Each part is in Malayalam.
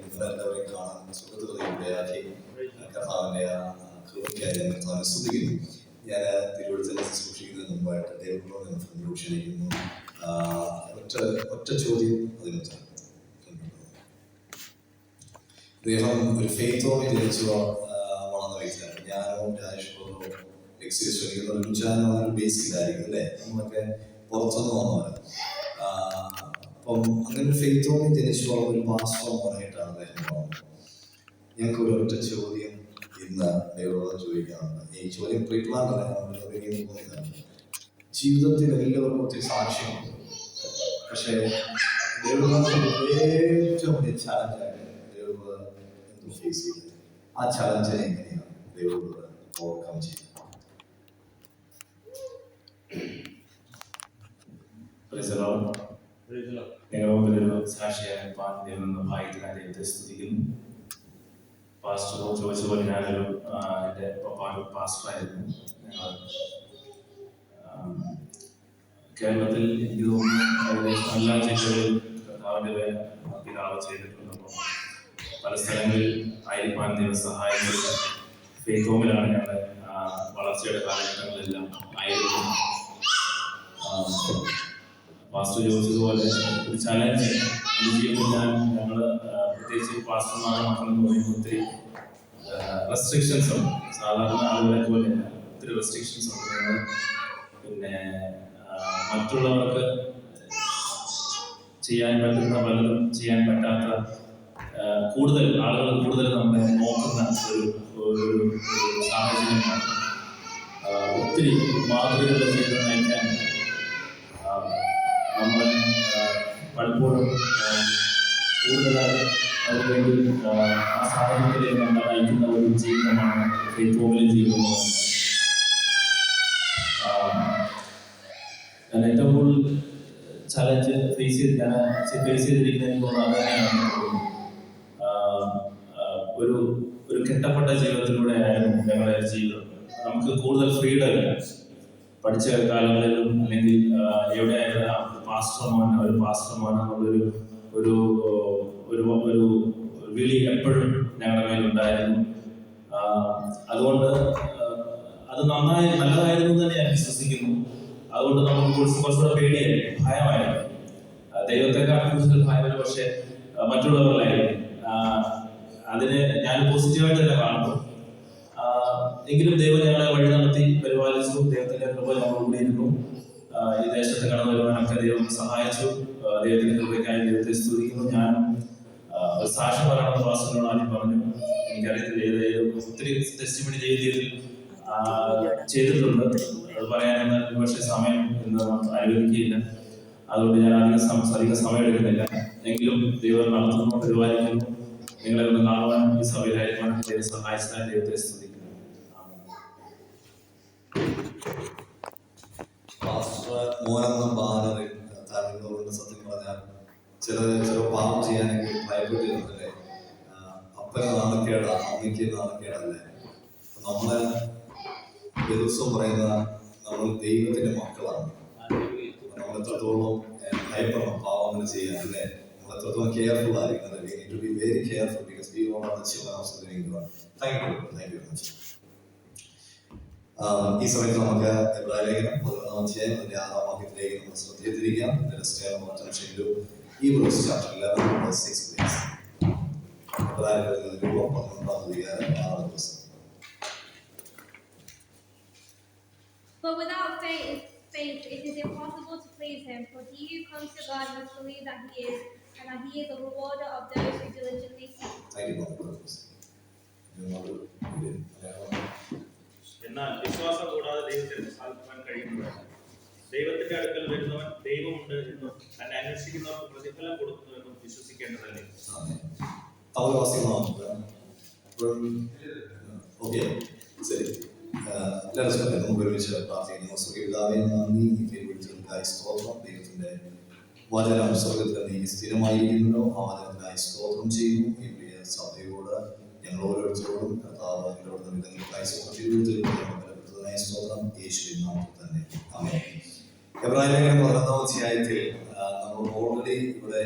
നിങ്ങളെല്ലാവരെയും കാണാൻ സുഖത്തിലൂടെയാക്കി കർത്താവിൻ്റെ കൃപയ്ക്കായി കർത്താവിനെ സ്തുതിക്കുന്നു. ഞാൻ തിരുവഴുത്തിൽ സൂക്ഷിക്കുന്നതിന് മുമ്പായിട്ട് ദൈവങ്ങളോട് ക്ഷണിക്കുന്നു. ഒറ്റ ചോദ്യം അതിനുത്തരം. അദ്ദേഹം ഒരു ഫെയ്ത്തോടെ ജനിച്ചു വളർന്ന വ്യക്തിയാണ്. ഞാനോ രാജേഷോ രുചാനോ ബേസിലായിരിക്കും അല്ലേ, നമ്മളൊക്കെ പുറത്തുനിന്ന് വന്നവരാണ്. അപ്പം അങ്ങനെ ഒരു ഫെയ്ത്തോടെ ജനിച്ചു വളർന്ന ഒരു പാസ്റ്റർ മോനായിട്ടാണ് അദ്ദേഹം വളർന്നത്. ഞങ്ങൾക്ക് ഒരു ഒറ്റ ചോദ്യം ഇന്ന് ദൈവത്തോട് ചോദിക്കാറുണ്ട്. ഈ ചോദ്യം പ്രീപ്ലാൻ ജീവിതത്തിൽ എല്ലാവർക്കും ഒത്തിരി സാക്ഷ്യമുണ്ട്. പക്ഷേ ഏറ്റവും വലിയ ചാലഞ്ചായിട്ട് ദൈവം എന്ത് ഫേസ് ചെയ്ത് ആ ചാലഞ്ചിനെ എങ്ങനെയാണ് ദൈവം ഓവർകം ചെയ്യുന്നത്? ഞങ്ങളൊരു സാക്ഷിയായ ദൈവത്തെ സ്തുതിക്കുന്നു. പാസ്റ്റർ ചോദിച്ച പോലെ ഞാനൊരു എൻ്റെ പപ്പാട് പാസ്റ്ററായിരുന്നു. കേരളത്തിൽ എനിക്ക് തോന്നുന്നു ഏകദേശം എല്ലാ ജില്ലകളിലും കർത്താവിൻ്റെ പിതാവ് ചെയ്തിട്ടുണ്ട്. പല സ്ഥലങ്ങളിൽ ആയിരിക്കാൻ ദൈവം സഹായിച്ചിട്ട് ഫെയ്ത്ത് ഹോമിലാണ് ഞങ്ങളുടെ വളർച്ചയുടെ കാലഘട്ടങ്ങളെല്ലാം ആയിരിക്കും. പാസ്റ്റർ ചോദിച്ചതുപോലെ ഒരു ചലഞ്ച് എൻ്റെ ജീവിതത്തിൽ ഞങ്ങൾ പ്രത്യേകിച്ച് പാസ്റ്റർമാരെ മക്കളെന്ന് പറയുമ്പോൾ ഒത്തിരി റെസ്ട്രിക്ഷൻസ് ഉണ്ട്. സാധാരണ ആളുകളെ പോലെ ഒത്തിരി റെസ്ട്രിക്ഷൻസ് ഉണ്ട്. പിന്നെ മറ്റുള്ളവർക്ക് ചെയ്യാൻ പറ്റുന്ന പലതും ചെയ്യാൻ പറ്റാത്ത കൂടുതൽ ആളുകൾ നമ്മളെ നോക്കുന്ന ഒരു സാഹചര്യമാണ്. ഒത്തിരി മാതൃകകളുടെ ജീവിതം നയിക്കാൻ നമ്മൾ പലപ്പോഴും കൂടുതലായി അതിനുവേണ്ടി ആ സാഹചര്യത്തിലേക്ക് നമ്മൾ നയിക്കുന്ന ഒരു ജീവിതമാണ് ഫെയ്ത്ത് ഹോമിലെ ജീവിതം. ഞാൻ ഏറ്റവും കൂടുതൽ ചലഞ്ച് ഫേസ് ചെയ്തിരിക്കുന്നതിന് തോന്നുന്നത് ഒരു കെട്ടപ്പെട്ട ജീവിതത്തിലൂടെ ആയിരുന്നു ഞങ്ങളുടെ ജീവിതം. നമുക്ക് കൂടുതൽ ഫ്രീഡം ഇല്ല. പഠിച്ച കാലങ്ങളിലും അല്ലെങ്കിൽ എവിടെയായാലും ഒരു പാസ്റ്റർമാനുള്ളൊരു ഒരു വിളി എപ്പോഴും ഞങ്ങളുടെ മേലുണ്ടായിരുന്നു. അതുകൊണ്ട് അത് നല്ലതായിരുന്നു തന്നെ ഞാൻ വിശ്വസിക്കുന്നു. അതുകൊണ്ട് നമുക്ക് കുറച്ചുകൂടെ പേടിയായിരുന്നു, ഭയമായിരുന്നു. ദൈവത്തെക്കാൾ കൂടുതൽ ഭയമായിരുന്നു, പക്ഷെ മറ്റുള്ളവരിലായിരുന്നു. അതിന് ഞാൻ പോസിറ്റീവായിട്ട് തന്നെ കാണുന്നു. എങ്കിലും ദൈവം ഞങ്ങളെ വഴി നടത്തി പരിപാലിച്ചു. ദൈവത്തിന്റെ കൃപ ഞങ്ങളോടിയിരുന്നു. ഈ ദേശത്ത് കടന്നു വരുവാനൊക്കെ ദൈവം സഹായിച്ചു. ദൈവത്തിന്റെ കൃപയ്ക്കായി ദൈവത്തെ സ്തുതിക്കുന്നു. ഞാൻ ഒരു സാക്ഷ്യം പറയണമെന്ന് പാസ്റ്ററിനോട് ആദ്യം പറഞ്ഞു. എനിക്കറിയത്തില്ല, ഒത്തിരി ടെസ്റ്റിമണി ചെയ്തിട്ടുണ്ട്. അത് പറയാനെന്ന് പക്ഷേ സമയം ഇന്ന് അനുവദിക്കുകയില്ല. അതുകൊണ്ട് ഞാൻ അധികം സമയം എടുക്കുന്നില്ല. എങ്കിലും ദൈവം നടത്തുന്നു, പരിപാലിക്കുന്നു. നിങ്ങളെ ഒന്ന് കാണുവാനും ഈ സഭയിലായിരിക്കാനും ദൈവം സഹായിച്ചതായി ദൈവത്തെ സ്തുതിക്കുന്നു. മോനെന്ന ബാനറിൽ സത്യം പറഞ്ഞാൽ ചില പാപം ചെയ്യാനെങ്കിൽ ഭയപ്പെട്ടിരുന്നല്ലേ. അപ്പന് നാണക്കേടാ, അമ്മയ്ക്ക് നാണക്കേടല്ലേ. നമ്മള് ദിവസവും പറയുന്ന നമ്മൾ ദൈവത്തിന്റെ മക്കളാണ്. നമ്മൾ എത്രത്തോളം ഭയപ്പെടണം പാവങ്ങൾ ചെയ്യാൻ അല്ലേ. നമ്മൾ എത്രത്തോളം കെയർഫുൾ ആയിരിക്കണം. We need to be very careful because we all are the children of the living God. Thank you very much. ഈ സമയത്ത് നമുക്ക് എബ്രായലേഖനം 11-ാം അധ്യായം 6-ാം വാക്യത്തിലേക്ക് നമ്മൾ ശ്രദ്ധയിട്ടിരിക്കാം. Hebrews chapter 11 verse 6 please. എബ്രായലേഖനം 11-ാം അധ്യായം 6-ാം വചനം. But without faith it is impossible to please him, for he who comes to God must believe that he is, and that he is a rewarder of those who diligently seek him. Thank you. എന്നാൽ വിശ്വാസം കൂടാതെ ദൈവത്തെ സാധിക്കാൻ കഴിയുന്നതല്ല. ദൈവത്തിന്റെ അടുക്കൽ വരുന്നവൻ ദൈവമുണ്ട് എന്നും തന്നെ അന്വേഷിക്കുന്നവർക്ക് പ്രതിഫലം കൊടുക്കുന്നു എന്നും വിശ്വസിക്കേണ്ടതല്ലേ. ദൈവത്തിന്റെ വചനം സ്വർഗ്ഗത്തിൽ നീ സ്ഥിരമായിരിക്കുന്നല്ലോ. ആ വചനത്തിനായി സ്തോത്രം ചെയ്യുന്നു. ഈ പ്രിയ സഭയോട് ഞങ്ങൾ ഓരോരുത്തരോടും കർത്താവ് സ്തോത്രം യേശുവിൻ നാമത്തിൽ തന്നെ. ആമേൻ. എബ്രായലേഖനം 11-ാം അധ്യായത്തിൽ നമ്മൾ ഓൾറെഡി ഇവിടെ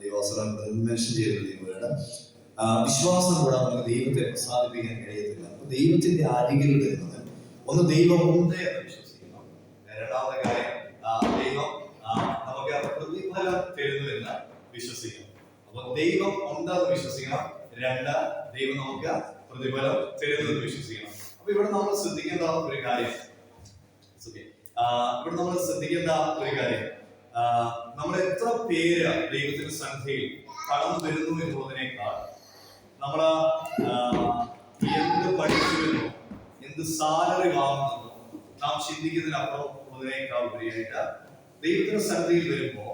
ദൈവ മെൻഷൻ ചെയ്തിട്ടുണ്ട്. വിശ്വാസം കൂടാതെ നമുക്ക് ദൈവത്തെ പ്രസാദിപ്പിക്കാൻ കഴിയത്തില്ല. അപ്പൊ ദൈവത്തിന്റെ അരികിൽ വരുന്നത് ഒന്ന് ദൈവമുണ്ട് എന്ന് വിശ്വസിക്കണം. രണ്ടാമത്തെ കാര്യം ദൈവം നമുക്ക് പ്രതിഫലം തരുന്നു എന്ന് വിശ്വസിക്കണം. അപ്പൊ ദൈവം ഉണ്ടെന്ന് വിശ്വസിക്കണം. രണ്ട്, ദൈവം നമുക്ക് പ്രതിഫലം തരുന്നു എന്ന് വിശ്വസിക്കണം. അപ്പൊ ഇവിടെ നമ്മൾ ശ്രദ്ധിക്കേണ്ട ഒരു കാര്യം നമ്മൾ എത്ര പേര് ദൈവത്തിന്റെ സന്നിധിയിൽ കടന്നു വരുന്നു എന്നുള്ളതിനേക്കാൾ നമ്മൾ എന്ത് പഠിച്ചുവെന്നോ എന്ത് സാലറി വാങ്ങുന്നതോ നാം ചിന്തിക്കുന്നതിനപ്പുറം ഉള്ളതിനേക്കാൾ ഉപരിയായിട്ട് ദൈവത്തിന്റെ സന്നിധിയിൽ വരുമ്പോ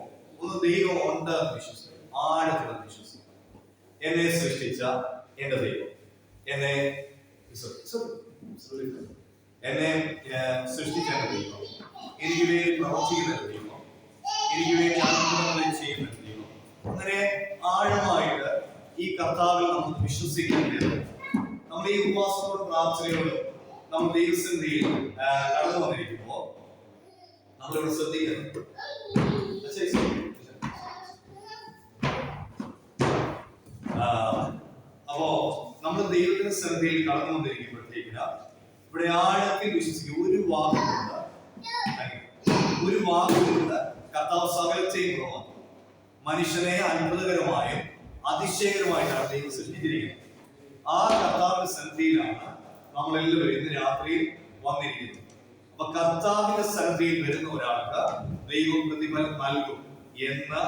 ഒന്ന് ദൈവം ഉണ്ട് എന്ന് വിശ്വസിക്കും, ആഴത്തിൽ വിശ്വസിക്കും. എന്നെ സൃഷ്ടിച്ച എന്റെ ദൈവം, എന്നെ സൃഷ്ടിച്ച എന്റെ ദൈവം, എനിക്ക് വേണ്ടി പ്രവർത്തിക്കുന്ന ദൈവം, എനിക്ക് വേണ്ടി അത്ഭുതങ്ങളെ ചെയ്യുന്ന ദൈവം, അങ്ങനെ ആഴമായിട്ട് ഈ കർത്താവിൽ നമ്മൾ വിശ്വസിക്കേണ്ടത് നമ്മുടെ ഈ ഉപവാസത്തോടും പ്രാർത്ഥനയോടും നമ്മൾ ദൈവസന്നിധിയിൽ കടന്നു വന്നിരിക്കുമ്പോ നമ്മളിവിടെ ശ്രദ്ധിക്കണം. അപ്പോ നമ്മൾ ദൈവത്തിന്റെ സന്നിധിയിൽ കടന്നു വന്നിരിക്കുമ്പോഴത്തേക്കില്ല ഇവിടെ ആഴത്തിൽ വിശ്വസിക്കുക. ഒരു വാക്കുകൊണ്ട് കർത്താവ് സകലത്തെയും കുറവാണ്. മനുഷ്യനെ അത്ഭുതകരമായും അതിശയകരമായിട്ടാണ് ദൈവം സൃഷ്ടിച്ചിരിക്കുന്നത്. ആ കർത്താവിന്റെ സന്നിധിയിലാണ് നമ്മളെല്ലാവരും ഇന്ന് രാത്രിയിൽ വന്നിരിക്കുന്നത്. അപ്പൊ കർത്താവിന്റെ സന്നിധിയിൽ വരുന്ന ഒരാൾക്ക് ദൈവം പ്രതിഫലം നൽകും എന്ന്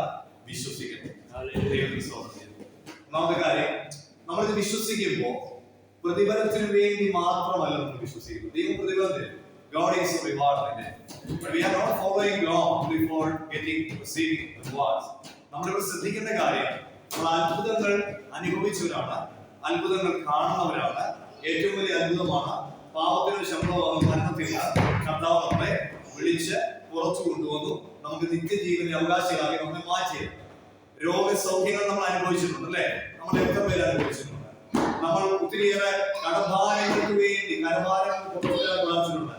വിശ്വസിക്കണം. ഒന്നാമത്തെ കാര്യം, നമ്മളിത് വിശ്വസിക്കുമ്പോൾ പ്രതിഫലത്തിന് വേണ്ടി മാത്രമല്ല നമ്മൾ വിശ്വസിക്കുന്നത്. ദൈവം പ്രതിഫലം തരും. God is a reward. But we are not following God before receiving the rewards. നമ്മളിവിടെ ശ്രദ്ധിക്കേണ്ട കാര്യം, നമ്മൾ അത്ഭുതങ്ങൾ അനുഭവിച്ചവരാണ്, അത്ഭുതങ്ങൾ കാണുന്നവരാണ്. ഏറ്റവും വലിയ അത്ഭുതമാണ് പാപത്തിന് ശമ്പളമാകുന്ന മരണത്തിൽ കർത്താവ് നമ്മളെ വിളിച്ച് പുറത്തു കൊണ്ടുവന്നു നമുക്ക് നിത്യജീവന്റെ അവകാശികളാക്കി നമ്മെ മാറ്റിയത്. രോഗസൗഖ്യങ്ങൾ നമ്മൾ അനുഭവിച്ചിട്ടുണ്ട് അല്ലെ? നമ്മൾ എത്ര പേര് അനുഭവിച്ചിട്ടുണ്ട്? നമ്മൾ ഒത്തിരിയേറെ കടഭാരങ്ങൾക്ക് വേണ്ടി പ്രാർത്ഥിച്ചിട്ടുണ്ട്.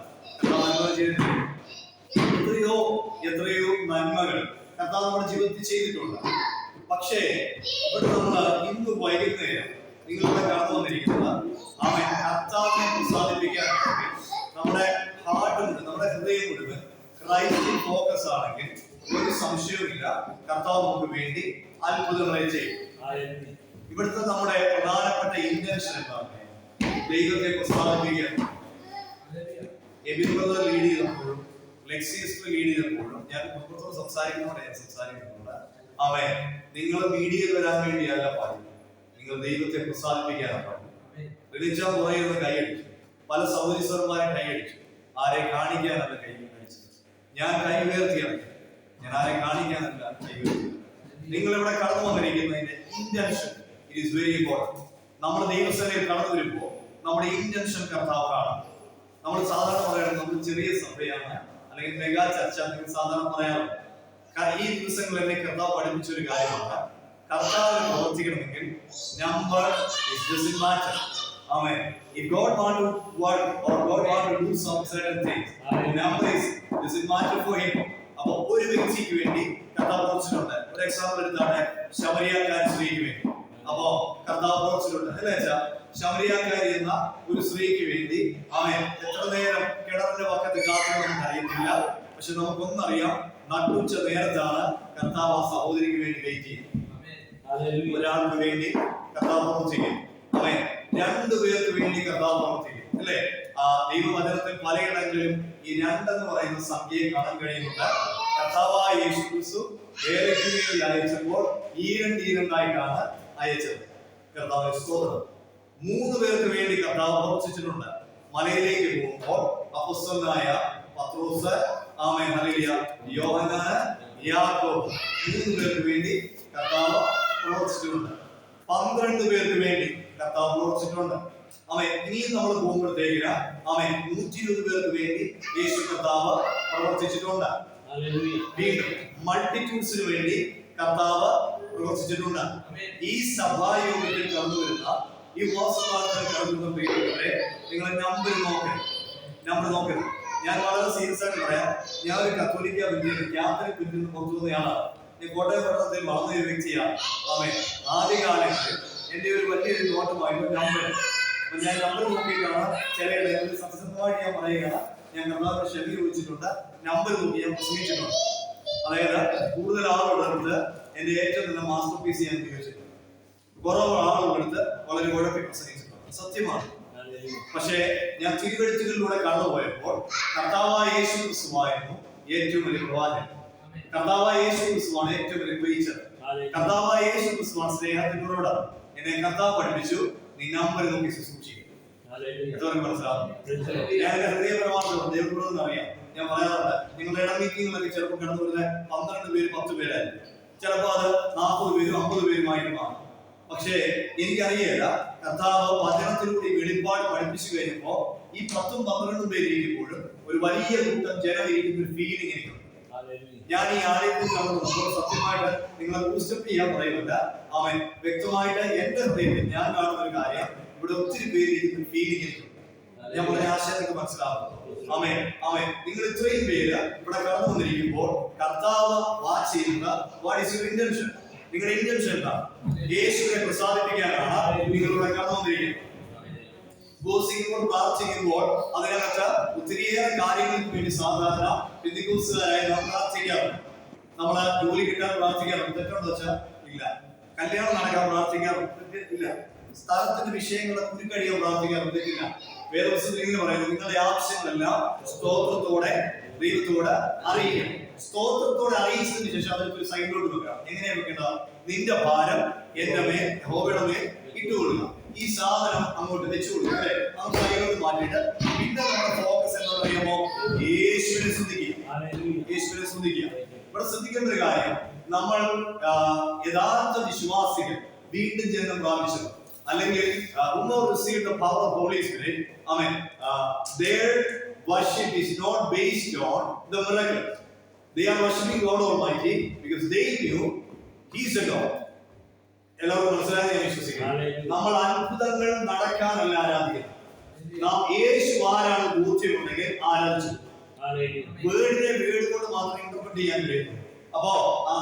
എത്രയോ നന്മകൾ കർത്താവ് നമ്മുടെ ജീവിതത്തിൽ ചെയ്തിട്ടുണ്ട്. പക്ഷേ ഇവിടെ നമ്മൾ ഇന്ന് വൈകുന്നേരം നിങ്ങളുടെ കടന്നു വന്നിരിക്കുന്നത് അവൻ കർത്താവിനെ പ്രസാദിപ്പിക്കാൻ നമ്മുടെ ഹാർട്ട് മുഴുവൻ, നമ്മുടെ ഹൃദയം മുഴുവൻ ക്രൈസ്റ്റിൽ ഫോക്കസ് ആണെങ്കിൽ ഒരു സംശയവുമില്ല, കർത്താവ് നമുക്ക് വേണ്ടി അത്ഭുതങ്ങളെ ചെയ്യും. ഇവിടുത്തെ നമ്മുടെ പ്രധാനപ്പെട്ട ഇന്റൻഷൻ എന്താണ്? ദൈവത്തെ പ്രസാദിപ്പിക്കാൻ. എബിൻ ബ്രദർ ലീഡ് ചെയ്തപ്പോഴും ലെക്സിയസ് ലീഡ് ചെയ്തപ്പോഴും ഞാൻ കുടുംബത്തോട് സംസാരിക്കുന്നുണ്ട്. അവൻ നിങ്ങൾ മീഡിയയിൽ വരാൻ വേണ്ടിയല്ല പാടില്ല, നിങ്ങൾ ദൈവത്തെ പ്രസാദിപ്പിക്കാനാണ് പാടില്ല. വിളിച്ചാ പുറയുന്ന കൈയടിച്ചു, പല സൗദീശ്വരന്മാരെ കൈയടിച്ചു, ആരെ കാണിക്കാനല്ല കൈ അടിച്ചത്. ഞാൻ കൈ ഉയർത്തിയാണ്, ഞാൻ ആരെ കാണിക്കാനല്ല കൈ ഉയർത്തിയത്. നിങ്ങൾ ഇവിടെ കടന്നു വന്നിരിക്കുന്നതിന്റെ intention it is very important. നമ്മൾ ദൈവസേനയിൽ കടന്നു വരുമ്പോ നമ്മുടെ ഇന്റൻഷൻ കർത്താവ് കാണും. നമ്മൾ സാധാരണ പറയുന്നത് നമ്മൾ ചെറിയ സഭയാണ് അല്ലെങ്കിൽ മെഗാ ചർച്ച സാധാരണ പറയാറുണ്ട്. ഈ ദിവസങ്ങളിൽ എന്നെ കർത്താവ് പഠിപ്പിച്ച ഒരു കാര്യമാണ്, കർത്താവിനെ പ്രവർത്തിക്കണമെങ്കിൽ number doesn't matter. Amen. If God want to work or God want to do some certain things, number doesn't matter for him. അപ്പൊ ഒരു വ്യക്തിക്ക് വേണ്ടി കർത്താവ് പ്രവർത്തിച്ചിട്ടുണ്ട്. ഒരു എക്സാമ്പിൾ എടുത്താണ് ശമരിയാക്കാരി സ്ത്രീക്ക് വേണ്ടി. അപ്പോ കർത്താവ് പ്രവർത്തിച്ചിട്ടുണ്ട് അല്ലേ? ശമരിയാക്കാരി എന്ന ഒരു സ്ത്രീക്ക് വേണ്ടി അവൻ എത്ര നേരം കിണറിന്റെ പക്കത്ത് കാത്തുണ്ടെന്ന് അറിയത്തില്ല. പക്ഷെ നമുക്കൊന്നറിയാം, നട്ടുച്ച നേരത്താണ് കർത്താവ് ആ സഹോദരിക്ക് വേണ്ടി വെയിറ്റ് ചെയ്യുന്നത്. ഒരാൾക്ക് വേണ്ടി കർത്താവ് പ്രവർത്തിക്കും. അവൻ രണ്ടുപേർക്ക് വേണ്ടി കർത്താവ് പ്രവർത്തിക്കും അല്ലേ? ആ ദൈവവചനത്തിൽ പലയിടങ്ങളിലും ഈ രണ്ടെന്ന് പറയുന്ന സംഖ്യയെ കാണാൻ കഴിയുന്നുണ്ട്. കർത്താവായ യേശു ക്രിസ്തു വേലയ്ക്ക് അയച്ചപ്പോൾ ഈരണ്ടായിട്ടാണ് അയച്ചത്. കർത്താവ് സ്തോത്രം. 3 പേർക്ക് വേണ്ടി കർത്താവ് പ്രവർത്തിച്ചിട്ടുണ്ട്. മലയിലേക്ക് പോകുമ്പോൾ അപ്പോസ്തലനായ പത്രോസ്, ആമേൻ ഹല്ലേലൂയ, യോഹന്നാൻ, യാക്കോബ് 3 പേർക്ക് വേണ്ടി കർത്താവ് പ്രവർത്തിച്ചിട്ടുണ്ട്. 12 പേർക്ക് വേണ്ടി കർത്താവ് പ്രവർത്തിച്ചിട്ടുണ്ട്. ആമേൻ. ഇനിയും നമ്മൾ പോകുമ്പോഴത്തേക്കിന് ആമേൻ 120 പേർക്ക് വേണ്ടി യേശു കർത്താവ് പ്രവർത്തിച്ചിട്ടുണ്ട്. വീണ്ടും മൾട്ടിറ്റ്യൂഡ്സിന് വേണ്ടി കർത്താവ് പ്രവർത്തിച്ചിട്ടുണ്ട്. ഈ സഭായോഗത്തിൽ കടന്നു വരുന്ന ഈ വാസപ്രാർത്ഥന കടന്നു വരുന്ന പ്രിയപ്പെട്ടവരെ, നിങ്ങൾ നമ്പർ നോക്കരുത്. ഞാൻ വളരെ സീരിയസ് ആയിട്ട് പറയാം. ഞാൻ ഒരു കത്തോലിക്ക ബന്ധുവിൽ ക്യാത്തലിക് ബന്ധുവിൽ പുറത്തു വന്നയാളാണ്. നീ കോട്ടയം പട്ടണത്തിൽ വളർന്ന ഒരു വ്യക്തിയാണ്. ആമേൻ. ആദ്യകാലങ്ങളിൽ എന്റെ ഒരു വലിയൊരു നോട്ടമായിരുന്നു നമ്പർ. അപ്പൊ ഞാൻ നമ്പർ നോക്കിയിട്ടാണ് ചില ഇടങ്ങളിൽ സത്യസന്ധമായിട്ട് ഞാൻ പറയുകയാണ്, ഞാൻ കർത്താവിനെ ക്ഷമ ചോദിച്ചിട്ടുണ്ട്, നമ്പർ നോക്കി ഞാൻ പ്രസംഗിച്ചിട്ടുണ്ട്. അതായത് കൂടുതൽ ആളുകളെടുത്ത് എന്റെ ഏറ്റവും നല്ല മാസ്റ്റർ പീസ് ഞാൻ ഉപയോഗിച്ചിട്ടുണ്ട്, കുറവ് ആളുകളെടുത്ത് വളരെ കുഴപ്പി പ്രസംഗിച്ചിട്ടുണ്ട്. സത്യമാണ്. പക്ഷേ ഞാൻ തിരുവെഴുത്തുകളിലൂടെ കടന്നുപോയപ്പോൾ കർത്താവായ യേശു ക്രിസ്തുവായിരുന്നു ഏറ്റവും വലിയ പ്രവാചകൻ. കർത്താവായ യേശു ക്രിസ്തുവാണ് ഏറ്റവും വലിയ പ്രീച്ചർ. കർത്താവായ യേശു ക്രിസ്തുവാണ് സ്നേഹത്തിനോട് എന്നെ കർത്താവ് പഠിപ്പിച്ചു, നീ നമ്പർ നോക്കി ശുശ്രൂഷിക്കും. മനസ്സിലാവും. ഞാൻ എന്റെ ഹൃദയപരമാർത്ഥം ദൈവത്തോട് അറിയാം. ഞാൻ പറയാറുണ്ട്, നിങ്ങളുടെ ഇട മീറ്റിങ്ങുകളൊക്കെ ചിലപ്പോൾ കടന്നു വരുന്ന 12 പേര് 10 പേരായിരിക്കും, ചിലപ്പോൾ അത് 40 പേരും 50 പേരുമായിട്ട് മാറും. പക്ഷേ എനിക്കറിയില്ല, കർത്താവ് വചനത്തിലൂടെ വെളിപ്പാട് പഠിപ്പിച്ചു കഴിഞ്ഞപ്പോ ഈ 10ഉം 12ഉം പേര് ഇരിക്കുമ്പോഴും ഒരു വലിയ കൂട്ടം ജനം ഇരിക്കുന്ന ഒരു ഫീലിംഗ് എനിക്കുണ്ട്. ഞാൻ ഈ ആലയത്തിൽ നമ്മൾ സത്യമായിട്ട് നിങ്ങളെ ബൂസ്റ്റപ്പ് ചെയ്യാൻ പറയുന്നില്ല. അവൻ വ്യക്തമായിട്ട് എന്റെ ഹൃദയത്തിൽ ഞാൻ കാണുന്ന ഒരു കാര്യം, ഇവിടെ ഒത്തിരി പേര് ഇരിക്കുന്ന ഫീലിംഗ് എനിക്കുണ്ട്. ഞാൻ പറഞ്ഞ ആശയം നിങ്ങൾക്ക് മനസ്സിലാവുന്നു. നിങ്ങൾ ഇത്രയും പേര് ഇവിടെ കടന്നു വന്നിരിക്കുമ്പോൾ കർത്താവ് വാച്ച് ചെയ്യുന്ന വാട്ട് ഈസ് യുവർ ഇന്റൻഷൻ? നിങ്ങളുടെ ഇന്റൻഷൻ എന്താ? യേശുവിനെ പ്രസാദിപ്പിക്കാനാണ് നിങ്ങൾ ഇവിടെ കടന്നു വന്നിരിക്കുന്നത്. ഉപവസിക്കുമ്പോൾ പ്രാർത്ഥിക്കുമ്പോൾ അതിനകത്ത് ഒത്തിരിയേറെ കാര്യങ്ങൾക്ക് വേണ്ടി സാധാരണ പെന്തിക്കോസ്തുകാരായി നാം പ്രാർത്ഥിക്കാറുണ്ട്. നമ്മള് ജോലി കിട്ടാൻ പ്രാർത്ഥിക്കാറുണ്ട്, തെറ്റുണ്ടോ വെച്ചാൽ ഇല്ല. കല്യാണം നടക്കാൻ പ്രാർത്ഥിക്കാറുണ്ട്, ഇല്ല. സ്ഥലത്തിന്റെ വിഷയങ്ങളെ കുരുക്കഴിയാൻ പ്രാർത്ഥിക്കാറുണ്ട്, ഇല്ല. വേദപുസ്തകത്തിൽ ഇങ്ങനെ പറയുന്നു, നിങ്ങളുടെ ആവശ്യങ്ങളെല്ലാം സ്തോത്രത്തോടെ ദൈവത്തോട് അറിയിക്കണം. സ്തോത്രത്തോടെ അറിയിച്ചതിന് ശേഷം അതൊരു സൈഡിലോട്ട് വെക്കാം. എങ്ങനെയാ വെക്കേണ്ടത്? നിന്റെ ഭാരം എന്റെ മേൽ, യഹോവയുടെ മേൽ ഇട്ടുകൊള്ളുക. ഈ സാധനം അങ്ങോട്ട് വെച്ചു കൊടുക്കുക, അല്ലെ? ആ സൈഡിലോട്ട് മാറ്റിയിട്ട് പിന്നെ നമ്മുടെ ഫോക്കസ് എന്താ പറയുമ്പോ യേശുവിനെ സ്തുതിക്കുക, യേശുവിനെ സ്തുതിക്കുക. ഇവിടെ ശ്രദ്ധിക്കേണ്ട ഒരു കാര്യം, നമ്മൾ യഥാർത്ഥ വിശ്വാസികൾ വീണ്ടും ജന്മം പ്രാപിച്ചത്, അല്ലെങ്കിൽ who have received the power of Holy Spirit, amen, their worship is not based on the miracles. They are worshiping God Almighty because they knew He is a God. എല്ലാവരും മനസ്സിലായി ഞാൻ വിശ്വസിക്കുന്നു. നമ്മൾ അത്ഭുതങ്ങൾ നടക്കാനല്ല ആരാധിക്കുന്നത്, നാം യേശു ആരാണ് ബോധ്യമുണ്ടെങ്കിൽ ആരാധിച്ചു. വേർഡിനെ വേർഡ് കൊണ്ട് മാത്രം ഇന്റർപ്രറ്റ് ചെയ്യാൻ കഴിയും. അപ്പോ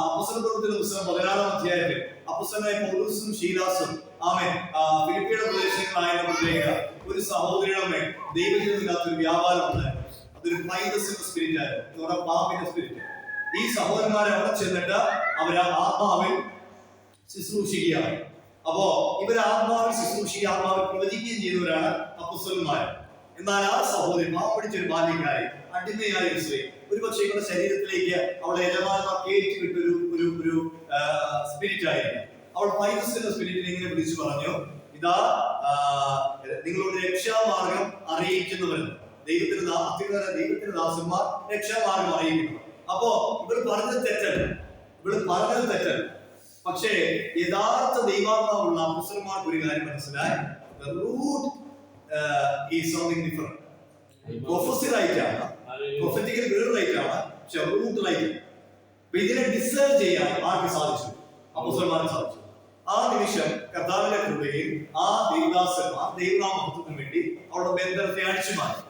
അപ്പോസ്തലപ്രവൃത്തിയുടെ പുസ്തകം 16-ാം അധ്യായത്തിൽ അപ്പോസ്തലനായ പൗലോസും ശീലാസും ഫിലിപ്പിയുടെ പ്രദേശങ്ങളായപ്പോഴത്തേക്ക് ഒരു സഹോദരിയുടെ മേൽ ദൈവജനമില്ലാത്തൊരു വ്യാപാരം ഉണ്ടായിരുന്നു. അതൊരു പൈതസിന്റെ സ്പിരിറ്റ് ആയിരുന്നു, പാപിന്റെ സ്പിരിറ്റ്. ഈ സഹോദരന്മാരെ അവിടെ ചെന്നിട്ട് അവർ ആത്മാവിൽ ശുശ്രൂഷിക്കുകയാണ്. അപ്പോ ഇവർ ആത്മാവിൽ ശുശ്രൂഷിക്കുക, ആത്മാവിൽ പ്രവചിക്കുകയും ചെയ്യുന്നവരാണ് അപ്പോസ്തലന്മാർ. എന്നാൽ ആ സഹോദരി പാവപിടിച്ചൊരു ബാല്യക്കാരി, അടിമയായ ഒരു സ്ത്രീ, ഒരു പക്ഷേ ഇവരുടെ ശരീരത്തിലേക്ക് അവളെ യജമാനന്മാർ കയറ്റി വിട്ടൊരു ഒരു സ്പിരിറ്റ് ആയിരുന്നു. അവൾ പൈതസിന്റെ സ്പിരിറ്റിനെ ഇങ്ങനെ വിളിച്ചു പറഞ്ഞു, ഇതാ നിങ്ങളുടെ രക്ഷാമാർഗം അറിയിക്കുന്നവരും ദൈവത്തിന്റെ ദാസന്മാർ രക്ഷാമാർഗം അറിയിക്കുന്നു. അപ്പോ ഇവർ പറഞ്ഞത് തെറ്റല്ല, പക്ഷേ യഥാർത്ഥ ദൈവാത്മാവുള്ള അപ്പോസ്തലന്മാർക്ക് ഒരു കാര്യം മനസ്സിലായി, the root is something different. Prophecy right ആണ്, prophetically വേറെ റൈറ്റ് ആണ്, പക്ഷെ റൂട്ട് റൈറ്റ്. അപ്പൊ ഇതിനെ ഡിസേർവ് ചെയ്യാൻ ആർക്ക് സാധിച്ചു? അപ്പോസ്തലന്മാർക്ക് സാധിച്ചു. ആ നിമിഷം കർത്താവിന്റെ കൃപയിൽ ആ ദൈവദാസന്മാർ ദൈവനാമത്തിന് വേണ്ടി അവരുടെ ബന്ധനത്തെ അടിച്ചു മാറ്റി.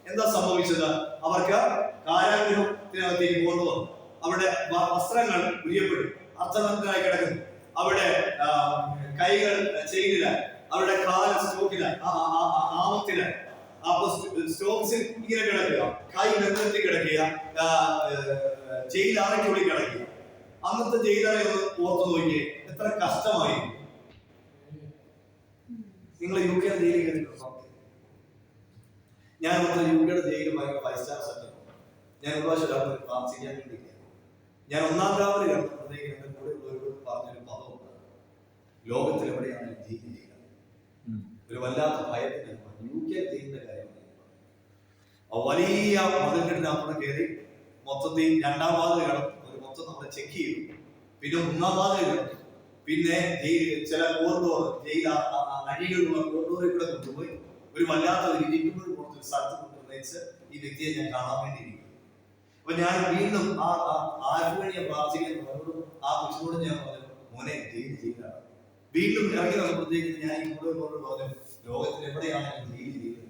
എന്താ സംഭവിച്ചത്? അവർക്ക് കാരാഗൃഹത്തിനകത്തേക്ക് കൊണ്ടുവന്നു. അവിടെ വസ്ത്രങ്ങൾ ഉരിയപ്പെട്ടു, അർത്ഥനഗ്നരായി കിടക്കുന്നു. അവിടെ കൈകൾ ചെയിനിലായി, അവരുടെ കാല് സ്റ്റോക്കിലായി, ആമത്തിലായി. അപ്പൊ സ്റ്റോക്സിൽ ഇങ്ങനെ കിടക്കുക, കൈ ബന്ധത്തിൽ കിടക്കുക, ജയിലറയ്ക്കുള്ളിൽ കിടക്കുക. അന്നത്തെ ജയിലറെ ഓർത്തു നോക്കിയേ, എത്ര കഷ്ടമായി. നിങ്ങൾ UK ജയിലിൽ കയറിയിട്ടുണ്ടോ? ഞാൻ UK ജയിലിൽ ഭയങ്കര 5 സ്റ്റാർ സെറ്റ്. ഞാൻ ഒരു പ്രാവശ്യം പ്രാർത്ഥിക്കാൻ വേണ്ടിയില്ല. ഞാൻ 1-ാം രാവിലെ കിടന്നപ്പോഴത്തേക്ക് എന്റെ കൂടെ ഉള്ളവരോട് പറഞ്ഞൊരു പദമുണ്ട്, ലോകത്തിൽ എവിടെയാണ് ജയിലിൽ ചെയ്യുന്നത്? ഒരു വല്ലാത്ത ഭയത്തിന് UK ജയിലിന്റെ കാര്യം വലിയ മതിൽക്കെട്ടിനകത്ത് കയറി മൊത്തത്തിൽ 2-ാം വാതിൽ കിടന്നു. ഒരു മൊത്തം നമ്മളെ ചെക്ക് ചെയ്തു. പിന്നെ 3-ാം വാതിൽ കിടന്നു. പിന്നെ ചില കോറിഡോർ, ജയിൽ അഴികളുള്ള കോറിഡോറിൽ കൂടെ കൊണ്ടുപോയി ഒരു വല്ലാത്ത ഇരിക്കുമ്പോൾ കൊടുത്തൊരു സ്ഥലത്ത് കൊണ്ടുവച്ച് ഈ വ്യക്തിയെ ഞാൻ കാണാൻ വേണ്ടിയിരിക്കും. അപ്പൊ ഞാൻ വീണ്ടും ആർക്ക് വേണ്ടി ഞാൻ പ്രാർത്ഥിക്കുന്നവരോടും ആ കൊച്ചിനോടും ഞാൻ പറഞ്ഞു, മോനെ ജയിലാണ്. വീണ്ടും ഇറങ്ങി വന്നപ്പോഴത്തേക്ക് ഞാൻ ഈ കൂടുതൽ പറഞ്ഞു, ലോകത്തിൽ എവിടെയാണ് ജയിൽ ചെയ്യുന്നത്?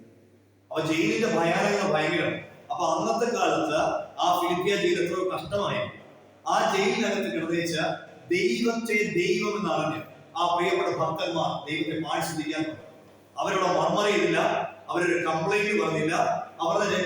അപ്പൊ ജയിലിന്റെ ഭയാനകത ഭയങ്കരം. അപ്പൊ അന്നത്തെ കാലത്ത് ആ ഫിലിപ്പിയ ജയിൽ എത്രയോ കഷ്ടമായി. ആ ജയിലിനകത്ത് കിടന്നേച്ച ദൈവത്തെ ദൈവം എന്നറിഞ്ഞ് ആ പ്രിയപ്പെട്ട ഭക്തന്മാർ ദൈവത്തെ പാഴ്ചിരിക്കാൻ അവരുടെ മർമ്മറയില്ല, അവരൊരു കംപ്ലൈന്റ് പറഞ്ഞില്ല, അവരുടെ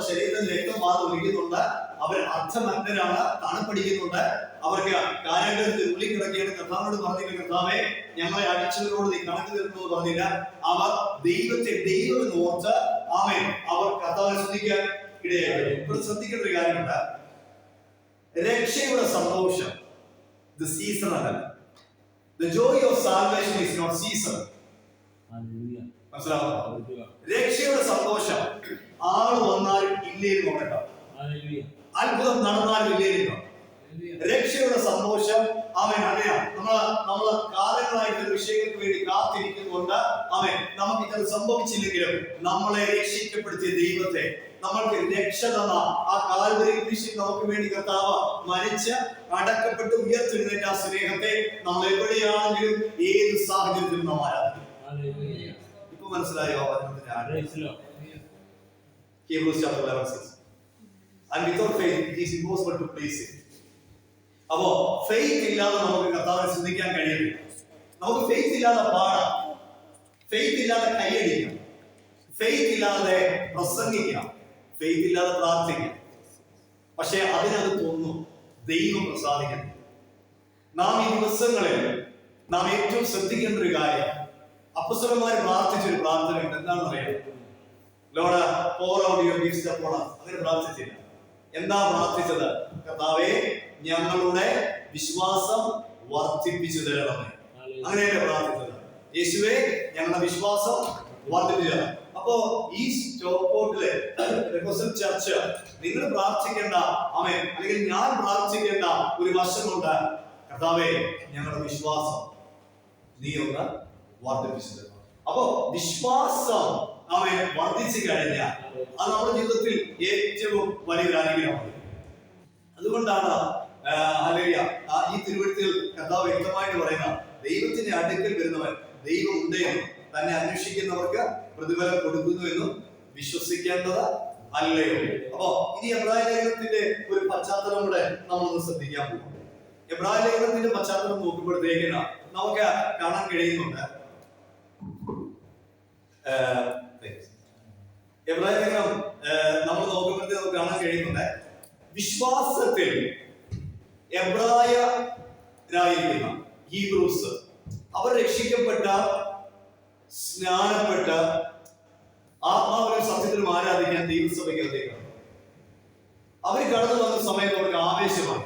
ശരീരത്തിൽ രക്തം മാറി ഒലിക്കുന്നുണ്ട്, അവർ അർത്ഥമഗ്നരാണ്, തണുപ്പടിക്കുന്നുണ്ട്, അവർക്ക് കാരാഗ്രഹത്തിൽ ഉള്ളിൽ കിടക്കുകയാണ്. കർത്താവിനോട് പറഞ്ഞില്ല, കർത്താവേ ഞങ്ങളെ അടിച്ചവരോട് നീ കണക്ക് തീർക്കുന്നു പറഞ്ഞില്ല. അവർ ദൈവത്തെ ദൈവം എന്ന് ഓർത്ത് ആമേൻ അവർ കർത്താവിനെ ശ്രദ്ധിക്കാൻ ഇടയായി. ഇവിടെ ശ്രദ്ധിക്കേണ്ട ഒരു കാര്യമുണ്ട്, രക്ഷയുടെ സന്തോഷം ഇത് സീസൺ അല്ല. The joy of salvation is not season. മനസ്സിലാവുന്നു? രക്ഷയുടെ സന്തോഷം ആള് വന്നാലും ഇല്ലേലും നോക്കാം, അത്ഭുതം നടന്നാലും ഇല്ലേലും. രക്ഷയുടെ സന്തോഷം അവൻ അറിയാം. നമ്മള് കാലങ്ങളായിട്ട് വിഷയങ്ങൾക്ക് വേണ്ടി കാത്തിരിക്കുന്നുണ്ട്. അവൻ നമുക്കിത് സംഭവിച്ചില്ലെങ്കിലും നമ്മളെ രക്ഷിക്കപ്പെടുത്തിയ ദൈവത്തെ, നമ്മൾക്ക് രക്ഷ തന്ന ആ കാൽവരി കുരിശിൽ നമുക്ക് വേണ്ടി കർത്താവ് മരിച്ച് അടക്കപ്പെട്ട് ഉയർത്തെഴുന്നേറ്റ ആ സ്നേഹത്തെ നമ്മൾ എവിടെയാണെങ്കിലും ഏത് സാഹചര്യത്തിലും നാം ആരാധിക്കും. ഇപ്പൊ മനസ്സിലായോ? Hebrews chapter 11 says, and without faith it is impossible to please him. അപ്പോ ഫെയ്ത്ത് ഇല്ലാതെ നമുക്ക് കർത്താവിനെ ശ്രദ്ധിക്കാൻ കഴിയില്ല. നമുക്ക് ഫെയ്ത്ത് ഇല്ലാതെ പാടാം, ഫെയ്ത്ത് ഇല്ലാതെ കൈയടിക്കാം, ഫെയ്ത്ത് ഇല്ലാതെ പ്രസംഗിക്കാം, ഫെയ്ത്ത് ഇല്ലാതെ പ്രാർത്ഥിക്കാം. പക്ഷെ അതിനകത്തൊന്നും ദൈവം പ്രസാദിക്കുന്നു. നാം ഈ ദിവസങ്ങളിൽ നാം ഏറ്റവും ശ്രദ്ധിക്കേണ്ട ഒരു കാര്യം, അപ്പോസ്തലന്മാർ പ്രാർത്ഥിച്ചൊരു പ്രാർത്ഥനയുണ്ട്. എന്താണെന്ന് അറിയാം? Lord pour out your gifts upon us. അങ്ങനെ പ്രാർത്ഥിച്ചില്ല. എന്താ പ്രാർത്ഥിച്ചത്? കർത്താവേ ഞങ്ങളുടെ വിശ്വാസം വർദ്ധിപ്പിച്ചു തരണമേ. അങ്ങനെയല്ലേ പ്രാർത്ഥിച്ചത്? യേശുവേ ഞങ്ങളുടെ വിശ്വാസം വർദ്ധിപ്പിച്ചു തരണം. അപ്പോ ഈ സ്റ്റോപ്പോട്ടിലെ ചർച്ച് നിങ്ങൾ പ്രാർത്ഥിക്കേണ്ട ആമേൻ, അല്ലെങ്കിൽ ഞാൻ പ്രാർത്ഥിക്കേണ്ട ഒരു വശമുണ്ട്. കർത്താവേ ഞങ്ങളുടെ വിശ്വാസം നീ ഒന്ന് വർദ്ധിപ്പിച്ചു തരണം. അപ്പോ വിശ്വാസം അവൻ വർദ്ധിച്ചു കഴിഞ്ഞാൽ അത് നമ്മുടെ ജീവിതത്തിൽ ഏറ്റവും വലിയൊരു അനുഗ്രഹമാണ്. അതുകൊണ്ടാണ് ഈ തിരുവഴുത്തിൽ കർത്താവ് വ്യക്തമായിട്ട് പറയുന്ന, ദൈവത്തിന്റെ അടുക്കൽ വരുന്നവൻ ദൈവം ഉണ്ടെന്നും തന്നെ അന്വേഷിക്കുന്നവർക്ക് പ്രതിഫലം കൊടുക്കുന്നു എന്നും വിശ്വസിക്കേണ്ടത് അല്ലയോ. അപ്പോ ഇനി എബ്രായ ലേഖനത്തിന്റെ ഒരു പശ്ചാത്തലം കൂടെ നമ്മളൊന്ന് ശ്രദ്ധിക്കാൻ പോകും. എബ്രായ ലേഖനത്തിന്റെ പശ്ചാത്തലം നോക്കുമ്പോഴത്തേക്കിന് നമുക്ക് കാണാൻ കഴിയുന്നുണ്ട്, എബ്രായ ലേഖനം നമ്മൾ നോക്കുമ്പോഴത്തേക്ക് നമുക്ക് കാണാൻ കഴിയുന്നുണ്ട്, വിശ്വാസത്തിൽ എബ്രായരായിരിക്കുന്ന ഹീബ്രൂസ് അവർ രക്ഷിക്കപ്പെട്ട, സ്നാനപ്പെട്ട, ആത്മാവിലും സത്യത്തിലും ആരാധിക്കാൻ ദൈവസഭയ്ക്കകത്തേക്കാണ് അവർ കടന്നു വന്ന സമയത്ത് അവർക്ക് ആവേശമായി,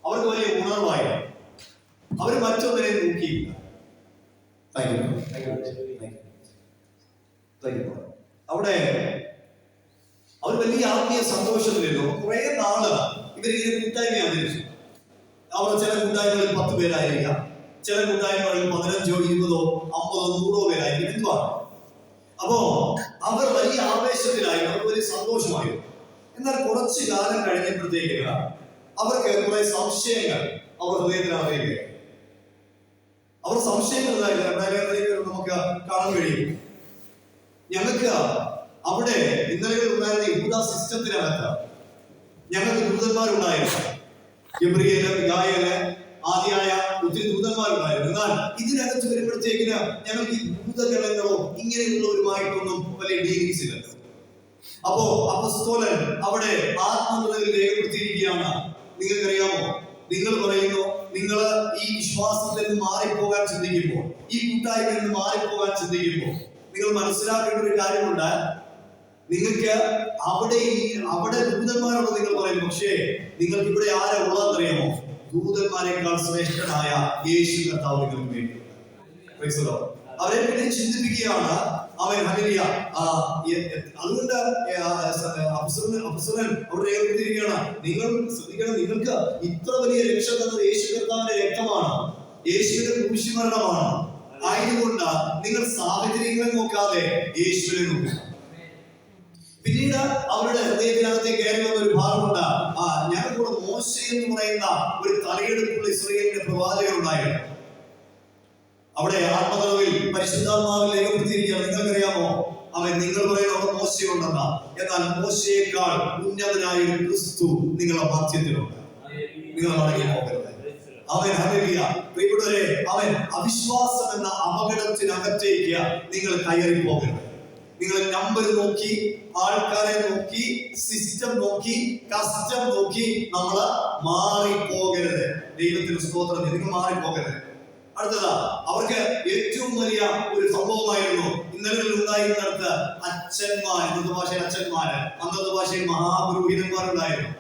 അവർക്ക് വലിയ ഉണർവായി, അവർ മറ്റൊന്നിനെ നോക്കിയില്ല. അവിടെ അവർ വലിയ ആത്മീയ സന്തോഷത്തിലായിരുന്നു. കുറെ നാള് ഇവരിങ്ങനെ കൂട്ടായ്മ ആചരിച്ചു. അവർ ചില കൂട്ടായ്മകളിൽ 10 പേരായിരിക്കാം, ചില കൂട്ടായ്മകളിൽ 15, 20, 50, 100 പേരായിരിക്കും. എന്തുവാണ്? അപ്പോ അവർ വലിയ ആവേശത്തിലായി, അവർക്ക് വലിയ സന്തോഷമായി. എന്നാൽ കുറച്ചു കാലം കഴിഞ്ഞപ്പോഴത്തേക്ക് അവർക്ക് കുറെ സംശയങ്ങൾ അവർ ഹൃദയത്തിലാവുകയാണ്. അവർ സംശയങ്ങളിലായിരുന്നു. നമുക്ക് കാണാൻ കഴിയും, ഞങ്ങൾക്ക് അവിടെ ഇന്നലെ ഉണ്ടായിരുന്ന യഹൂദ സിസ്റ്റത്തിനകത്ത് ഞങ്ങൾക്ക് ദൂതന്മാരുണ്ടായിരുന്നു. ഗബ്രിയേല്, മിഖായേല്, ആദിയായ ഒത്തിരി ദൂതന്മാരുണ്ടായിരുന്നു. എന്നാൽ ഇതിനകത്ത് വരുമ്പോഴത്തേക്കിന് ഞങ്ങൾക്ക് ഈ ഭൂതഗണങ്ങളോ ഇങ്ങനെയുള്ളവരുമായിട്ടൊന്നും വലിയ ഡീലിങ്സ് ഇല്ല. അപ്പോ അപ്പോസ്തലൻ അവിടെ ആത്മനിറവിൽ രേഖപ്പെടുത്തിയിരിക്കുകയാണ്. നിങ്ങൾക്കറിയാമോ, നിങ്ങൾ പറയുന്നു, നിങ്ങൾ ഈ വിശ്വാസത്തിൽ നിന്ന് മാറിപ്പോകാൻ ചിന്തിക്കുമ്പോൾ, ഈ കൂട്ടായ്മയിൽ നിന്ന് മാറിപ്പോകാൻ ചിന്തിക്കുമ്പോൾ നിങ്ങൾ മനസ്സിലാക്കേണ്ട ഒരു കാര്യമുണ്ട്. നിങ്ങൾക്ക് അവിടെ ദൂതന്മാരോട് നിങ്ങൾ പറയും, പക്ഷേ നിങ്ങൾക്ക് ഇവിടെ ആരാ ഉള്ളതെന്നറിയാമോ? ദൂതന്മാരെക്കാൾ ശ്രേഷ്ഠനായ യേശു കർത്താവ് നിങ്ങൾക്ക് വേണ്ടി. അവരെ പിന്നെ ചിന്തിപ്പിക്കുകയാണ് അവൻ. അതുകൊണ്ട് അപ്സരൻ അവിടെ രേഖപ്പെടുത്തിയിരിക്കുകയാണ്, നിങ്ങൾ ശ്രദ്ധിക്കണം, നിങ്ങൾക്ക് ഇത്ര വലിയ രക്ഷ തന്നത് യേശു കർത്താവിന്റെ രക്തമാണ്, യേശുവിന്റെ ക്രൂശിമരണമാണ്. ആയതുകൊണ്ട് നിങ്ങൾ സാഹചര്യങ്ങളെ നോക്കാതെ യേശുവിനെ നോക്കുക. പിന്നീട് അവരുടെ ഹൃദയത്തിനകത്തേക്ക് കയറി വന്ന ഒരു ഭാഗമുണ്ട്. ഞങ്ങൾക്കൂടെ മോശ എന്ന് പറയുന്ന ഒരു തലയെടുപ്പുള്ള ഇസ്രായേലിന്റെ പ്രവാചകൻ ഉണ്ടായിരുന്നു. അവിടെ ആത്മനിറവിൽ പരിശുദ്ധാത്മാവിൽ രേഖപ്പെടുത്തിയിരിക്കുകയാണ്. നിങ്ങൾക്കറിയാമോ, അവൻ നിങ്ങൾ പറയുന്ന അവിടെ മോശയുണ്ടെന്ന, എന്നാൽ മോശയേക്കാൾ ഉന്നതനായ ഒരു ക്രിസ്തു നിങ്ങളുടെ മധ്യത്തിലുണ്ട്. നിങ്ങൾ മടങ്ങി പോകരുത്. അവൻ ഹല്ലേലൂയ. പ്രിയപ്പെട്ടവരെ, അവൻ അവിശ്വാസം എന്ന അപകടത്തിനകത്തേക്ക് നിങ്ങൾ കയറി പോകരുത്. നിങ്ങൾ നമ്പർ നോക്കി, ആൾക്കാരെ നോക്കി, സിസ്റ്റം നോക്കി, കസ്റ്റം നോക്കി നമ്മള് മാറിപ്പോകരുത്. ദൈവത്തിന് സ്തോത്രം. നിങ്ങൾ മാറിപ്പോകരുത്. അടുത്തതാ, അവർക്ക് ഏറ്റവും വലിയ ഒരു സംഭവമായിരുന്നു ഇന്നലകളിൽ ഉണ്ടായിരുന്നിടത്ത് അച്ഛന്മാർ, ഇന്നത്തെ ഭാഷയിൽ അച്ഛന്മാര്, അന്നത്തെ ഭാഷയിൽ മഹാപുരോഹിതന്മാരുണ്ടായിരുന്നു.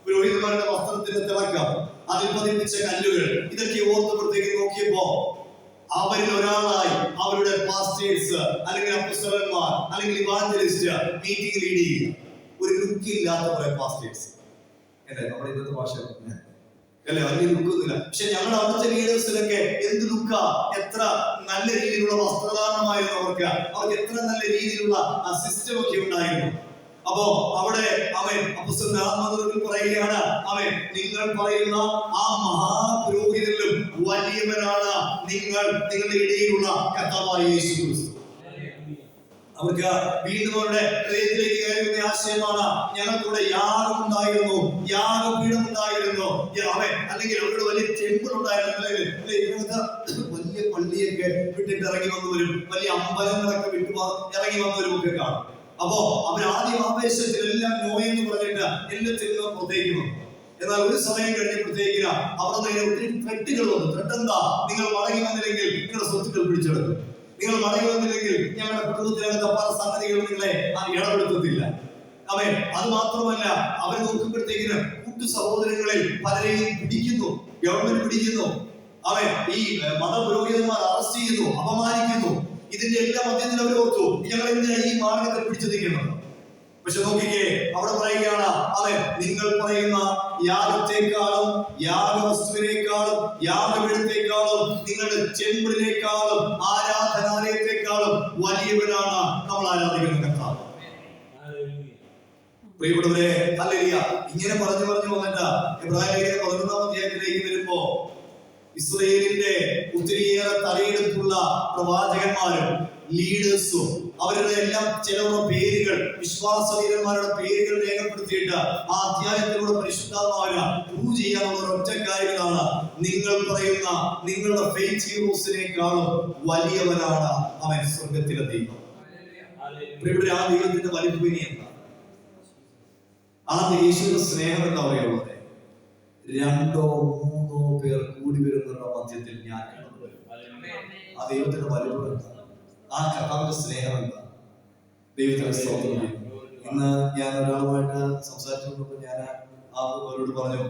പുരോഹിതന്മാരുടെ വസ്ത്രത്തിന്റെ തിളക്കം, അതിൽ പതിപ്പിച്ച കല്ലുകൾ, ഇതൊക്കെ ഓർത്തപ്പോഴത്തേക്ക് നോക്കിയപ്പോ അവരിൽ ഒരാളായി അവരുടെ പാസ്റ്റേഴ്സ് അല്ലെങ്കിൽ അപ്പോസ്തലന്മാർ അല്ലെങ്കിൽ ഇവാഞ്ചലിസ്റ്റ് മീറ്റിംഗ് ലീഡ് ചെയ്യുക. ഒരു ലുക്കില്ലാത്ത കുറെ പാസ്റ്റേഴ്സ് അല്ലേ നമ്മുടെ ഇന്നത്തെ ഭാഷ അല്ലെ, വലിയ ലുക്കൊന്നുമില്ല. പക്ഷെ ഞങ്ങളുടെ അവിടുത്തെ ലീഡേഴ്സിലൊക്കെ എന്ത് ലുക്കാ, എത്ര നല്ല രീതിയിലുള്ള വസ്ത്രധാരണമായിരുന്നു അവർക്ക് എത്ര നല്ല രീതിയിലുള്ള സിസ്റ്റം ഒക്കെ ഉണ്ടായിരുന്നു. അപ്പോ അവിടെ അവൻ അപ്പോസ്തലൻ പറയുകയാണ്, അവൻ നിങ്ങൾ പറയുന്ന ആ മഹാപുരോഹിതരിലും വലിയവനാണ് നിങ്ങളുടെ ഇടയിലുള്ള കർത്താവായ യേശു ക്രിസ്തു. അവർക്ക് വീണ്ടും അവരുടെ ഹൃദയത്തിലേക്ക് കയറുന്ന ആശയമാണ്, ഞങ്ങൾക്കൂടെ യാഗമുണ്ടായിരുന്നു, യാഗപീഠം ഉണ്ടായിരുന്നു, അവൻ അല്ലെങ്കിൽ അവരുടെ വലിയ ടെമ്പിൾ ഉണ്ടായിരുന്നു. വലിയ പള്ളിയൊക്കെ വിട്ടിട്ട് ഇറങ്ങി വന്നവരും വലിയ അമ്പലങ്ങളൊക്കെ വിട്ടു ഇറങ്ങി വന്നവരും ഒക്കെ കാണും. അപ്പോ അവർ ആദ്യം ആവേശത്തിൽ എല്ലാം നോയെന്ന് പറഞ്ഞിട്ട് എല്ലാത്തിനും പുറത്തേക്ക് വന്നു. എന്നാൽ ഒരു സമയം കഴിഞ്ഞപ്പോഴത്തേക്കിന് അവരുടെ ഒത്തിരി ത്രെട്ടുകൾ വന്നു. ത്രെട്ട് എന്താ? നിങ്ങൾ മടങ്ങി വന്നില്ലെങ്കിൽ നിങ്ങളുടെ സ്വത്തുക്കൾ പിടിച്ചെടുക്കും, നിങ്ങൾ മടങ്ങി വന്നില്ലെങ്കിൽ ഞങ്ങളുടെ കുടുംബത്തിനകത്ത് പല സംഗതികളും നിങ്ങളെ ഇടപെടുത്തത്തില്ല. അവൻ അത് മാത്രമല്ല, അവർ നോക്കുമ്പോഴത്തേക്കിന് കൂട്ടു സഹോദരങ്ങളിൽ പലരെയും പിടിക്കുന്നു, ഗവൺമെന്റ് പിടിക്കുന്നു, അവൻ ഈ മതപുരോഹിതന്മാർ അറസ്റ്റ് ചെയ്യുന്നു, അപമാനിക്കുന്നു. ഇതിന്റെ എല്ലാ മധ്യത്തിൽ അവർ ഓർത്തു, ഞങ്ങൾ എന്തിനാ ഈ മാർഗത്തിൽ പിടിച്ചു നിൽക്കണം. പക്ഷെ നോക്കിക്കേ, അവിടെ പറയുകയാണ്, അവൻ നിങ്ങൾ പറയുന്ന യാഗത്തെക്കാളും യാഗവസ്തുവിനേക്കാളും യാഗപീഠത്തെക്കാളും നിങ്ങളുടെ ചെമ്പിളിനേക്കാളും ആരാധനാലയത്തെക്കാളും വലിയവനാണ് നമ്മൾ ആരാധിക്കുന്ന കർത്താവ്. പ്രിയപ്പെട്ടവരെ, ഹല്ലേലൂയ. ഇങ്ങനെ പറഞ്ഞു വന്നിട്ട് എബ്രായലേഖനം 11-ാം അധ്യായത്തിലേക്ക് വരുമ്പോ ഇസ്രായേലിന്റെ ഒത്തിരിയേറെ തലയെടുപ്പുള്ള പ്രവാചകന്മാരും ലീഡേഴ്സും അവരുടെ എല്ലാം ചിലവരുടെ പേരുകൾ, വിശ്വാസ വീരന്മാരുടെ പേരുകൾ രേഖപ്പെടുത്തിയിട്ട് ആ അധ്യായത്തിലൂടെ പരിശുദ്ധാത്മാവിന് പ്രൂവ് ചെയ്യാനുള്ള ഒറ്റ കാര്യങ്ങളാണ്, നിങ്ങൾ പറയുന്ന നിങ്ങളുടെ ഫെയ്ത്ത് ഹീറോസിനേക്കാളും വലിയവനാണ് അവൻ സ്വർഗത്തിലെ ദൈവം. ഇവിടെ ആ ദൈവത്തിന്റെ വലിപ്പവിനി എന്താ? ആ യേശുവിന്റെ സ്നേഹം എന്താ പറയുള്ളത്? 2 or 3 പേർ കൂടി വരുന്നവരുടെ മധ്യത്തിൽ ഞാൻ കടന്നു വരും. ആ ദൈവത്തിന്റെ വലിപ്പം എന്താ? ആ കർത്താവിന്റെ സ്നേഹം എന്താ? ദൈവത്തിന്റെ സ്തോത്രം. ഇന്ന് ഞാൻ ഒരാളുമായിട്ട് സംസാരിച്ചുകൊണ്ടപ്പോൾ ഞാൻ അവരോട് പറഞ്ഞു,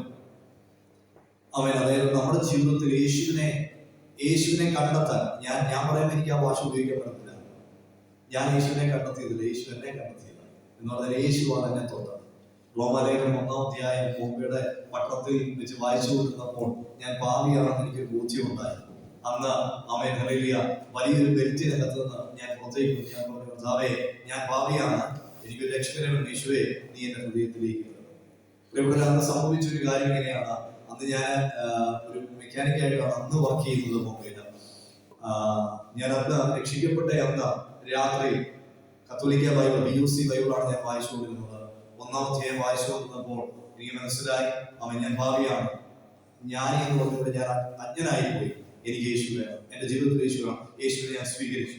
അവൻ അതായത് നമ്മുടെ ജീവിതത്തിൽ യേശുവിനെ കണ്ടെത്താൻ ഞാൻ പറയുമ്പോൾ എനിക്ക് ആ ഭാഷ ഉപയോഗിക്കാൻ പറ്റത്തില്ല. ഞാൻ യേശുവിനെ കണ്ടെത്തിയതില്ല, യേശു എന്നെ കണ്ടെത്തിയില്ല എന്ന് പറഞ്ഞാൽ യേശുവാണ് എന്നെ തോന്നുന്നത്. റോമാലേഖനം 1-ാം അധ്യായം ബോംബെയുടെ പട്ടണത്തിൽ വെച്ച് വായിച്ചു കൊടുത്തപ്പോൾ ഞാൻ പാപിയാണെന്ന് എനിക്ക് ബോധ്യമുണ്ടായി. അന്ന് അവൻ ഹല്ലേലൂയ വലിയൊരു ബെൽറ്റിനകത്ത് നിന്ന് ഞാൻ പുറത്തേക്ക് ഞാൻ പറഞ്ഞു, കർത്താവേ ഞാൻ പാപിയാണ്, എനിക്കൊരു രക്ഷകനെ യേശുവേ നീ എന്റെ ഹൃദയത്തിലേക്ക് വരണം. ഇവിടെ അന്ന് സംഭവിച്ചൊരു കാര്യം ഇങ്ങനെയാണ്. അന്ന് ഞാൻ ഒരു മെക്കാനിക്കായിട്ടാണ് അന്ന് വർക്ക് ചെയ്യുന്നത് ബോംബെയിൽ. ഞാൻ അന്ന് രക്ഷിക്കപ്പെട്ട അന്ന് രാത്രി കത്തോലിക്ക ബൈബിൾ BUC ബൈബിളാണ് ഞാൻ വായിച്ചുകൊണ്ടിരുന്നത്. 1-ാം അധ്യായം വായിച്ചുകൊണ്ടിരുന്നപ്പോൾ എനിക്ക് മനസ്സിലായി, അവൻ ഞാൻ ഭാവിയാണ്, ഞാൻ എന്ന് പറഞ്ഞുകൊണ്ട് ഞാൻ അജ്ഞനായി പോയി. എനിക്ക് യേശു വേണം, എന്റെ ജീവിതത്തിൽ യേശു വേണം. യേശുവിനെ ഞാൻ സ്വീകരിച്ചു.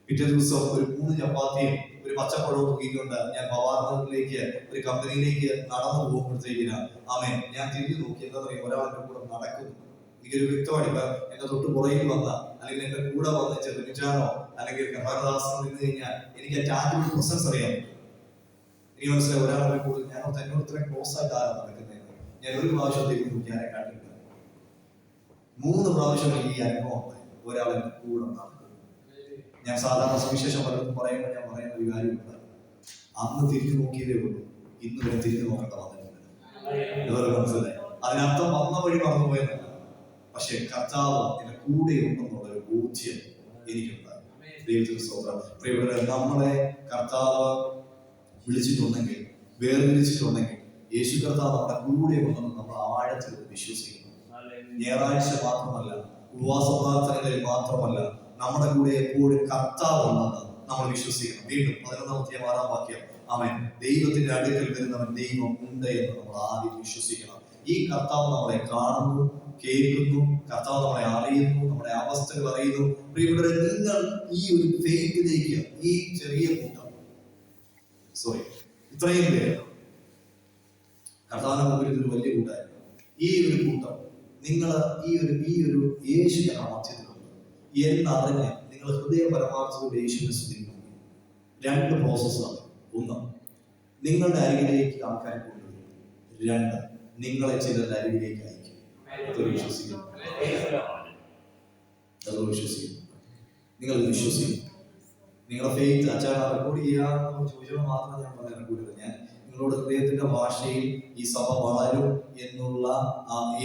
പിറ്റേ ദിവസം ഒരു 3 ചപ്പാത്തിയും ഒരു പച്ചപ്പഴവും തൂക്കിക്കൊണ്ട് ഞാൻ പവാർത്തിലേക്ക് ഒരു കമ്പനിയിലേക്ക് നടന്നു പോകുമ്പോഴത്തേക്കിന് അവൻ ഞാൻ തിരിഞ്ഞു നോക്കി. എന്താ പറയുക, ഒരാളെന്റെ കൂടെ നടക്കുന്നു. എനിക്കൊരു വ്യക്തമാണ്. ഇപ്പൊ എന്റെ തൊട്ട് പുറകിൽ വന്ന അല്ലെങ്കിൽ എന്റെ കൂടെ വന്ന് ചെറുമിച്ചാനോ അല്ലെങ്കിൽ കർണദാസനോ നിന്ന് കഴിഞ്ഞാൽ എനിക്ക് ആ ടാൻജിബിൾ പ്രസൻസ് അറിയാം. എനിക്ക് മനസ്സിലായി ഒരാളെ കൂടുതൽ ഞാൻ എന്നോട് ഇത്രയും ക്ലോസ് ആയിട്ട് ആരാ നടക്കുന്നത്. ഞാൻ ഒരു പ്രാവശ്യം തിരിഞ്ഞു നോക്കി ആരെ കാട്ടില്ല. 3 പ്രാവശ്യം എനിക്ക് ഈ അനുഭവം ഉണ്ടായി. ഒരാൾ എന്റെ കൂടെ നടക്കുന്നു. ഞാൻ സാധാരണ സുവിശേഷം പലർക്കും പറയുമ്പോൾ ഞാൻ പറയുന്ന ഒരു കാര്യമുണ്ട്, അന്ന് തിരിഞ്ഞു നോക്കിയതേ ഉള്ളൂ, ഇന്ന് വരെ തിരിഞ്ഞു നോക്കേണ്ട വന്നിട്ടില്ല. മനസ്സിലായി? അതിനർത്ഥം വന്ന വഴി മറന്നുപോയെന്നല്ല, പക്ഷെ കർത്താവ് എന്റെ കൂടെ ഉണ്ടെന്നുള്ള ഒരു ബോധ്യം എനിക്കുണ്ടായി. ദൈവത്തിന് സ്തോത്രം. പ്രിയപ്പെട്ടവരെ, നമ്മളെ കർത്താവ് വിളിച്ചിട്ടുണ്ടെങ്കിൽ, വേർതിരിച്ചിട്ടുണ്ടെങ്കിൽ, യേശു കർത്താവ് നമ്മുടെ കൂടെ ഉണ്ടെന്ന് നമ്മൾ ആഴത്തിൽ വിശ്വസിക്കുന്നു. ഞായറാഴ്ച മാത്രമല്ല, ഉപവാസ പ്രാർത്ഥനകളിൽ മാത്രമല്ല, നമ്മുടെ കൂടെ എപ്പോഴും കർത്താവ് ഉണ്ടെന്ന് നമ്മൾ വിശ്വസിക്കണം. വീണ്ടും 11-ാം അധ്യായം 6-ാം വാക്യം, അവൻ ദൈവത്തിന്റെ അടുക്കൽ വരുന്നവൻ ദൈവം ഉണ്ട് എന്ന് നമ്മൾ ആദ്യം വിശ്വസിക്കണം. ഈ കർത്താവ് നമ്മളെ കാണുന്നു, കേൾക്കുന്നു, കർത്താവ് നമ്മളെ അറിയുന്നു, നമ്മുടെ അവസ്ഥകൾ അറിയുന്നു. പ്രിയപ്പെട്ടവരെ, നിങ്ങൾ ഈ ഒരു ഫെയ്ത്തിലേക്ക്, ഈ ചെറിയ കൂട്ടം, ഇത്രയും പേര് കർത്താവിന്റെ മുമ്പിൽ ഇതൊരു വലിയ കൂട്ടായിരുന്നു. ഈ ഒരു കൂട്ടം നിങ്ങൾ ഈ ഒരു യേശു ഞങ്ങളുടെ മധ്യത്തിലുണ്ട് എന്നറിഞ്ഞ് നിങ്ങൾ ഹൃദയ പരമാർത്ഥത്തോടെ യേശുവിനെ സ്തുതിക്കുന്നു. 2 പ്രോസസ്സാണ്. 1, നിങ്ങളുടെ അരികിലേക്ക് ആൾക്കാരെ കൊണ്ടുവരും. 2, നിങ്ങളെ ചിലരുടെ അരികിലേക്ക് അയക്കും. അത് വിശ്വസിക്കുന്നു. നിങ്ങൾ വിശ്വസിക്കും. നിങ്ങളുടെ ഫെയ്ത്ത് അച്ഛൻ റെക്കോർഡ് ചെയ്യാമെന്ന് ചോദിച്ചത് മാത്രം ഞാൻ പറഞ്ഞ റെക്കോർഡ്. ഞാൻ നിങ്ങളോട് ഹൃദയത്തിന്റെ ഭാഷയിൽ ഈ സഭ വളരും എന്നുള്ള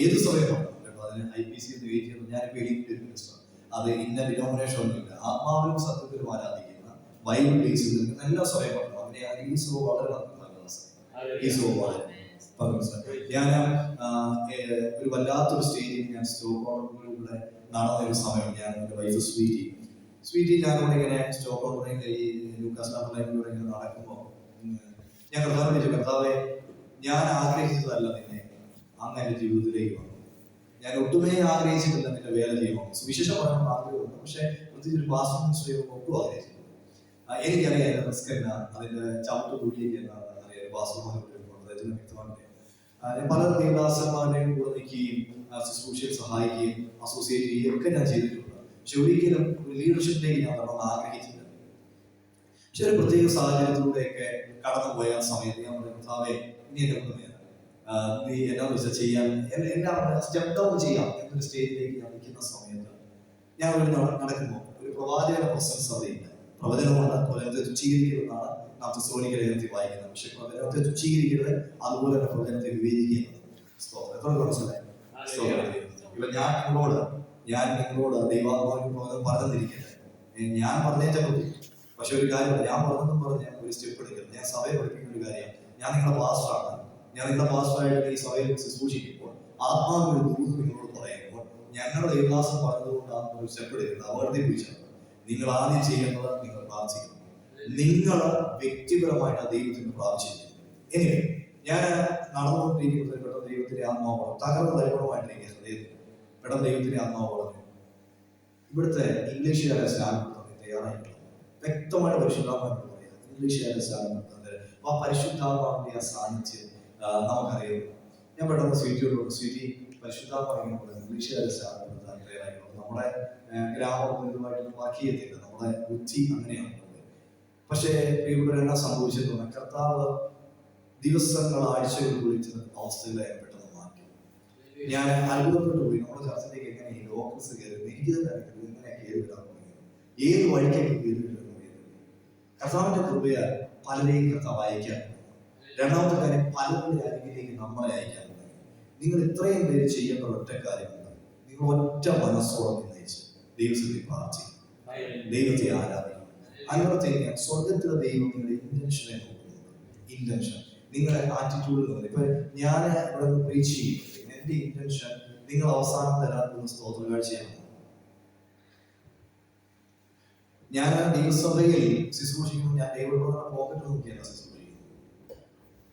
ഏത് സമയമാണ് കേട്ടോ. അതിന് IPC വെയിറ്റ് ചെയ്യുന്നത് ഞാനിപ്പോൾ എഴുതിയിട്ടുണ്ട്. അത് ഇന്ന ഡിനോമിനേഷൻ ഒന്നുമില്ല. ആത്മാവിലും സത്യത്തിലും ആരാധിക്കുന്ന ബൈബിൾ ബേസിൽ നിൽക്കുന്ന എല്ലാ സമയമാണ്. അതിനെ ഈ സഭ വളരെ ഈ സഭ വളരെ ഞാൻ ഒരു വല്ലാത്തൊരു സ്റ്റേജിൽ ഞാൻ സ്റ്റോക്കോളിലൂടെ നടന്ന ഒരു സമയം. ഞാൻ എൻ്റെ വൈഫ് സ്വീറ്റി ഞാനിവിടെ ഇങ്ങനെ സ്റ്റോക്കോളിലൂടെ ഈ ലൂക്കാസിലൂടെ ഇങ്ങനെ നടക്കുമ്പോൾ ഞാൻ കർത്താവിനെ ചോദിച്ചു, കർത്താവെ, ഞാൻ ആഗ്രഹിച്ചതല്ല നിന്നെ അങ്ങ് എൻ്റെ ജീവിതത്തിലേക്ക് വന്നു. ഞാൻ ഒട്ടുമേ ആഗ്രഹിച്ചിട്ടില്ല നിന്റെ വേല ചെയ്യണം. സുവിശേഷം പറയണമെന്ന് ആഗ്രഹമുണ്ട്, പക്ഷെ പ്രത്യേകിച്ച് ഒരു പാസ്റ്റർ മിനിസ്റ്ററി ഒട്ടും ആഗ്രഹിച്ചില്ല. എനിക്കറിയാം റിസ്ക് എന്നാ, അതിന്റെ ചവിട്ടുകൂടിയൊക്കെ എന്നാണ് അറിയാം. പാസ്റ്റർമാരുടെ വ്യക്തമായിട്ട് ഞാൻ പല ദേവദാസന്മാരുടെയും കൂടെ നിൽക്കുകയും ശുശ്രൂഷയെ സഹായിക്കുകയും അസോസിയേറ്റ് ചെയ്യുകയും ഒക്കെ ഞാൻ ചെയ്തിട്ടുണ്ട്. പക്ഷെ ഒരിക്കലും ഒരു ലീഡർഷിപ്പിലേക്ക് ഞാൻ വരണമെന്ന് ആഗ്രഹിച്ചില്ല. പക്ഷെ ഒരു പ്രത്യേക സാഹചര്യത്തിലൂടെയൊക്കെ കടന്നുപോയ സമയത്ത് ഞാൻ പറഞ്ഞു, കർത്താവേ, ഇനി എന്നെ കൊണ്ട് വേണം, നീ എന്നാ വെച്ചാൽ ചെയ്യാൻ എല്ലാം സ്റ്റെപ്പ് ഡൗൺ ചെയ്യാം എന്നൊരു സ്റ്റേജിലേക്ക് ഞാൻ നിൽക്കുന്ന സമയത്ത് ഞാൻ ഒരു നടക്കുമ്പോൾ ഒരു പ്രവാചകന്റെ പ്രസൻസ് അവിടെയില്ല. പ്രവചനമുണ്ട്, പ്രവചനത്തെ തുച്ഛീകരിക്കുന്നതാണ് നാം തെസ്സലോനിക്ക ലേഖനത്തിൽ വായിക്കുന്നത്. പക്ഷെ പ്രവചനത്തെ തുച്ഛീകരിക്കരുത്, അതുപോലെ തന്നെ പ്രവചനത്തെ വിവേചിക്കുന്നത്. എത്ര മനസ്സിലായി? ഇപ്പൊ ഞാൻ നിങ്ങളോട് ദൈവാത്മാവിന് പ്രവചനം പറഞ്ഞിരിക്കട്ടെ, ഞാൻ പറഞ്ഞേച്ചാൽ മതി. പക്ഷെ ഒരു കാര്യമില്ല, ഞാൻ പറഞ്ഞെന്നും പറഞ്ഞ് ഒരു സ്റ്റെപ്പ് എടുക്കരുത്. ഞാൻ സഭയെ പഠിപ്പിക്കുന്ന ഒരു കാര്യം, ഞാൻ നിങ്ങളുടെ പാസ്റ്ററാണ്. ഞാൻ നിങ്ങളുടെ പാസ്റ്ററായിട്ട് ഈ സഭയിൽ ശുശ്രൂഷിക്കുമ്പോൾ ആത്മാവിന്റെ ദൂത് നിങ്ങളോട് പറയുമ്പോൾ ഞങ്ങളുടെ ദൈവദാസൻ പറഞ്ഞതുകൊണ്ടാണ് ഒരു സ്റ്റെപ്പ് എടുക്കുന്നത്. അവർദ്ധിപ്പിച്ചാൽ നിങ്ങൾ ആദ്യം ചെയ്യേണ്ടത് നിങ്ങൾ പ്രാർത്ഥിക്കണം. നിങ്ങൾ വ്യക്തിപരമായിട്ട് ദൈവത്തിന് പ്രാർത്ഥിക്കുന്നു. ഇനി ഞാൻ നടന്നുകൊണ്ടിരിക്കുന്നത് പെട്ടെന്ന് ദൈവത്തിന്റെ ആത്മാവ് തകർന്ന തലമുറമായിട്ടിരിക്കുക ഹൃദയത്തിൽ പെട്ടെന്ന് ദൈവത്തിന്റെ ആത്മാവ് പറഞ്ഞു, ഇവിടുത്തെ ഇംഗ്ലീഷുകാരെ സ്നാനപ്പെടുത്താൻ തയ്യാറായിട്ടില്ല. വ്യക്തമായിട്ട് പരിശുദ്ധാത്മാവിനോട് പറയാം, ഇംഗ്ലീഷുകാരെ സ്നാനപ്പെടുത്താൻ ആ പരിശുദ്ധാത്മാവിന്റെ ആ സാന്നിധ്യം നമുക്കറിയാം. ഞാൻ പെട്ടെന്ന് സ്വീറ്റി പരിശുദ്ധാത്മാവിനെ ഇംഗ്ലീഷുകാരെ സ്നാനപ്പെടുത്താൻ തയ്യാറായിട്ടുണ്ട്. നമ്മുടെ ഗ്രാമമായിട്ട് വാക്കിയെത്തില്ല, നമ്മുടെ ബുദ്ധി അങ്ങനെയാണ്. പക്ഷേ ഇവിടെ എന്നാ സംഭവിച്ചെന്ന് കർത്താവ് ദിവസങ്ങൾ ആഴ്ചകൾ കുറിച്ചുന്ന അവസ്ഥയിലായി പെട്ടെന്ന് മാറ്റി. ഞാൻ അത്ഭുതപ്പെട്ടു പോയി. നമ്മുടെ ചർച്ചയിലേക്ക് എങ്ങനെ ഈ ലോക്കൽസ് കയറുന്നത് എനിക്ക് തന്നെ എങ്ങനെ കയറി വരാൻ തുടങ്ങി, ഏത് വഴിക്കൊക്കെ കയറി വരാൻ തുടങ്ങിയത്. കർത്താവിന്റെ കൃപയാൽ പലരെയും കർത്താവ് അയക്കാൻ. രണ്ടാമത്തെ കാര്യം, പലരുടെ അരികിലേക്ക് നമ്മളെ അയക്കാൻ തുടങ്ങി. നിങ്ങൾ ഇത്രയും പേര് ചെയ്യേണ്ട ഒറ്റ കാര്യമുണ്ട്, നിങ്ങൾ ഒറ്റ മനസ്സോടെ നിർണയിച്ച് ദൈവത്തെ പ്രാർത്ഥിക്കും, ദൈവത്തെ ആരാധിക്കും. അങ്ങനത്തെ സ്വർഗത്തിലെ ദൈവം നിങ്ങളുടെ ഇന്റൻഷനെ നോക്കുന്നുണ്ട്. ഇന്റൻഷൻ നിങ്ങളുടെ ആറ്റിറ്റ്യൂഡിൽ. ഇപ്പൊ ഞാൻ ഇവിടെ പ്രീച്ച് ചെയ്യുന്നത് എന്റെ ഇന്റൻഷൻ നിങ്ങൾ അവസാനം തരാൻ പോകുന്ന സ്തോത്ര കാഴ്ചയാണ്. ഞാൻ ദൈവസഭയിൽ ശുശ്രൂഷിക്കുമ്പോൾ ഞാൻ ദൈവത്തോടെ പോക്കറ്റ് നോക്കിയാണ് ശുശ്രൂഷിക്കുന്നത്.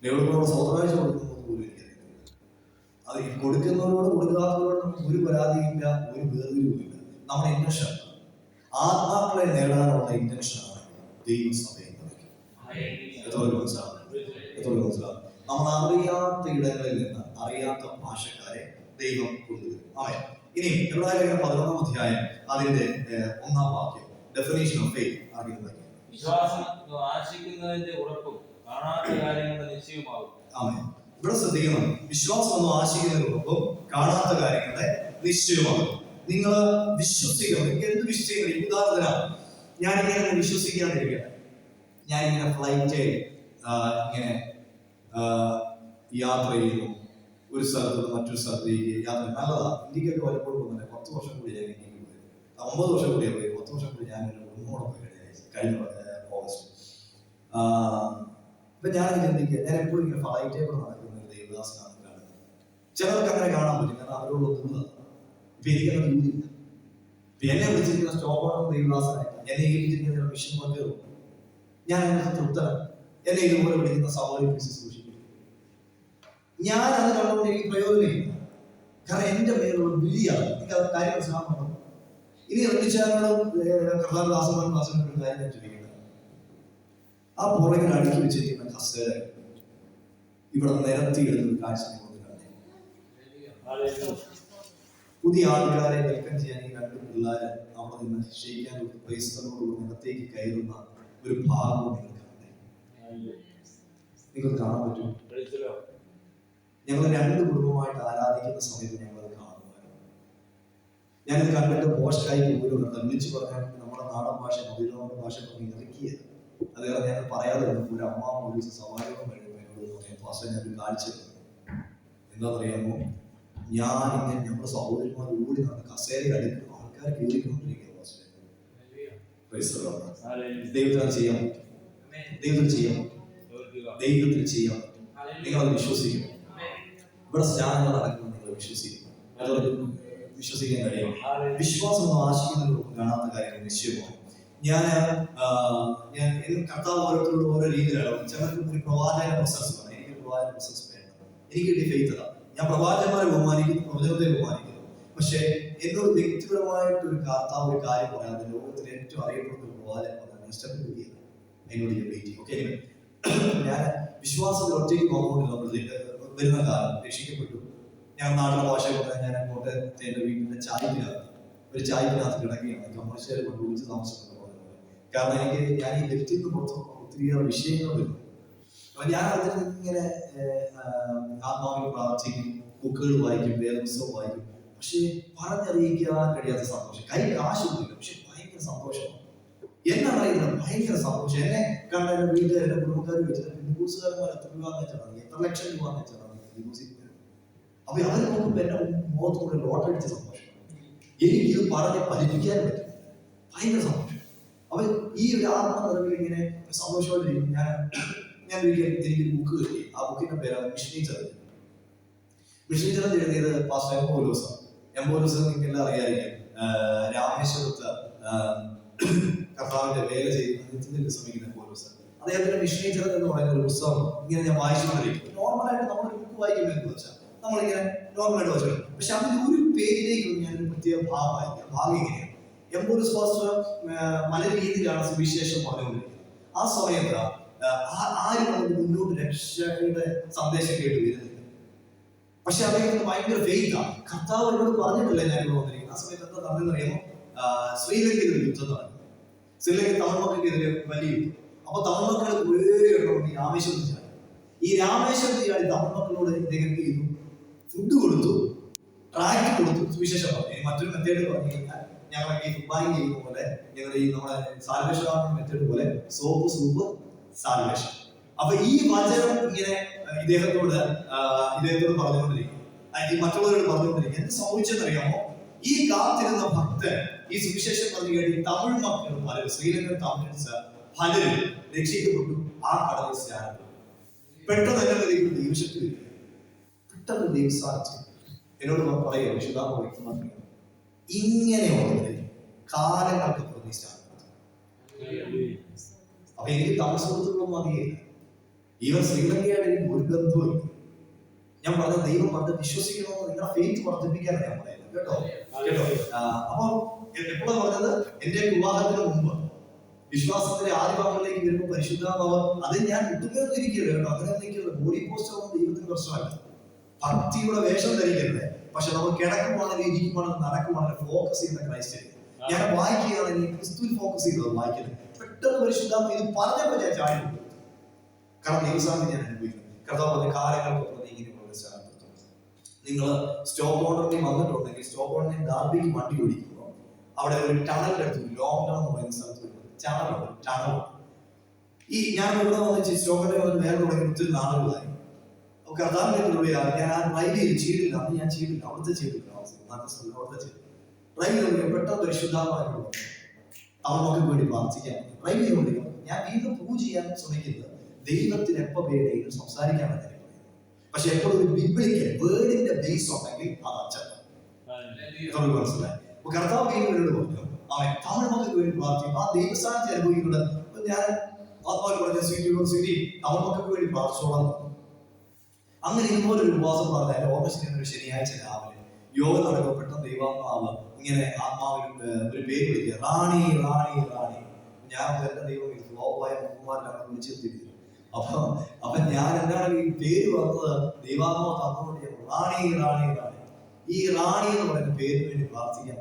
ദൈവത്തോട് സ്തോത്ര കാഴ്ച കൊടുക്കുന്നത് പോലും എനിക്കറിയില്ല. അത് കൊടുക്കുന്നവരോട് കൊടുക്കാത്തവരോട് നമുക്ക് ഒരു പരാതിയില്ല, ഒരു വേർതിരിവുമില്ല. നമ്മുടെ ഇന്റൻഷൻ ആത്മാക്കളെ നേടാനുള്ള ഇന്റൻഷനാണ് ദൈവസഭയെ മനസ്സിലാവും. നമ്മൾ അറിയാത്ത ഇടങ്ങളിൽ നിന്ന് അറിയാത്ത ഭാഷക്കാരെ ദൈവം കൊണ്ടുവരും. ഇനി എബ്രായലേഖനം 11-ാം അധ്യായം അതിന്റെ 1-ാം വാക്യം, ഡെഫിനിഷൻ ഓഫ് ഫെയ്ത്ത് ആദ്യം. വിശ്വാസം ആശിക്കുന്നതിന്റെ ഉറപ്പും കാണാത്ത കാര്യങ്ങളുടെ നിശ്ചയമാകും. ഇവിടെ ശ്രദ്ധിക്കണം, വിശ്വാസം ഒന്നും ആശിക്കുന്നതിന്റെ ഉറപ്പും കാണാത്ത കാര്യങ്ങളുടെ നിശ്ചയമാകും. നിങ്ങൾ വിശ്വസിക്കണം. എനിക്ക് എന്ത് വിശ്വസിക്കണം? ഉദാഹരണത്തിനാണ് ഞാനിങ്ങനെ വിശ്വസിക്കാതിരിക്കട്ടെ. ഞാനിങ്ങനെ ഫ്ലൈറ്റ് ഇങ്ങനെ യാത്ര ചെയ്യുന്നു, ഒരു സ്ഥലത്ത് നിന്ന് മറ്റൊരു സ്ഥലത്തേക്ക് യാത്ര. നല്ലതാണ്, ഇന്ത്യക്കൊക്കെ വലപ്പോഴും പോകുന്നില്ല. 10 വർഷം കൂടി ഞാൻ ഇന്ത്യക്ക് പോയി, 9 വർഷം കൂടി പോയി, 10 വർഷം കൂടി ഞാൻ ഒന്നുകൂടെ പോയി കഴിഞ്ഞ ഓഗസ്റ്റ്. ഇപ്പൊ ഞാനിങ്ങനെ ചിന്തിക്കുക, ഞാൻ എപ്പോഴും ഇങ്ങനെ ഫ്ലൈറ്റ് പേപ്പർ നടക്കുന്ന ഒരു ദേവദാസനാണ് കാണുന്നത്. ചിലർക്ക് അങ്ങനെ കാണാൻ പറ്റും, കാരണം അവരോട് ഒന്നുള്ളത്. ഇപ്പൊ എനിക്കങ്ങനെ ജോലിയില്ല. ഇപ്പൊ എന്നെ വിളിച്ചിരിക്കുന്ന സ്റ്റോക്കോളം ദേവദാസനായിട്ട്, എന്നെ ഏൽപ്പിച്ചിരിക്കുന്ന മിഷൻ വർക്കറും ഞാൻ അതിനകത്ത് തൃപ്തനാണ്. എന്നെ ഇതുപോലെ വിളിക്കുന്ന സഹോദരി ശുശ്രൂഷിക്കും. ഞാൻ അത് കണ്ടുകൊണ്ട് എനിക്ക് പ്രയോജനമില്ല. കാരണം എന്റെ മേലുള്ള വിളിയാണ്. എനിക്ക് അത് കാര്യം മനസ്സിലാക്കണം. ഇനി ഒന്നിച്ചാലോടും കർത്താദാസന്മാരും ഒരു കാര്യം ഞാൻ ചോദിക്കുന്നത്, ആ പുറകിൽ അടുക്കി വെച്ചിരിക്കുന്ന കസേര ഇവിടെ നിരത്തിയിടുന്ന കാഴ്ച കണ്ടേ. പുതിയ ആൾക്കാരെ വെൽക്കം ചെയ്യാൻ ഈ രണ്ട് പിള്ളേരെ അവിടെ നിന്ന് ക്ഷയിക്കാൻ ക്രൈസ്തവരോട് നിലത്തേക്ക് കയറുന്ന ഒരു ഭാഗം നിങ്ങൾ കണ്ടേ. നിങ്ങൾ കാണാൻ പറ്റും. ഞങ്ങൾ രണ്ട് കുടുംബമായിട്ട് ആരാധിക്കുന്ന സമയത്ത് ഞങ്ങളത് കാണുമായിരുന്നു. ഞാനിത് കണ്ടിട്ട് പോസ്റ്റായി പോലും വിളിച്ചു പറഞ്ഞാൽ നമ്മുടെ നാടൻ ഭാഷ മധുരമായ ഭാഷ ഇറക്കിയത്. അത് കാരണം ഞാൻ പറയാതെ ഒരു അമ്മ ഒരു സമാരോഹം കഴിയുമ്പോൾ ഞാനൊരു കാഴ്ച എന്താണെന്നറിയാമോ, ഞാനിങ്ങനെ നമ്മുടെ സഹോദരിമാർ ഓടി നടന്ന് കസേര അടുക്കുന്ന ആൾക്കാർ കയറിക്കൊണ്ടിരിക്കുക. ദൈവത്തിന് ചെയ്യാം, ദൈവത്തിന് ചെയ്യാം, ദൈവത്തിന് ചെയ്യാം. നിങ്ങളത് വിശ്വസിക്കണം. ഇവിടെ സ്നാനങ്ങൾ നടക്കുന്നത് നിങ്ങൾ വിശ്വസിക്കണം. അതോടെ വിശ്വസിക്കാൻ കഴിയും. വിശ്വാസം ആശിക്കുന്നവർക്ക് കാണാത്ത കാര്യം നിശ്ചയമാണ്. ഞാൻ കർത്താവ് ഓരോരുത്തരോട് ഓരോ രീതിയിലാണ്. ചിലർക്ക് ഒരു പ്രവാചക പ്രൊസസ് വേണം. എനിക്ക് പ്രവാചക പ്രൊസസ് വേണം. എനിക്ക് കിട്ടിയ ഫെയ്ത്ത്. ഞാൻ പ്രവാചകന്മാരെ ബഹുമാനിക്കുന്നു, പ്രവചനത്തെ ബഹുമാനിക്കുന്നു. പക്ഷേ എന്നോട് വ്യക്തിപരമായിട്ട് ഒരു കർത്താവ് ഒരു കാര്യം പറയാതെ ലോകത്തിൽ ഏറ്റവും അറിയപ്പെടുന്ന ഒരു പ്രവാചകൻ എന്നോട് ഓക്കെ. ഞാൻ വിശ്വാസത്തിൽ ഒറ്റയ്ക്ക് പോകുമ്പോൾ നമ്മൾ വരുന്ന കാലം രക്ഷിക്കപ്പെട്ടു. ഞാൻ നാട്ടിലെ ഭാഷ പറഞ്ഞാൽ ഞാൻ കോട്ടയത്തെ എൻ്റെ വീട്ടിന്റെ ഒരു ചായപ്പിനകത്ത് കിടക്കുകയാണ്. കമ്മർശ്ശേരി കൊണ്ട് വിളിച്ച് താമസിക്കുന്നത്. കാരണം ഞാൻ ഈ വ്യക്തിത്വം പുറത്ത് ഒത്തിരിയേറെ വിഷയങ്ങൾ വരുന്നു. അപ്പൊ ഞാൻ അതിൽ ഇങ്ങനെ ആത്മാവിൽ പ്രാർത്ഥിക്കും, ബുക്കുകൾ വായിക്കും, വേദപുസ്തകം വായിക്കും. പക്ഷെ പറഞ്ഞറിയിക്കാൻ കഴിയാത്ത സന്തോഷം. കൈ കാശൊന്നുമില്ല, പക്ഷെ ഭയങ്കര സന്തോഷമാണ്. എന്നറിയില്ല, ഭയങ്കര സന്തോഷം. എന്നെ കണ്ട എന്റെ വീട്ടിൽ എന്റെ കുടുംബക്കാർ വെച്ചിട്ട് ന്യൂസുകാരന്മാർ എത്ര രൂപ വെച്ചാൽ എത്ര ലക്ഷം രൂപ വെച്ചാൽ അപ്പൊ അവർ നോക്കുമ്പോ എന്റെ മുഖത്തുകൂടെ ലോട്ടടിച്ച സന്തോഷം. എനിക്കിത് പറഞ്ഞ് ഫലിപ്പിക്കാൻ പറ്റും. ഭയങ്കര സന്തോഷം. അപ്പൊ ഈ ഒരു ആത്മനിറവിൽ ഇങ്ങനെ സന്തോഷമായിട്ടിരിക്കും. ഞാൻ എനിക്കൊരു ബുക്ക് കിട്ടി. ആ ബുക്കിന്റെ പേരാണ് മിഷണീച്ചർ. മിഷണീച്ചർ എഴുതിയത് പാസ്റ്റർ എംബോലോസ്. എംബോലോസ് നിങ്ങൾക്ക് എല്ലാം അറിയാമായിരിക്കും. രാമേശ്വരത്ത് കർത്താവിന്റെ വേല ചെയ്യുന്ന ശ്രമിക്കുന്ന എംബോലോസ്. അദ്ദേഹത്തിന്റെ മിഷണീച്ചർ എന്ന് പറയുന്ന ഒരു പുസ്തകം ഇങ്ങനെ ഞാൻ വായിച്ചുകൊണ്ടിരിക്കും. നോർമലായിട്ട് നമ്മളൊരു ബുക്ക് വായിക്കുമ്പോൾ വെച്ചാൽ നമ്മളിങ്ങനെ നോർമലായിട്ട് വായിച്ചു. പക്ഷെ അതിന്റെ ഒരു പേജിലേക്ക് ഞാനൊരു പ്രത്യേക ഭാഗം വായിക്കാം. ഭാഗം ഇങ്ങനെയാണ്. എംബോലോസ് പാസ്റ്റർ പല രീതിയിലാണ് സുവിശേഷം പറഞ്ഞുകൊണ്ടിരിക്കുന്നത്. ആ സമയത്ത് ആരും നമുക്ക് മുന്നോട്ട് രക്ഷയുടെ സന്ദേശം കേട്ട് വരുന്നില്ല. പക്ഷെ അദ്ദേഹത്തിന് ഭയങ്കര ഫെയ്ത്താണ്. കർത്താവ് എന്നോട് പറഞ്ഞിട്ടില്ല ഞാൻ ഇവിടെ വന്നിരിക്കുന്നത്. ആ സമയത്ത് എന്താ നടന്നറിയാമോ, ശ്രീലങ്കയിൽ ഒരു യുദ്ധം നടന്നു. ശ്രീലങ്ക തമിഴ് മക്കൾക്കെതിരെ വലിയ യുദ്ധം. അപ്പൊ തമിഴ് മക്കൾ കുറേ എണ്ണം ഈ രാമേശ്വരത്ത് ചാടി. ഈ രാമേശ്വരത്ത് ചാടി തമിഴ് മക്കളോട് ഇദ്ദേഹം എന്ത് ചെയ്തു? ഫുഡ് കൊടുത്തു, ട്രാക്ക് കൊടുത്തു, സുവിശേഷം പറഞ്ഞു. മറ്റൊരു മെത്തേഡ് പറഞ്ഞു കഴിഞ്ഞാൽ ഞങ്ങളൊക്കെ ഈ ഫുട്ബാങ് ചെയ്യുന്ന പോലെ ഞങ്ങളുടെ ഈ നമ്മുടെ സാൽവേഷൻ മെത്തേഡ് പോലെ സോപ്പ് സൂപ്പ് സാൽവേഷൻ. അപ്പൊ ഈ വചനം ഇങ്ങനെ ഇദ്ദേഹത്തോട് പറഞ്ഞുകൊണ്ടിരിക്കും, ഈ മറ്റുള്ളവരോട് പറഞ്ഞുകൊണ്ടിരിക്കും. എന്ത് സംഭവിച്ചെന്നറിയാമോ, ഈ കാത്തിരുന്ന ഭക്തൻ ഈ സുവിശേഷം പറഞ്ഞു കേട്ടി തമിഴ് മക്കൾ പലരും, ശ്രീലങ്കൻ തമിഴ്സ് പലരും രക്ഷിക്കപ്പെട്ടു. ആ കടലിൽ സ്നാനം പെട്ടെന്ന് എന്നെ ദൈവശക്തി വരിക. പെട്ടെന്ന് ദൈവം സാധിച്ചു. എന്നോട് പറയുക വിശുദ്ധാത്മ വ്യക്തമാക്കുക, ഇങ്ങനെയുള്ളത് കാലങ്ങൾക്ക് പ്രതിഷ്ഠാനം. അപ്പൊ എനിക്ക് തമിഴ് സുഹൃത്തുക്കളൊന്നും അധികമില്ല. ഈവൻ ശ്രീലങ്കയായിട്ട് എനിക്ക് ഒരു ബന്ധവുമില്ല. ഞാൻ പറഞ്ഞ ദൈവം പറഞ്ഞ് വിശ്വസിക്കണമെന്ന് നിങ്ങളുടെ ഫെയ്ത്ത് വർദ്ധിപ്പിക്കാനാണ് ഞാൻ പറയുന്നത്. കേട്ടോ. അപ്പൊ എപ്പോഴാണ് പറഞ്ഞത്? എന്റെ വിവാഹത്തിന് മുമ്പ് വിശ്വാസത്തിന്റെ ആദിഭാഗങ്ങളിലേക്ക് വരുമ്പോൾ പരിശുദ്ധാത്മാവ് അത് ഞാൻ വിട്ടുകയൊന്നും ഇരിക്കരുത്. കേട്ടോ. അങ്ങനെ നിൽക്കരുത്. ബോഡി പോസ്റ്റർ ഒന്നും ദൈവത്തിന് പ്രശ്നമല്ല. ഭക്തിയുടെ വേഷം ധരിക്കരുത്. പക്ഷെ നമ്മൾ കിടക്കുവാണെങ്കിൽ ഇരിക്കുവാണെങ്കിൽ നടക്കുവാണെങ്കിൽ ഫോക്കസ് ചെയ്യുന്ന ക്രൈസ്റ്റിൽ ഞാൻ വായിക്കുകയാണെങ്കിൽ ക്രിസ്തുവിൽ ഫോക്കസ് ചെയ്തത് വായിക്കുന്നത്. പെട്ടെന്ന് പരിശുദ്ധാത്മ ഇത് പറഞ്ഞപ്പോൾ ഞാൻ ചാടി. കാരണം ദൈവസാമി ഞാൻ അനുഭവിക്കുന്നു. കർത്താവ് കാലങ്ങൾക്ക് ഇങ്ങനെ നിങ്ങൾ സ്റ്റോക്ക് ഓർഡറിൽ വന്നിട്ടുണ്ടെങ്കിൽ സ്റ്റോക്ക് ഓർഡറിൽ ഡാർബിക്ക് വണ്ടി ഓടിക്കുമ്പോൾ അവിടെ ഒരു ടണലിന്റെ അടുത്ത് ലോങ് ടൗൺ എന്ന് പറയുന്ന സ്ഥലത്ത് ടണൽ. ഈ ഞാൻ ഇവിടെ വന്ന് സ്റ്റോക്കിന്റെ നേരെ തുടങ്ങി ഒത്തിരി നാളുകളായി. കർത്താവിനെ ഞാൻ ആ ഡ്രൈവ് ചെയ്ത് ചെയ്തില്ല. അന്ന് ഞാൻ ചെയ്തില്ല, അവിടുത്തെ ചെയ്തില്ല. അവിടുത്തെ ചെയ്തു ഡ്രൈവ് ചെയ്ത് പെട്ടെന്ന് പരിശുദ്ധാത്മാവിനോട് അവർക്ക് വേണ്ടി പ്രാർത്ഥിക്കാൻ ഡ്രൈവ് ചെയ്തുകൊണ്ടിരിക്കും. ഞാൻ വീണ്ടും പ്രൂവ് ചെയ്യാൻ ശ്രമിക്കുന്നത് ദൈവത്തിന് എപ്പോൾ വേണമെങ്കിലും സംസാരിക്കാമെന്ന് ഞാൻ പറയുന്നത്. പക്ഷെ എപ്പോഴും ഒരു ബിബ്ലിക്കൽ വേർഡിന്റെ ബേസ് ഉണ്ടെങ്കിൽ അത് അച്ഛൻ മനസ്സിലായി. അപ്പൊ കർത്താവ് വീണ്ടും പറഞ്ഞു അവൻ തമിഴ് മക്കൾക്ക് വേണ്ടി പ്രാർത്ഥിക്കും. ആ ദൈവസ്ഥാനത്തെ അനുഭവിക്കുന്നത് ഞാൻ ആത്മാവിൽ പറഞ്ഞ സ്വീറ്റി തമിഴ് മക്കൾക്ക് വേണ്ടി പ്രാർത്ഥിച്ചോളാം. അങ്ങനെ ഇതുപോലൊരു ഉപവാസം പറഞ്ഞ എന്റെ ഓർമ്മ ഒരു ശനിയാഴ്ച രാവിലെ യോഗ നടക്കുമ്പോൾ പെട്ടെന്ന് ദൈവാത്മാവ് ഇങ്ങനെ ആത്മാവിൽ ഒരു പേര് വിളിക്കുക, റാണി റാണി റാണി. ഞാൻ എന്റെ ദൈവം ലോകമായ മുഖന്മാരിലാണ് വിളിച്ചെത്തിയിരിക്കുന്നത്. അപ്പൊ ഞാൻ എന്താണ് ഈ പേര് വന്നത് ദൈവാത്മാവ് തന്നുകൊണ്ട് ഞാൻ റാണി റാണി റാണി. ഈ റാണി എന്ന് പറയുന്ന പേരിന് വേണ്ടി പ്രാർത്ഥിക്കാൻ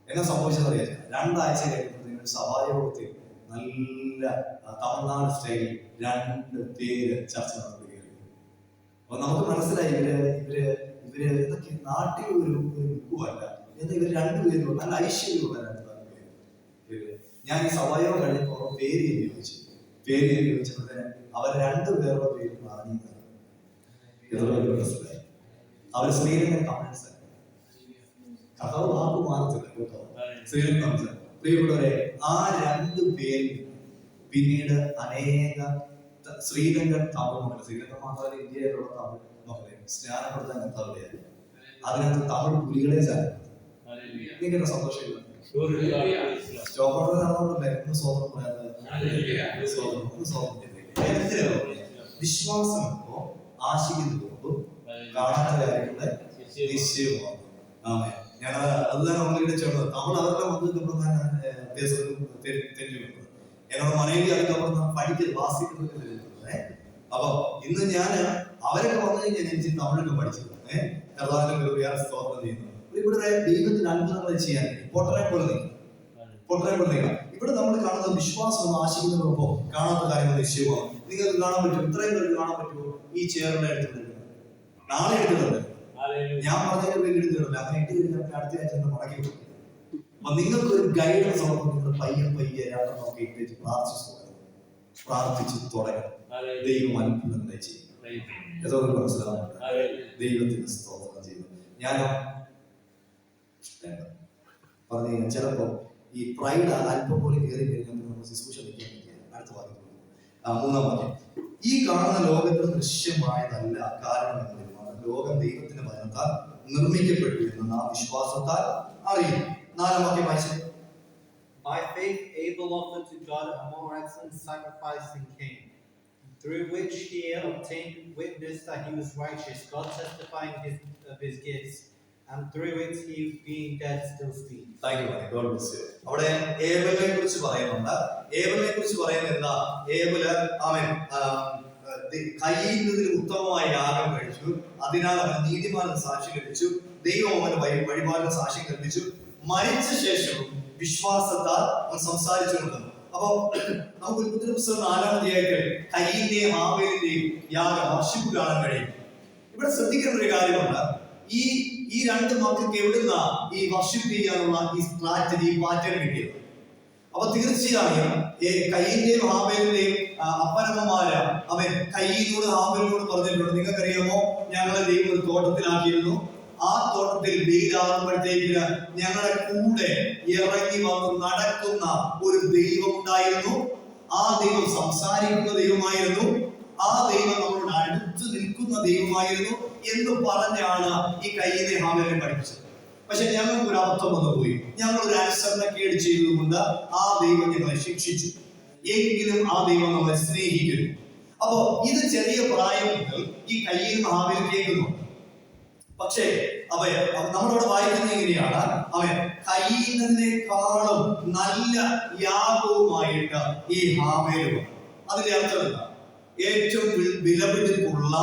എന്നെ സംഭവിച്ചതറിയാം. 2 ആഴ്ച കഴിഞ്ഞപ്പോൾ സഭായോഗത്തിൽ നല്ല തമിഴ്നാട് സ്റ്റൈലിൽ 2 പേര് ചർച്ച നടത്തുകയാണ്. അപ്പൊ നമുക്ക് മനസ്സിലായി ഇവര് ഇതൊക്കെ നാട്ടിൽ ഒരു ബുക്കുമല്ല എന്ന്. ഇവർ 2 പേരും നല്ല ഐശ്വര്യമുള്ള 2 പേര്. ഞാൻ ഈ സഭായോഗം കഴിഞ്ഞപ്പോൾ പേര് ചോദിച്ചു. പേര് ചോദിച്ചപ്പോൾ അവർ 2 പേരുടെ പേര് റാണി. മനസ്സിലായി. അവർ ശ്രീലങ്കൻ കമൻസ് കഥാവ് വാക്ക് മാറത്തില്ല കേട്ടോ. ശ്രീലങ്കൻ കമൻസ് പ്രിയപ്പെട്ടവരെ, ആ 2 പേരിൽ പിന്നീട് അനേക ശ്രീലങ്കൻ തമിഴ് മക്കൾ, ശ്രീലങ്കൻ മാത്രമല്ല ഇന്ത്യയിലുള്ള തമിഴ് മക്കളെ സ്നാനപ്പെടുത്താൻ കർത്താവിടെയാണ്. അതിനകത്ത് തമിഴ് പുലികളെ എനിക്കെന്നെ സന്തോഷമില്ല. സ്റ്റോപ്പർ നടന്നോണ്ടല്ലേ ഒന്ന് സ്വതന്ത്രം പറയാതെ വിശ്വാസം എപ്പോ ആശിക്കുന്നതോ കാണാത്ത കാര്യങ്ങളുടെ നിശ്ചയമാണ്. ഞാൻ അതുതന്നെ നമ്മളിവിടെ ചേർന്നത് തമിഴ് അവരുടെ വന്നതുകൊണ്ട് തെരഞ്ഞെടുക്കുന്നത് എന്നോട് മലയാളി അതിനപ്പുറം പഠിക്കുന്നത് വാസിക്കുന്നത് തെരഞ്ഞെടുക്കുന്നത്. അപ്പൊ ഇന്ന് ഞാൻ അവരൊക്കെ വന്നു കഴിഞ്ഞാൽ എനിക്ക് തമിഴൊക്കെ പഠിച്ചത് കർത്താവിന്റെ വേറെ സ്തോത്രം ചെയ്യുന്നു. ഇവിടെ ദൈവത്തിന് അത്ഭുതങ്ങൾ ചെയ്യാൻ പൊട്ടനെ പോലെ നിൽക്കാം. ഇവിടെ നമ്മൾ കാണുന്നത് വിശ്വാസം ആശിക്കുന്നതോടൊപ്പം കാണാത്ത കാര്യങ്ങൾ നിശ്ചയമാണ്. നിങ്ങൾക്ക് കാണാൻ പറ്റും, ഇത്രയും പേർക്ക് കാണാൻ പറ്റുമോ? ഈ ചെയറിനെ എടുത്തിട്ടുണ്ട്, നാളെ എടുത്തിട്ടുണ്ട്. ഞാൻ പറഞ്ഞതിന്റെ പേര് എടുത്തിട്ടില്ല. അങ്ങനെ ഇട്ട് കഴിഞ്ഞാൽ അടുത്ത ആഴ്ച മടക്കി കൊടുക്കും. അപ്പൊ നിങ്ങൾക്ക് ഒരു ഗൈഡൻസ് ഉള്ളപ്പോൾ നിങ്ങൾ പയ്യെ 2 നോക്കി ഇട്ട് പ്രാർത്ഥിച്ച് തുടങ്ങണം. ദൈവം അത്ഭുതങ്ങളെ ചെയ്യും. എത്രത്തോളം മനസ്സിലാവുന്നുണ്ട്? ദൈവത്തിന് സ്തോത്രം ചെയ്തു. ഞാൻ പറഞ്ഞു കഴിഞ്ഞാൽ ചിലപ്പോൾ ഈ പ്രൈഡ് അല്പം പോലെ കയറി കഴിഞ്ഞാൽ നമ്മൾ ശുശ്രൂഷ നിൽക്കാൻ പറ്റില്ല. അടുത്ത വാക്യം 3-ാം വാക്യം. ഈ കാണുന്ന ലോകത്തിന് ദൃശ്യമായതല്ല, കാരണം ലോകം ദൈവത്തിന്റെ വചനത്താൽ നിർമ്മിക്കപ്പെട്ടു എന്ന് നാം വിശ്വാസത്താൽ അറിയും. 4-ാം വാക്യം വായിച്ചേ. By faith Abel offered to God a more excellent sacrifice than Cain, through which he obtained witness that he was righteous, God testifying of his gifts, and through it he, being dead, still speaks. Thank you, God bless you. അവിടെ ഏബലിനെ കുറിച്ച് പറയുന്നുണ്ട്. ഏബലിനെ കുറിച്ച് പറയുന്നത് എന്താ? ഏബല് അവൻ കയ്യുന്നതിൽ ഉത്തമമായ യാഗം കഴിച്ചു, അതിനാൽ അവൻ നീതിമാനും സാക്ഷ്യം ലഭിച്ചു. ദൈവം അവന് വഴിപാടിന് സാക്ഷ്യം കൽപ്പിച്ചു. മരിച്ച ശേഷവും വിശ്വാസത്താൽ അവൻ സംസാരിച്ചുകൊണ്ടിരുന്നു. അപ്പൊ നമുക്ക് ഉൽപ്പത്തി പുസ്തകം 4-ാം അധ്യായത്തിൽ കയ്യിന്റെയും ആബേലിന്റെയും യാഗം വർഷിപ്പ് കാണാൻ കഴിയും. ഇവിടെ ശ്രദ്ധിക്കേണ്ട ഒരു കാര്യമുണ്ട്. ഈ 2 മക്കൾക്ക് എവിടുന്ന ഈ വർഷിപ്പ് ചെയ്യാനുള്ള ഈ സ്ട്രാറ്റജി പാറ്റേൺ കിട്ടിയത്? അപ്പൊ തീർച്ചയായും കയ്യിന്റെയും ഹാബേലിന്റെയും അപ്പനമ്മമാര് അവൻ കയ്യിനോട് ഹാബേലിനോട് പറഞ്ഞിട്ടുണ്ട്, നിങ്ങൾക്കറിയാമോ ഞങ്ങളെ ദൈവം ഒരു തോട്ടത്തിലാക്കിയിരുന്നു. ആ തോട്ടത്തിൽ വെയിലാകുമ്പോഴത്തേക്ക് ഞങ്ങളുടെ കൂടെ ഇറങ്ങി വന്ന് നടക്കുന്ന ഒരു ദൈവം ഉണ്ടായിരുന്നു. ആ ദൈവം സംസാരിക്കുന്ന ദൈവമായിരുന്നു. ആ ദൈവം നമ്മളോട് അടുത്ത് നിൽക്കുന്ന ദൈവമായിരുന്നു എന്ന് പറഞ്ഞാണ് ഈ കയ്യിനെ ഹാബേലിനെ പഠിപ്പിച്ചത്. പക്ഷെ ഞങ്ങൾക്ക് ഒരു അബദ്ധം വന്നുപോയി. ഞങ്ങൾ ഒരു അനുസരണക്കേട് ചെയ്തതുകൊണ്ട് ആ ദൈവം ഞങ്ങളെ ശിക്ഷിച്ചു. എങ്കിലും ആ ദൈവം നമ്മളെ സ്നേഹിക്കുന്നു. അപ്പോ ഇത് ചെറിയ പ്രായം മുതൽ ഈ കയ്യിൽ ഹാബേൽ കേൾക്കുന്നുണ്ട്. പക്ഷേ നമ്മളോട് വായിക്കുന്നത് എങ്ങനെയാണ്? അവൻ കയ്യുന്നതിനേക്കാളും നല്ല യാഗവുമായിട്ട് ഈ ഹാബേൽ വന്നു. അതിന്റെ അർത്ഥം എന്താ? ഏറ്റവും വിലപിടിപ്പുള്ള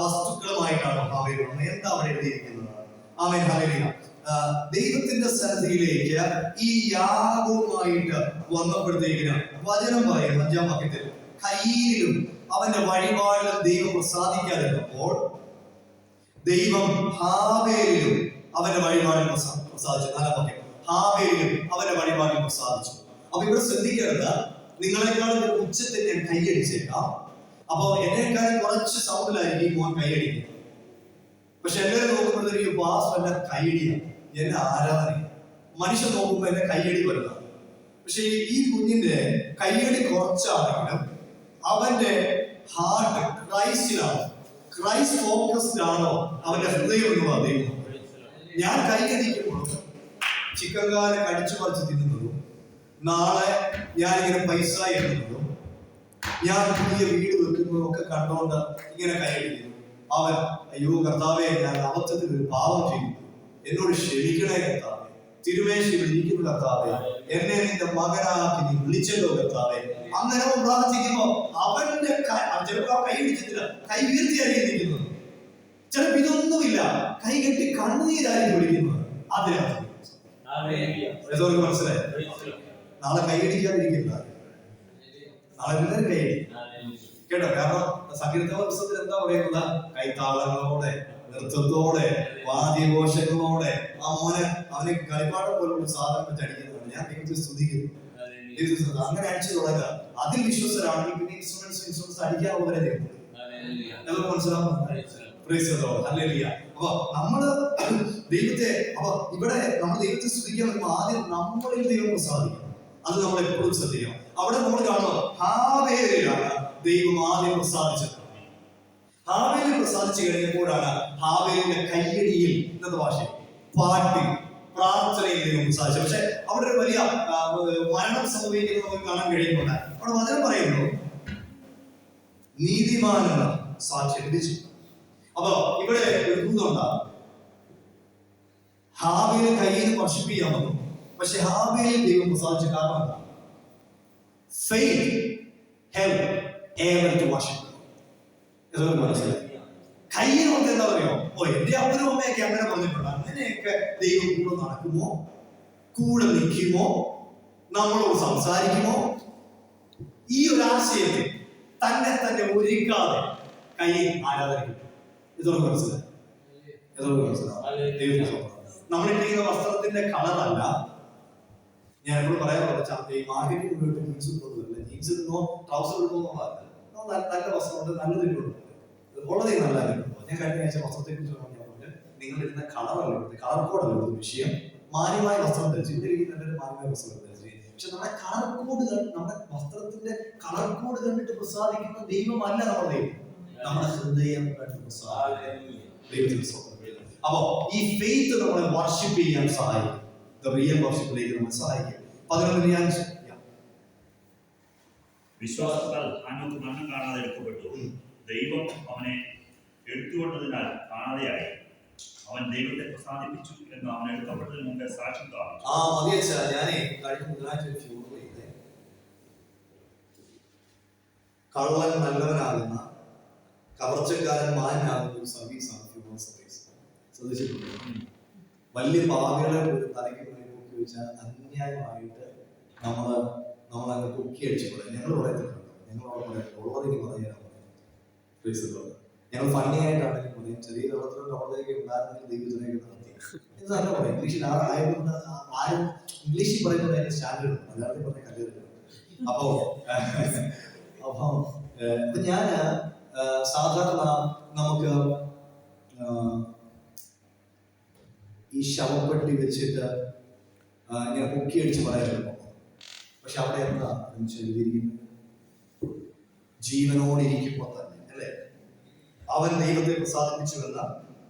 വസ്തുക്കളുമായിട്ടാണ് ഹാബേൽ വന്നത്. എന്താ അവിടെ എഴുതിയിരിക്കുന്നത്? ആമേൻ, ഹല്ലേലൂയ. ദൈവത്തിന്റെ സന്നിധിയിലേക്ക് ഈ യാഗവുമായിട്ട് വന്നപ്പോഴത്തേക്കിന് വചനം പറയുന്നു 5-ാം വാക്യത്തിൽ, കയ്യിലും അവന്റെ വഴിപാടിലും ദൈവം പ്രസാദിക്കാതിരുന്നപ്പോൾ ദൈവം ഹാബേലിലും അവന്റെ വഴിപാടിൽ പ്രസാദിച്ചു. 4-ാം വാക്യം, ഹാബേലിലും അവന്റെ വഴിപാടിൽ പ്രസാദിച്ചു. അപ്പൊ ഇവിടെ ശ്രദ്ധിക്കേണ്ടത്, നിങ്ങളെക്കാളും ഉച്ചത്തിൽ ഞാൻ കൈയടിച്ചേക്കാം. അപ്പൊ എന്നെക്കാളും കുറച്ച് സൗണ്ടിലായിരിക്കും മോൻ കൈയടിക്കുന്നത്. പക്ഷെ എല്ലാവരും നോക്കുമ്പോഴത്തേക്ക് പാസ്റ്റർ എന്നെ കൈയടിയാണ്, എന്നെ ആരാധന. മനുഷ്യൻ നോക്കുമ്പോൾ എന്നെ കൈയടി വരുന്നതാണ്. പക്ഷെ ഈ കുഞ്ഞിന്റെ കൈയടി കുറച്ചാണെങ്കിലും അവന്റെ ഹാർട്ട് ക്രൈസ്റ്റിലാണ്. ക്രൈസ്റ്റ് ഫോക്കസ്ഡ് ആണോ അവന്റെ ഹൃദയം എന്ന് പറയുന്നത്? ഞാൻ കൈയടിക്കുമ്പോഴും ചിക്കൻ കാല് കടിച്ചു പറിച്ച് തിന്നുന്നതും, നാളെ ഞാനിങ്ങനെ പൈസ എണ്ണുന്നതും, ഞാൻ പുതിയ വീട് വെക്കുന്നതും നിൽക്കുന്നതും ഒക്കെ കണ്ടുകൊണ്ട് ഇങ്ങനെ കൈയടിക്കുന്നു. അവൻ അയ്യോ കർത്താവേ, ഞാൻ അബദ്ധത്തിൽ ഒരു പാപം ചെയ്തു, എന്നോട് ക്ഷമിക്കണേ കർത്താവേ, തിരുമേശയിൽ ഇരിക്കുന്ന കർത്താവേ, എന്നെ നിന്റെ മകനാക്കി നീ വിളിച്ചല്ലോ കർത്താവേ. അങ്ങനെ അവൻ പ്രാർത്ഥിക്കുമ്പോ അവന്റെ ചിലപ്പോൾ കൈ പിടിച്ചിട്ടില്ല, കൈ ഉയർത്തിയായിരിക്കും നിൽക്കുന്നത്. ചിലപ്പോൾ ഇതൊന്നുമില്ല, കൈ കെട്ടി കണ്ണുനീരായിരിക്കും വിളിക്കുന്നത്. അതിനകത്ത് മനസ്സിലായി. നാളെ കൈയടിക്കാതിരിക്കില്ല, നാളെ എല്ലാവരും കൈയടിക്കും കേട്ടോ. കാരണം സങ്കീർത്തന പുസ്തകത്തിൽ എന്താ പറയുന്നത്? കൈത്താളങ്ങളോടെ, നൃത്തത്തോടെ, വാദ്യഘോഷങ്ങളോടെ ആ മോനെ അവനെ കളിപ്പാടം പോലുള്ള സാധനം വെച്ച് അടിക്കുന്നതാണ്. ഞാൻ ദൈവത്തെ സ്തുതിക്കുന്നു. അങ്ങനെ അടിച്ചു തുടങ്ങുക. അതിൽ വിശ്വസരാണെങ്കിൽ പിന്നെ ഇൻസ്ട്രുമെന്റ്സ് അടിക്കാനുള്ളവരെ നമുക്ക് മനസ്സിലാവുന്നുണ്ട്. അപ്പൊ നമ്മള് ദൈവത്തെ, അപ്പൊ ഇവിടെ നമ്മൾ ദൈവത്തെ സ്തുതിക്കാൻ വരുമ്പോൾ ആദ്യം നമ്മളിൽ ദൈവം പ്രസാദിക്കണം. അത് നമ്മൾ എപ്പോഴും ശ്രദ്ധിക്കണം. അവിടെ നമ്മൾ കാണുന്നത് ഹാവേലിലാണ് ദൈവം ആദ്യം പ്രസാദിച്ചത്. ഹാവേലിൽ പ്രസാദിച്ചു കഴിഞ്ഞപ്പോഴാണ് ഹാവേലിന്റെ കയ്യടിയിൽ, ഇന്നത്തെ ഭാഷയിൽ പാട്ടിൽ, പ്രാർത്ഥനയിൽ ദൈവം പ്രസാദിച്ചത്. പക്ഷെ അവിടെ ഒരു വലിയ മരണം സംഭവിക്കുന്നത് നമുക്ക് കാണാൻ കഴിയുന്നുണ്ട്. അവിടെ വചനം പറയുന്നു, നീതിമാനുള്ള സാക്ഷ്യം ലഭിച്ചു. അപ്പൊ ഇവിടെ ഒരു ദൂതുണ്ടാകും. ഹാവേൽ കയ്യിൽ നിന്ന് വർഷിപ്പിക്കാൻ വന്നു, പക്ഷെ ഹാവേലിൽ ദൈവം പ്രസാദിച്ച കാരണം എന്താ? Faith help Abel to worship. ഇതൊക്കെ മനസ്സിലായി. കയ്യിൽ കൊണ്ട് എന്താ പറയുക? ഓ, എന്റെ അപ്പനും അമ്മയൊക്കെ അങ്ങനെ പറഞ്ഞിട്ടുണ്ട്. അങ്ങനെയൊക്കെ ദൈവം കൂടെ നടക്കുമോ, കൂടെ നിൽക്കുമോ, നമ്മളോട് സംസാരിക്കുമോ? ഈ ഒരു ആശയത്തിൽ തന്നെ ഒരുക്കാതെ കയ്യിൽ ആരാധന. ഇതൊക്കെ മനസ്സിലായി. നമ്മളിട്ടിരിക്കുന്ന വസ്ത്രത്തിന്റെ കളറല്ല. ഞാൻ എപ്പോഴും പറയാറുണ്ട്, ഈ മാർക്കറ്റിൽ പോയിട്ട് ജീൻസ് ഇടുന്നതല്ല, ജീൻസ് ഇടുന്നോ ട്രൗസർ ഇടുന്നോ എന്നുള്ളതല്ല. നല്ല വസ്ത്രമുണ്ട്, നല്ല ഇട്ടുണ്ട്, വളരെ നല്ല ഇട്ടുണ്ട്. ഞാൻ കഴിഞ്ഞ ആഴ്ച വസ്ത്രത്തെ കുറിച്ച് പറഞ്ഞപ്പോൾ നിങ്ങൾ ഇടുന്ന കളറല്ല, കളർ കോഡല്ല വിഷയം. മാന്യമായ വസ്ത്രം ധരിച്ചു, ഇട്ടിരിക്കുന്നവരുടെ മാന്യമായ വസ്ത്രം ധരിച്ചു. പക്ഷെ നമ്മുടെ കളർ കോഡ്, നമ്മുടെ വസ്ത്രത്തിന്റെ കളർ കോഡ് കണ്ടിട്ട് പ്രസാദിക്കുന്ന ദൈവമല്ല നമ്മുടെ ദൈവം, നമ്മുടെ ഹൃദയം കണ്ട് പ്രസാദിക്കുന്ന ദൈവത്തിന്. അപ്പോ ഈ ഫെയ്ത്ത് നമ്മളെ വർഷിപ്പ് ചെയ്യാൻ സഹായിക്കും. റിയൽ വർഷിപ്പിലേക്ക് നമ്മൾ സഹായിക്കും. 11 വിശ്വാസത്താൽ ഹാനോക്ക് മരണം കാണാതെ എടുക്കപ്പെട്ടു. ദൈവം അവനെ എടുത്തുകൊണ്ടതിനാൽ കാണാതെയായി. അവൻ ദൈവത്തെ പ്രസാദിപ്പിച്ചു എന്ന് അവൻ എടുക്കപ്പെട്ടതിന് മുമ്പേ സാക്ഷ്യം കാണിച്ചു. ഞാനേ കഴിഞ്ഞ ബുധനാഴ്ച കള്ളൻ നല്ലവനാകുന്ന, കവർച്ചക്കാരൻ മാനാകുന്ന ഒരു സർവീസാണ് ഫ്യൂണറൽ സർവീസ്. ശ്രദ്ധിച്ചിട്ടുണ്ട്? വലിയ പാവികളെ ഒരു തലയ്ക്ക് പൊക്കി വെച്ചാൽ അന്യായമായിട്ട് നമ്മളങ്ങ് പൊക്കി അടിച്ചു പറയാം. ഞങ്ങൾ പറയത്തില്ല, ഞങ്ങൾ ഉള്ളതെങ്കിൽ പറയാൻ ഞങ്ങൾ ഫണ്ണി ആയിട്ടാണെങ്കിൽ പറയും. ചെറിയ ലോകത്തിലും ലോകത്തേക്ക് ഉണ്ടായിരുന്നെങ്കിൽ ദൈവജനയൊക്കെ നടത്തി. ഇത് നല്ല പറയാം. ഇംഗ്ലീഷിൽ ആരും ഇംഗ്ലീഷിൽ പറയുന്നത് അതിന്റെ സ്റ്റാൻഡേർഡ് ഉണ്ട്, മലയാളത്തിൽ പറഞ്ഞ കല്യാണം. അപ്പൊ ഞാൻ സാധാരണ നമുക്ക് ഈ ശവപ്പെട്ടി വെച്ചിട്ട് ഇങ്ങനെ പൊക്കി അടിച്ച് പറയാൻ. പക്ഷെ അവിടെ എന്താ എഴുതിയിരിക്കുന്നത്? ജീവനോടിരിക്കുമ്പോൾ തന്നെ, അല്ലെ? അവൻ ദൈവത്തെ പ്രസാദിപ്പിച്ചുവെന്ന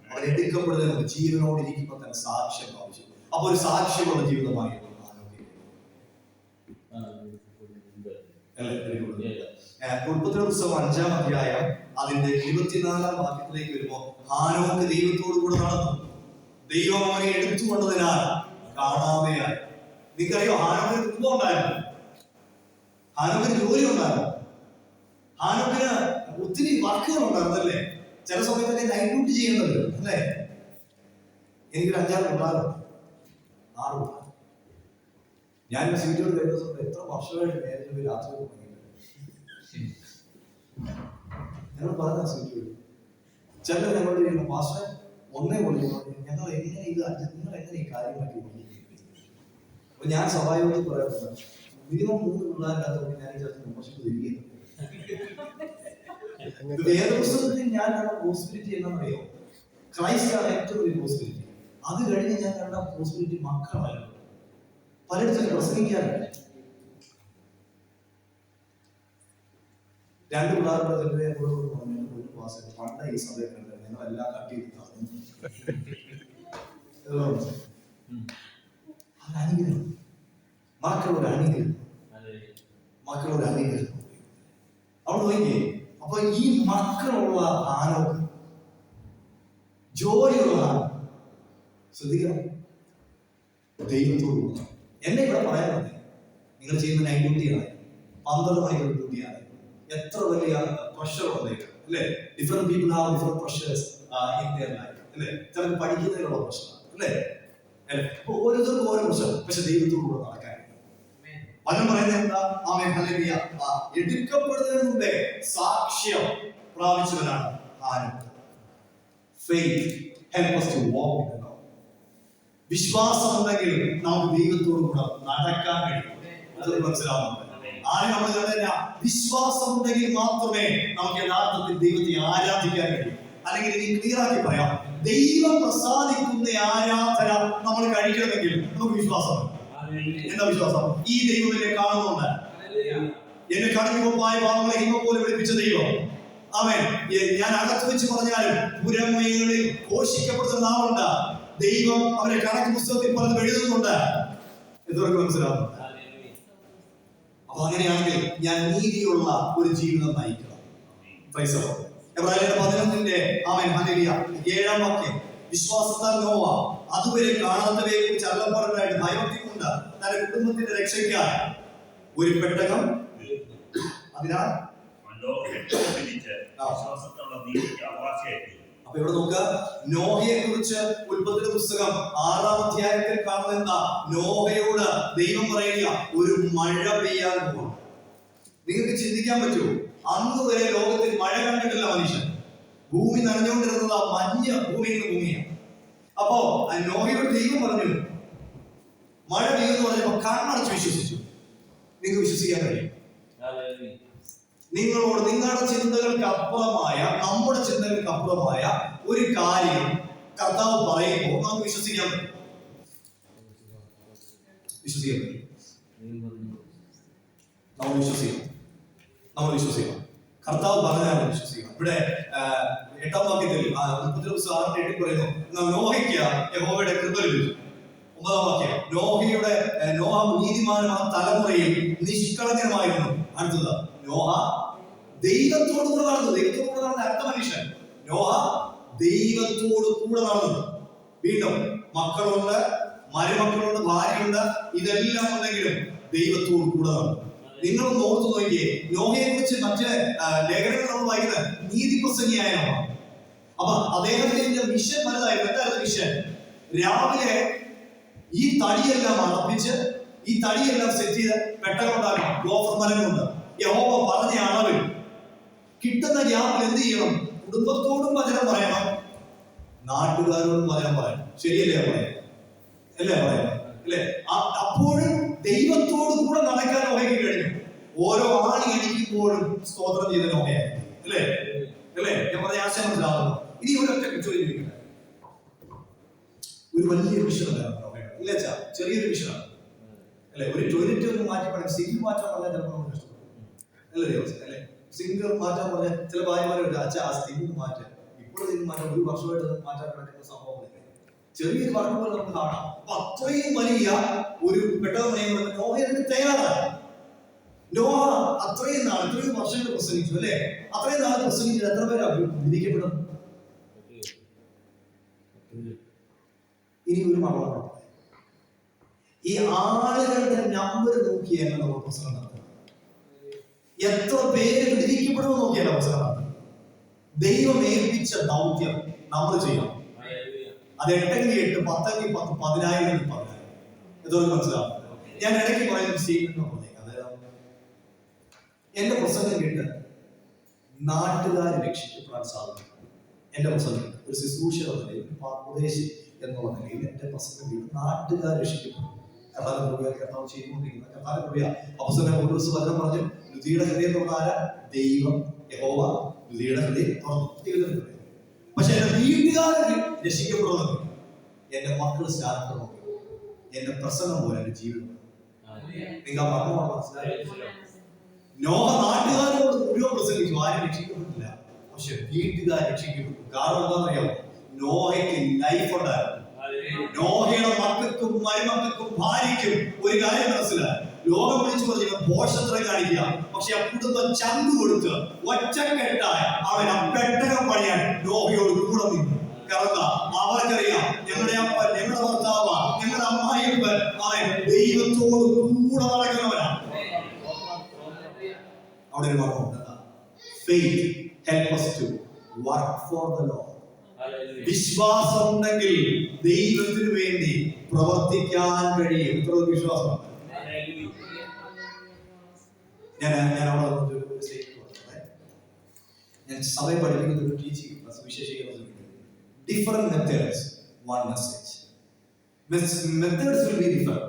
അവൻ എടുക്കപ്പെടുന്നതിന് ജീവനോടിരിക്കുമ്പോൾ തന്നെ സാക്ഷ്യം ആവശ്യം. അപ്പൊ ഒരു സാക്ഷ്യമുള്ള ജീവിതമായിരുന്നു ഉൽപ്പത്തി പുസ്തകം 5-ാം അധ്യായം അതിന്റെ 24-ാം വാക്യത്തിലേക്ക് വരുമ്പോ ഹാനോക്ക് ദൈവത്തോടു കൂടെ നടന്നു, ദൈവം അവനെ എടുത്തുകൊണ്ടതിനാൽ കാണാതെയായി. നിങ്ങൾക്കറിയോ, ഹാനോക്കിന് കുടുംബം ഉണ്ടായിരുന്നു, ഹാനോക്കിന് ജോലി ഉണ്ടായിരുന്നു, ഹാനോക്കിന് ഒത്തിരി വർക്കുകൾ ഉണ്ടായിരുന്നു, അല്ലേ? ചില സമയത്തൊക്കെ നൈറ്റ് ഡ്യൂട്ടി ചെയ്യേണ്ടത്, അല്ലേ? എനിക്കൊരു 5-6 പിള്ളേരുണ്ട്, 6 പിള്ളേർ. ഞാൻ സീറ്റോട് വരുന്ന സമയത്ത് എത്ര വർഷമായിട്ട് നേരത്തെ രാത്രി തുടങ്ങിയിട്ട് ഞങ്ങൾ പറഞ്ഞ സീറ്റോട് ചില ഞങ്ങളോട് ചെയ്യുന്ന മാസ്റ്റർ ഒന്നേ പോലെ ഞങ്ങൾ എങ്ങനെ ഇത് നിങ്ങൾ എങ്ങനെ ഈ കാര്യമാക്കി കൊണ്ടിരിക്കുന്നത്? അപ്പൊ ഞാൻ സ്വാഭാവികമായി പറയാറുണ്ട്, മിനിമം 3 പിള്ളേരില്ലാത്തവർക്ക് ഞാൻ ഈ ചർച്ച വിമർശിച്ചു തിരികെ. വേദപുസ്തകത്തിൽ ഞാൻ കണ്ട പോസിബിലിറ്റി എന്താണെന്നറിയോ? ക്രൈസ്റ്റാണ് ഏറ്റവും വലിയ പോസിബിലിറ്റി. അത് കഴിഞ്ഞ് ഞാൻ കണ്ട പോസിബിലിറ്റി മക്കളാണ്. പലയിടത്തും പ്രസംഗിക്കാറില്ല. 2 പിള്ളേരുടെ പണ്ട് ഈ സമയത്ത് ഞങ്ങളെല്ലാം കട്ടി അനുഗ്രഹം, മക്കളോട് അനുഗ്രഹം, മക്കളോട് അനുഗ്രഹം. അവിടെ നോക്കിയേ, അപ്പൊ ഈ മക്കളുള്ള ആരോഗ്യം, ജോലിയുള്ള ആരോഗ്യം ശ്രദ്ധിക്കണം, ദൈവത്തോട് കൂടണം. എന്നെ ഇവിടെ പറയാൻ മതി, നിങ്ങൾ ചെയ്യുന്ന നൈറ്റ് ഡ്യൂട്ടിയാണ്, 12 മണിക്കൂർ ഡ്യൂട്ടിയാണ്, എത്ര വലിയ പ്രഷർ ഉണ്ടെങ്കിൽ അല്ലെ, different people have different pressures in their life അല്ലെ, ചിലർക്ക് പഠിക്കുന്നതിനുള്ള പ്രശ്നം അല്ലെ, അപ്പൊ ഓരോരുത്തർക്കും ഓരോ പ്രശ്നം. പക്ഷെ ദൈവത്തോട് കൂടെ നടക്കാൻ വചനം പറയുന്നത് എന്താ? ആമേൻ, ഹല്ലേലൂയ. എടുക്കപ്പെടുന്നതിന് മുമ്പേ സാക്ഷ്യം പ്രാപിച്ചവനാണ് ആരും. Faith help us to walk with the Lord. വിശ്വാസം ഉണ്ടെങ്കിൽ നമുക്ക് ദൈവത്തോട് കൂടെ നടക്കാൻ കഴിയും. അത് മനസ്സിലാവുന്നുണ്ട്. ആരും നമ്മൾ കണ്ടില്ല, വിശ്വാസം ഉണ്ടെങ്കിൽ മാത്രമേ നമുക്ക് യഥാർത്ഥത്തിൽ ദൈവത്തെ ആരാധിക്കാൻ കഴിയും. അല്ലെങ്കിൽ ഇനി ക്ലിയർ ആക്കി പറയാം, ദൈവം പ്രസാദിക്കുന്ന ആരാധന നമ്മൾ കഴിക്കണമെങ്കിൽ നമുക്ക് വിശ്വാസം. എന്താ വിശ്വാസം? ഈ ദൈവം എന്നെ കാണുന്നുണ്ട്, എന്നെ കടന്നുപോയ പാപങ്ങളെ ഹിമ പോലെ വിളിപ്പിച്ച ദൈവം. ആമേൻ. ഞാൻ അകത്ത് വെച്ച് പറഞ്ഞാലും പുരമേകളിൽ ഘോഷിക്കപ്പെടുന്ന നാളുണ്ട്. ദൈവം അവരെ കണക്ക് പുസ്തകത്തിൽ പലതും എഴുതുന്നുണ്ട്. ഇതൊക്കെ മനസ്സിലാവുന്നുണ്ട്. അപ്പൊ അങ്ങനെയാണെങ്കിൽ ഞാൻ നീതിയുള്ള ഒരു ജീവിതം നയിക്കണം. എബ്രായർ 11 ആമേൻ, ഹല്ലേലൂയ, 7-ാം വാക്യം, വിശ്വാസത്താൽ നോവ അതുവരെ കാണാത്തവയെ കുറിച്ച് അല്ലപ്പാടുണ്ടായിട്ട് ഭയഭക്തി കൊണ്ട് തന്റെ കുടുംബത്തിന്റെ രക്ഷയ്ക്കായി ഒരു പെട്ടകം, അതിനാൽ അപ്പൊ ഇവിടെ നോക്കുക, നോഹയെ കുറിച്ച് ഉൽപ്പത്തി പുസ്തകം 6-ാം അധ്യായത്തിൽ കാണുന്ന നോഹയോട് ദൈവം പറയുക, ഒരു മഴ പെയ്യാൻ പോകണം. നിങ്ങൾക്ക് ചിന്തിക്കാൻ പറ്റുമോ? അന്ന് വരെ ലോകത്തിൽ മഴ കണ്ടിട്ടില്ല മനുഷ്യൻ. ഭൂമി നനഞ്ഞുകൊണ്ടിരുന്നത് മഞ്ഞ് ഭൂമിയിൽ നിന്ന് ഭൂമിയാണ്. അപ്പോ നോഹയോട് ദൈവം പറഞ്ഞു മഴ പെയ്യുമെന്ന് പറഞ്ഞപ്പോ കണ്ണടച്ച് വിശ്വസിച്ചു. നിങ്ങൾക്ക് വിശ്വസിക്കാൻ കഴിയും? നിങ്ങളോട് നിങ്ങളുടെ ചിന്തകൾക്ക് അപ്പുറമായ, നമ്മുടെ ചിന്തകൾക്ക് അപ്പുറമായ ഒരു കാര്യം കർത്താവ് പറയുമ്പോൾ നമുക്ക് വിശ്വസിക്കാൻ പറ്റും. വിശ്വസിക്കാൻ പറ്റും. നമ്മൾ വിശ്വസിക്കണം. കർത്താവ് പറഞ്ഞാൽ വിശ്വസിക്കണം. ഇവിടെ 8-ാം വാക്യത്തിൽ 6-8 പറയുന്നു, നോഹയ്ക്ക് യഹോവയുടെ കൃപ ലഭിച്ചു. 9-ാം വാക്യം, നോഹ നീതിമാനായ തലമുറയിൽ നിഷ്കളങ്കമായിരുന്നു. അടുത്തത്, നോഹ ദൈവത്തോട് കൂടെ നടന്നു. ദൈവത്തോട് കൂടെ നടന്ന അടുത്ത മനുഷ്യൻ നോഹ ദൈവത്തോട് കൂടെ നടന്നു. വീണ്ടും മക്കളുണ്ട്, മരുമക്കളുണ്ട്, ഭാര്യയുണ്ട്, ഇതെല്ലാം ഉണ്ടെങ്കിലും ദൈവത്തോട് കൂടെ നടന്നു. നിങ്ങളൊന്ന് ഓർത്തു നോക്കിയേ, നോഹയെ കുറിച്ച് മറ്റ് ലേഖനങ്ങൾ നമ്മൾ വായിക്കുന്നത് നീതി പ്രസംഗിയായ നോഹ. അപ്പൊ അദ്ദേഹത്തിന്റെ മിഷൻ വലുതായിരുന്നു. എന്തായിരുന്നു മിഷൻ? രാവിലെ ഈ തടിയെല്ലാം അടപ്പിച്ച്, ഈ തടിയെല്ലാം സെറ്റ് ചെയ്ത് പെട്ടകൊണ്ടാക്കണം. ഗോഫർ മരം കൊണ്ട് യഹോവ പറഞ്ഞ അളവിൽ കിട്ടുന്ന ഗ്യാപ്പിൽ എന്ത് ചെയ്യണം? കുടുംബത്തോടും വചനം പറയണം, നാട്ടുകാരോടും വചനം പറയണം. ശരിയല്ലേ പറയാം? അല്ലേ പറയാം? അല്ലേ? അപ്പോഴും ദൈവത്തോട് കൂടെ നടക്കാൻ നോഹയ്ക്ക് കഴിഞ്ഞു. ഓരോ ആണി അടിക്കുമ്പോഴും സ്തോത്രം ചെയ്ത നോഹയായി. അല്ലേ? അല്ലേ? ഞാൻ പറഞ്ഞ ആശയം മനസ്സിലാവുന്നു. ഇനി ഒരൊറ്റ ചോദിച്ചിരിക്കുന്നത്, ഒരു വലിയ മിഷനല്ല ഇല്ല, ചെറിയൊരു മിഷനാണ് അല്ലെ? ഒരു ടോയ്ലറ്റ് ഒന്ന് മാറ്റി പറയാം, സിങ്ക് മാറ്റാൻ പറഞ്ഞാൽ ചിലപ്പോൾ നമുക്ക് ഇഷ്ടപ്പെടും അല്ലേ ദിവസം അല്ലെ? സിങ്ക് മാറ്റാൻ പറഞ്ഞാൽ ചില ഭാര്യമാരുണ്ട്, അച്ഛാ ആ സിങ്ക് മാറ്റാൻ, ഇപ്പോഴും സിങ്ക് മാറ്റാൻ 1 വർഷമായിട്ട് മാറ്റാൻ കിടക്കുന്ന സംഭവം ചെറിയൊരു വർക്ക് പോലെ നമുക്ക് കാണാം. അപ്പൊ അത്രയും വലിയ ഒരു പെട്ടകമണിയെ നോഹ തയ്യാറായി. നോഹ അത്രയും നാൾ, എത്രയും വർഷങ്ങൾ പ്രസംഗിച്ചു അല്ലെ? അത്രയും നാൾ പ്രസംഗിച്ചത് എത്ര പേര് വിധിക്കപ്പെടും? ഇനി ഒരു മകളാണ്, ഈ ആളുകളുടെ നമ്പർ നോക്കിയാണ് നമ്മൾ പ്രസംഗം നടത്തുന്നത്. എത്ര പേര് വിധിക്കപ്പെടുമെന്ന് നോക്കിയാണ് പ്രസംഗം നടത്തുന്നത്. ദൈവം ഏൽപ്പിച്ച ദൗത്യം നമ്മൾ ചെയ്യണം. അത് 8-എങ്കിൽ 8, 10-എങ്കിൽ 10, 10,000-എങ്കിൽ 10,000. ഇതൊക്കെ മനസ്സിലാവും. ഞാൻ ഇടയ്ക്ക് പറയുന്ന സ്റ്റേറ്റ്മെന്റ് പറഞ്ഞേക്കാം. അതായത് എന്റെ പ്രസംഗം കേട്ട് നാട്ടുകാരെ രക്ഷിക്കപ്പെടാൻ സാധിക്കും. എന്റെ പ്രസംഗം ഒരു ശുശ്രൂഷ എന്ന നിലയിൽ, ഉപദേശി എന്നുള്ള നിലയിൽ എന്റെ പ്രസംഗം കേട്ട് നാട്ടുകാർ രക്ഷിക്കപ്പെടും. കർത്താവ് ചെയ്തുകൊണ്ടിരിക്കുന്ന കർത്താവ് അവസരം പൗലോസ് വചനം പറഞ്ഞു, ലുദിയുടെ ഹൃദയം തുറന്നാല ദൈവം യഹോവ ലുദിയുടെ ഹൃദയം തുറന്നു. പക്ഷെ എന്റെ വീട്ടുകാരൻ രക്ഷിക്കപ്പെടുന്നത് എന്റെ മക്കൾ സ്റ്റാർട്ടണം. എന്റെ പ്രസംഗം പോലെ എന്റെ ജീവിതം. നിങ്ങൾ പറഞ്ഞോളം മനസ്സിലായി. നോഹ നാട്ടുകാരോട് മുഴുവൻ പ്രസംഗിച്ചു, ആരും രക്ഷിക്കപ്പെട്ടില്ല. പക്ഷെ വീട്ടുകാർ രക്ഷിക്കപ്പെട്ടു. കാരണം എന്താണെന്നറിയാമോ? നോഹയ്ക്ക് ലൈഫ് ഉണ്ടായിരുന്നു. നോഹയുടെ മക്കൾക്കും മരുമക്കൾക്കും ഭാര്യയ്ക്കും ഒരു കാര്യം മനസ്സിലായി. ലോകം വിളിച്ചു പറഞ്ഞ പോഷത്രം കാണിക്കുക, പക്ഷെ ആ കുടുംബം ചങ്ക് കൊടുത്ത് ഒറ്റക്കെട്ടായി അവൻ ആ പെട്ടകം പണിയാൻ നോഹയോട് കൂടെ നിന്നു. കാരണം അവർക്കറിയാം ഞങ്ങളുടെ അപ്പൻ, ഞങ്ങളുടെ ഭർത്താവ്, ഞങ്ങളുടെ അമ്മായിയപ്പൻ അവൻ ദൈവത്തോട് കൂടെ നടക്കുന്നവനാണ്. അവിടെ ഒരു വാക്കുണ്ട്, faith help us to work for the Lord. വിശ്വാസം ഉണ്ടെങ്കിൽ ദൈവത്തിന് വേണ്ടി പ്രവർത്തിക്കാൻ കഴിയും. എത്ര വിശ്വാസം? ഞാൻ അവിടെ ഒരു സ്റ്റേറ്റ് ഞാൻ സഭയെ പഠിപ്പിക്കുന്ന ഒരു teaching വിശേഷിക്കുന്ന different methods, one message. Methods will be different.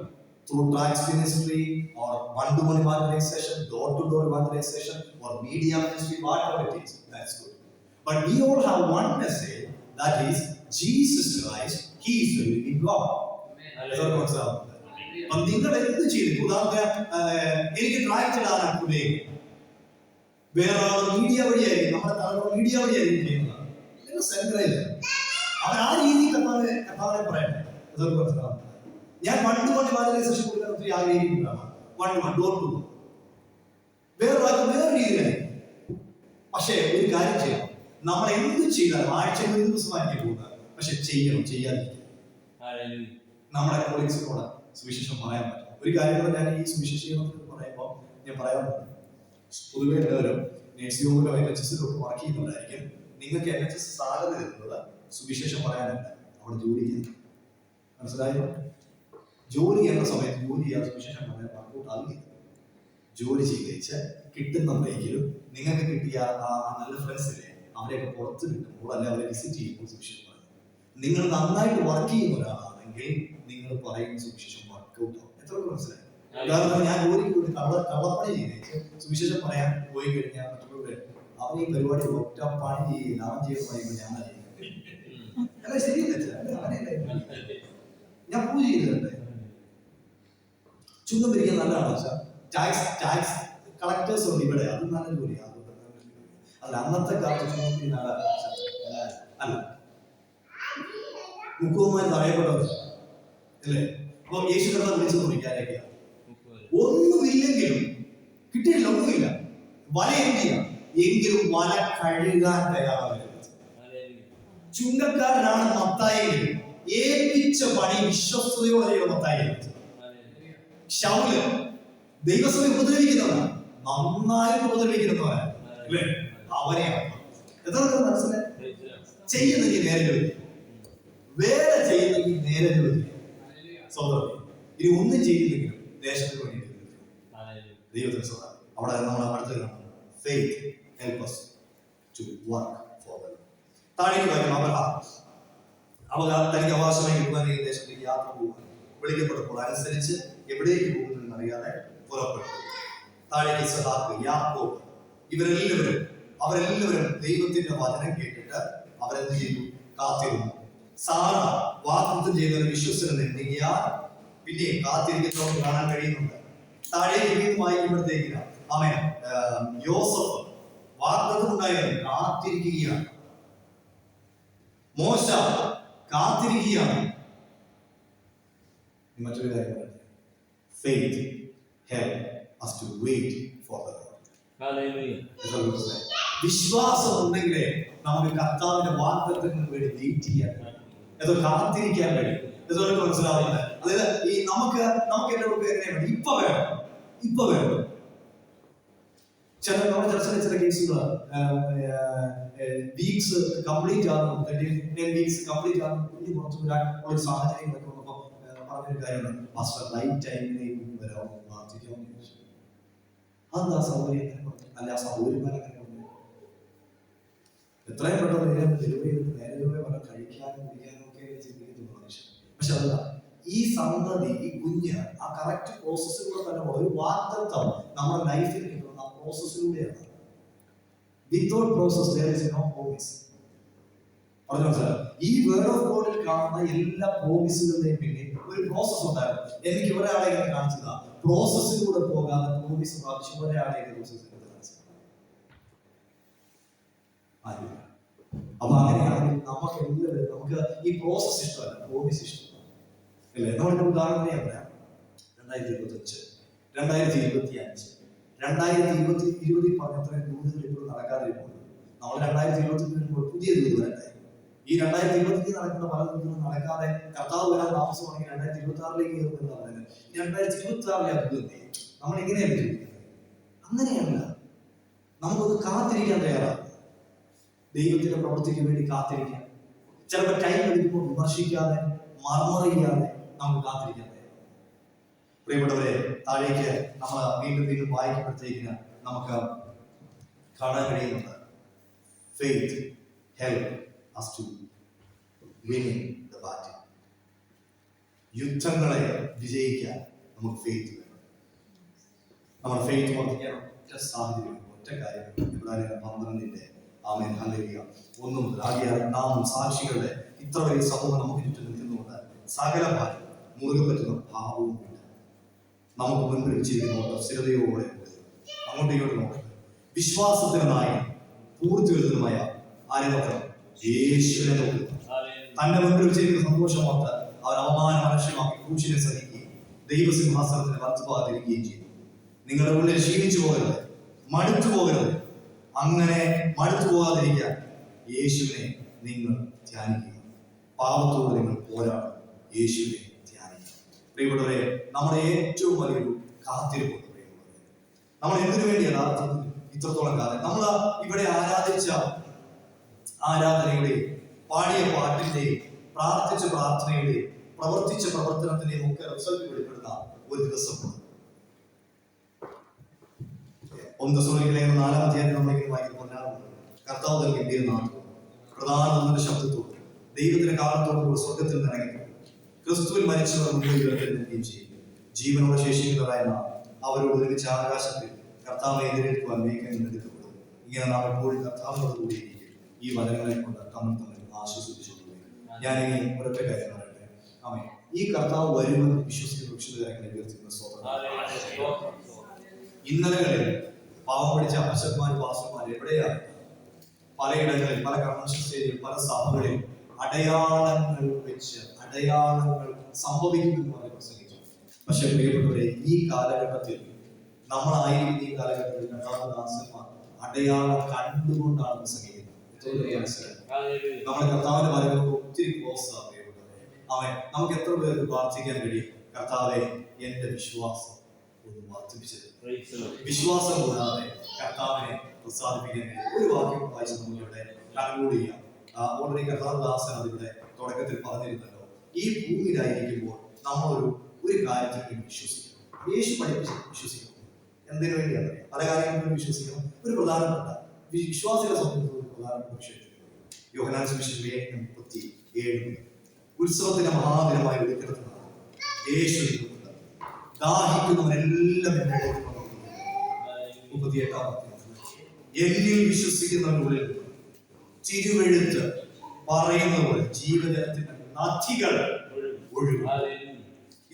Through tracts ministry or one-to-one evangelization, door-to-door evangelization, or media ministry, whatever it is, that's good. But we all have one message, that is Jesus Christ, He is the living God. അപ്പം നിങ്ങൾ എന്ത് ചെയ്തു? എനിക്ക് ട്രാക്ട് ഇടാനാണ് ഉപയോഗിക്കുന്നത്. വേറെ മീഡിയ വഴിയായിരിക്കും, നമ്മുടെ തലമുറ മീഡിയ വഴിയായിരിക്കും ചെയ്യുന്നത്. നിങ്ങൾ സെൻട്രയില്ല, അവൻ ആ രീതിയിൽ കർത്താവിനെ പറയട്ടെ. അതൊക്കെ മനസ്സിലാവും. ഞാൻ പണ്ട് evangelization കൊടുക്കാൻ ഒത്തിരി ആഗ്രഹിക്കുന്നതാണ്. ഡോർ ടു ഡോർ വേറെ രീതിയിലായിരിക്കും. പക്ഷേ ഒരു കാര്യം ചെയ്യണം, നമ്മൾ എന്ത് ചെയ്താലും ആഴ്ചയിൽ ഒരു ദിവസമായിരിക്കും പോകുന്നത്, പക്ഷെ ചെയ്യണം, ചെയ്യാതിരിക്കും. നമ്മുടെ കൊളീഗ്സിനോട് സുവിശേഷം പറയാൻ പറ്റും. ഒരു കാര്യം കൂടെ ഞാൻ ഈ സുവിശേഷം പറയുമ്പോൾ ഞാൻ പറയാറുണ്ട്, പൊതുവെ എല്ലാവരും നേഴ്സിംഗ് ഹോമിലോ NHS-ലൊക്കെ വർക്ക് ചെയ്യുന്നവരായിരിക്കും. നിങ്ങൾക്ക് NHS സാലറി തരുന്നത് സുവിശേഷം പറയാനല്ല, അവിടെ ജോലി ചെയ്യാൻ. മനസ്സിലായോ? ജോലി ചെയ്യുന്ന സമയത്ത് ജോലി ചെയ്യാൻ സുവിശേഷം പറയാൻ വർക്കൗട്ട് ആകില്ല. ജോലി ചെയ്യിച്ച് കിട്ടുന്ന ബ്രേക്കിലും നിങ്ങൾക്ക് കിട്ടിയ ആ നല്ല ഫ്രണ്ട്സിനെ അവരെയൊക്കെ പുറത്ത് കിട്ടുമ്പോൾ അല്ലെ അവരെ വിസിറ്റ് ചെയ്യുമ്പോൾ സുവിശേഷം പറയും. നിങ്ങൾ നന്നായിട്ട് വർക്ക് ചെയ്യുന്ന ഒരാളാണെങ്കിൽ നിങ്ങൾ പറയുന്ന സുവിശേഷം വർക്കൗട്ട് ആവും. എത്രയൊക്കെ മനസ്സിലായി? ഉദാഹരണത്തിന് ഞാൻ ജോലിക്ക് പോയി കള്ളപ്പണി ചെയ്തേച്ച് സുവിശേഷം പറയാൻ പോയി കഴിഞ്ഞാൽ മറ്റുള്ളവർ അവർ ഈ പരിപാടി ഒറ്റ പണി ചെയ്യില്ല, അവൻ ചെയ്യുന്ന പറയുമ്പോൾ ഞാൻ അല്ല ശരിയല്ല. ഞാൻ പൂജ ചെയ്തിട്ടുണ്ട്. ചുങ്കം പിരിക്കാൻ നല്ലതാണ്. ടാക്സ് കളക്ടേഴ്സ് ഉണ്ട് ഇവിടെ, അത് നല്ല ജോലിയാണ്. അല്ല അന്നത്തെ കാലത്ത് ചുങ്കം പിരി നല്ല അല്ല, മുക്കുവന്മാർ തഴയപ്പെട്ടവർ അല്ലേ? അപ്പൊ യേശു കഥ വിളിച്ചു നോക്കിയാലൊക്കെയാണ് ഒന്നുമില്ലെങ്കിലും കിട്ടിയില്ല, ഒന്നുമില്ല, വല എങ്കിലും വല കഴുകാൻ തയ്യാറാവില്ല. ചുങ്കക്കാരനാണ് മത്തായി, ഏൽപ്പിച്ച പണി വിശ്വസ്തയോടെ ചെയ്യുന്ന മത്തായി. ശൗല് ദൈവസഭയെ ഉപദ്രവിക്കുന്നവനാണ്, നന്നായിട്ട് ഉപദ്രവിക്കുന്നവനാണ് അല്ലേ? അവനെയാണ് എത്ര മനസ്സിലായി? ചെയ്യുന്നെങ്കിൽ നേരെ ജോലി, വേറെ ചെയ്യുന്നെങ്കിൽ നേരെ ജോലി. സ്വന്തം ഇനി ഒന്നും ചെയ്തില്ലെങ്കിലും ദേശത്തിന് വേണ്ടി ദൈവത്തിന് സ്വന്തം. അവിടെ നമ്മൾ അടുത്ത് കാണും, faith help us to work for the Lord. താഴേക്ക് വായിക്കും, തനിക്ക് അവകാശമായി കിട്ടുവാൻ ഈ ദേശത്തേക്ക് യാത്ര പോകുവാൻ വിളിക്കപ്പെട്ടപ്പോൾ അനുസരിച്ച് എവിടേക്ക് പോകുന്നതെന്ന് അറിയാതെ പുറപ്പെട്ടു. താഴേക്ക് ഇസ്ഹാക്ക്, യാക്കോബ് അവരെല്ലാവരും ദൈവത്തിന്റെ വചനം കേട്ടിട്ട് അവരെന്ത് ചെയ്തു? കാത്തിരുന്നു. സാറ വാഗ്ദത്തം ചെയ്തവരെ വിശ്വസനം എണ്ണിയാൽ പിന്നെ കാത്തിരിക്കുന്നവർക്ക് കാണാൻ കഴിയുന്നുണ്ട്. താഴേക്ക് വീണ്ടും വായിക്കുമ്പോഴത്തേക്കില്ല, ആമേൻ, യോസഫ് വാഗ്ദത്തം ഉണ്ടായിരുന്നു, കാത്തിരിക്കുകയാണ്. മോശ കാത്തിരിക്കുകയാണ്. മറ്റൊരു കാര്യം പറയട്ടെ, faith help us to wait for the Lord. വിശ്വാസം ഉണ്ടെങ്കിലേ നമുക്ക് കർത്താവിന്റെ വാഗ്ദത്തത്തിന് വേണ്ടി വെയിറ്റ് ചെയ്യാൻ കഴിയും, ഏതോ കാത്തിരിക്കാൻ കഴിയും. ഇതൊക്കെ മനസ്സിലാവുന്നത്. അതായത് ഈ നമുക്ക് എല്ലാവർക്കും എങ്ങനെ വേണം? ഇപ്പൊ വേണം. നമ്മുടെ ചർച്ചയിലെ ചില കേസുകൾ വീക്സ് കംപ്ലീറ്റ് ആകുന്നു, 10 വീക്സ് കംപ്ലീറ്റ് ആകുന്നു, കുഞ്ഞു പുറത്തു വരാൻ ഒരു സാഹചര്യങ്ങളൊക്കെ വന്നപ്പോൾ പറഞ്ഞൊരു കാര്യമാണ്, പാസ്റ്റർ ലൈഫ് ടൈമിലേക്ക് വരാമോ, പ്രാർത്ഥിക്കാമെന്ന് ചോദിച്ചു. അതെന്താ സൗകര്യം? അല്ല ആ സൗകര്യമാരൊക്കെ എത്രയും പെട്ടെന്ന് ഡെലിവറി ചെയ്തിട്ട് നേരെ വല്ല കഴിക്കാനും കുടിക്കാനും ഒക്കെ ചിന്തിക്കുന്നു മനുഷ്യൻ. പക്ഷെ അതല്ല, ഈ സന്തതി, ഈ കുഞ്ഞ് ആ കറക്റ്റ് പ്രോസസ്സിലൂടെ തന്നെ ഒരു വാഗ്ദത്തം നമ്മുടെ ലൈഫിൽ കിട്ടുന്ന ആ പ്രോസസ്സിലൂടെയാണ്. Without process there is no promise. പറഞ്ഞു മനസ്സിലായോ? ഈ വേർഡ് ഓഫ് ഗോഡിൽ കാണുന്ന എല്ലാ പ്രോമിസുകളുടെയും പിന്നിൽ ഒരു പ്രോസസ് ഉണ്ടായിരുന്നു. എനിക്ക് ഒരാളെ ഇങ്ങനെ കാണിച്ചതാ, പ്രോസസ്സിലൂടെ പോകാതെ പ്രോമിസ് പ്രാപിച്ചു ഒരാളെ പ്രോസസ് അപ്പൊ അങ്ങനെയാണെങ്കിൽ നമുക്ക് ഈ പ്രോസസ് ഇഷ്ടമല്ല, പ്രോമിസ് ഇഷ്ടമല്ല. അല്ലേ? നമ്മളിപ്പോൾ ഉദാഹരണം ഞാൻ പറയാം. 2025, 2025, 2020 പറഞ്ഞ അത്ര ദൂരങ്ങൾ ഇപ്പോഴും നടക്കാതെ പോകുന്നു. നമ്മൾ 2025 വരുമ്പോൾ പുതിയ ദൂരം വരട്ടെ. ഈ 2025 നടക്കുന്ന പല ദൂരങ്ങളും നടക്കാതെ കർത്താവ് വരാൻ താമസമാണെങ്കിൽ 2026 കയറും എന്ന് പറയുന്നത്. 2026 അത്ഭുതത്തെ നമ്മൾ എങ്ങനെയാണ് ജീവിക്കുന്നത്? അങ്ങനെയല്ല. നമുക്കൊന്ന് കാത്തിരിക്കാൻ തയ്യാറാണ്. ദൈവത്തിന്റെ പ്രവൃത്തിക്ക് വേണ്ടി കാത്തിരിക്കാൻ. ചിലപ്പോൾ ടൈം എടുക്കുമ്പോൾ വിമർശിക്കാതെ, മർമറിയാതെ നമുക്ക് കാത്തിരിക്കാൻ തയ്യാറാണ്. പ്രിയപ്പെട്ടവരെ, താഴേക്ക് നമ്മൾ വീണ്ടും വായിക്കുമ്പോഴത്തേക്കിന് നമുക്ക് കാണാൻ കഴിയുന്നുണ്ട്. Faith help us to winning the battle. യുദ്ധങ്ങളെ വിജയിക്കാൻ നമുക്ക് ഫെയ്ത്ത് വേണം. നമ്മുടെ ഫെയ്ത്ത് വർദ്ധിക്കാൻ ഒറ്റ സാഹചര്യം, ഒറ്റ കാര്യം. ഇബ്രാഹിം 12 ആമേൻ ഹല്ലേലൂയ 1 മുതൽ ആകിയാൽ നാം സാക്ഷികളുടെ ഇത്ര വലിയ സമൂഹം നമുക്ക് ചുറ്റും നിൽക്കുന്നുണ്ട്. സകല ഭാരം മുറുകെ പറ്റുന്ന ഭാവവും ഇല്ല. നമുക്ക് മുൻപിൽ വെച്ചിരിക്കുന്ന സ്ഥിരതയോടെ അങ്ങോട്ടും ഇങ്ങോട്ടും നോക്കട്ടെ. വിശ്വാസത്തിന് നായി പൂർത്തിവരുന്നതുമായ ആരെ നോക്കണം? യേശുവിനെ നോക്കുക. തന്റെ മുൻപിൽ വെച്ചിരിക്കുന്ന സന്തോഷം ഓർത്ത് അവൻ അവമാനം അലക്ഷ്യമാക്കി ക്രൂശിനെ സഹിക്കുകയും ദൈവസിംഹാസനത്തിന് വലത്തുഭാഗത്തിരിക്കുകയും ചെയ്തു. നിങ്ങളുടെ ഉള്ളിൽ ക്ഷീണിച്ചു പോകരുത്, മടുത്തു പോകരുത്. അങ്ങനെ മടുത്തു പോകാതിരിക്കാൻ യേശുവിനെ നിങ്ങൾ ധ്യാനിക്കുക. പാപത്തോട് നിങ്ങൾ പോരാടും, യേശുവിനെ ധ്യാനിക്കുക. പ്രിയപ്പെട്ടവരെ, നമ്മുടെ ഏറ്റവും വലിയൊരു കാത്തിരിപ്പുണ്ട്. പ്രിയപ്പെട്ടവരെ, നമ്മൾ എന്തിനു വേണ്ടി യഥാർത്ഥത്തിൽ ഇത്രത്തോളം കാലം നമ്മൾ ഇവിടെ ആരാധിച്ച ആരാധനയുടെയും പാടിയ പാട്ടിന്റെയും പ്രാർത്ഥിച്ച പ്രാർത്ഥനയുടെയും പ്രവർത്തിച്ച പ്രവർത്തനത്തിന്റെയും ഒക്കെ റിസൾട്ട് വെളിപ്പെടുന്ന ഒരു ദിവസമാണ്. 1 തെസ്സലോനിക്കയിലെ 4-ാം അധ്യായത്തിൽ നമ്മളിങ്ങനെ വായിക്കുന്നുണ്ട്. കർത്താവ് തന്റെ ഗംഭീര നാമത്തോടും പ്രധാന ശബ്ദത്തോടും ദൈവത്തിന്റെ കാലത്തോടും സ്വർഗത്തിൽ നിറങ്ങി ക്രിസ്തുവിൽ മരിച്ചവർ മുമ്പിൽ ഉയർത്തെഴുന്നേൽക്കുകയും ചെയ്യും. ജീവനോടെ ശേഷിക്കുന്നവരായ നാം അവരോട് ഒരുമിച്ച് ആകാശത്തിൽ കർത്താവിനെ എതിരേൽക്കുവാൻ വേഗം എടുക്കപ്പെടും. ഇങ്ങനെ നാം എപ്പോഴും കർത്താവിനോട് കൂടി ഈ വചനങ്ങളെ കൊണ്ട് തമ്മിൽ ആശ്വസിപ്പിച്ചുകൊള്ളുകയും. ഞാനിനി ഒരൊറ്റ കാര്യം പറയട്ടെ. ആമേൻ. ഈ കർത്താവ് വരുമെന്ന് വിശ്വസിക്കുന്ന വിശുദ്ധരായി ഉയർത്തുന്ന സ്വതന്ത്രം. ഇന്നലകളിൽ പാവം പിടിച്ച അപ്പച്ചന്മാർ പാസ്റ്റർമാർ എവിടെയാണ്? പലയിടങ്ങളിൽ, പല കൺവെൻഷൻ സ്റ്റേജിൽ, പല സഭകളിൽ അടയാളങ്ങൾ വെച്ച് അടയാളങ്ങൾ സംഭവിക്കുമെന്ന് പറഞ്ഞ് പ്രസംഗിച്ചു. പക്ഷെ പ്രിയപ്പെട്ടവരെ, ഈ കാലഘട്ടത്തിൽ നമ്മളായിരിക്കുന്ന ഈ കാലഘട്ടത്തിൽ കർത്താവദാസന്മാർ അടയാളം കണ്ടുകൊണ്ടാണ് പ്രസംഗിക്കുന്നത്. നമ്മുടെ കർത്താവിന്റെ പറയുന്നത് ഒത്തിരി ക്ലോസ് ആണ്. അവൻ നമുക്ക് എത്ര പേർക്ക് പ്രാർത്ഥിക്കാൻ കഴിയും? കർത്താവെ, എന്റെ വിശ്വാസം ഒന്ന് വർദ്ധിപ്പിച്ചത്. വിശ്വാസം കൂടാതെ കർത്താവിനെ പ്രസാദിപ്പിക്കാൻ കഴിയും. ഒരു വാക്യം വായിച്ച് നമ്മളിവിടെ കൺക്ലൂഡ് ചെയ്യാം. ഓൾറെഡി കർത്താവദാസൻ അതിവിടെ തുടക്കത്തിൽ പറഞ്ഞിരുന്നല്ലോ. ഈ ഭൂമിയിലായിരിക്കുമ്പോൾ നമ്മളൊരു കാര്യത്തിൽ വിശ്വസിക്കണം. യേശു പഠിപ്പിച്ച് വിശ്വസിക്കണം. എന്തിനു വേണ്ടിയാണ്? പല കാര്യങ്ങളും വിശ്വസിക്കണം. ഒരു പ്രധാനപ്പെട്ട വിശ്വാസികളെ സംബന്ധിച്ച് ഒരു പ്രധാനപ്പെട്ട വിഷയം യോഹന്നാൻ സുവിശേഷം 7:37 ഉത്സവത്തിന്റെ മഹാദിനമായി വിളിക്കുന്നതാണ്. യേശു ദാഹിക്കുന്നവരെല്ലാം എന്നോട് 38 എന്നിൽ വിശ്വസിക്കുന്നവനുള്ളിൽ തിരുവെഴുത്ത് പറയുന്ന പോലെ ജീവജലത്തിന്റെ നദികൾ ഒഴുകും.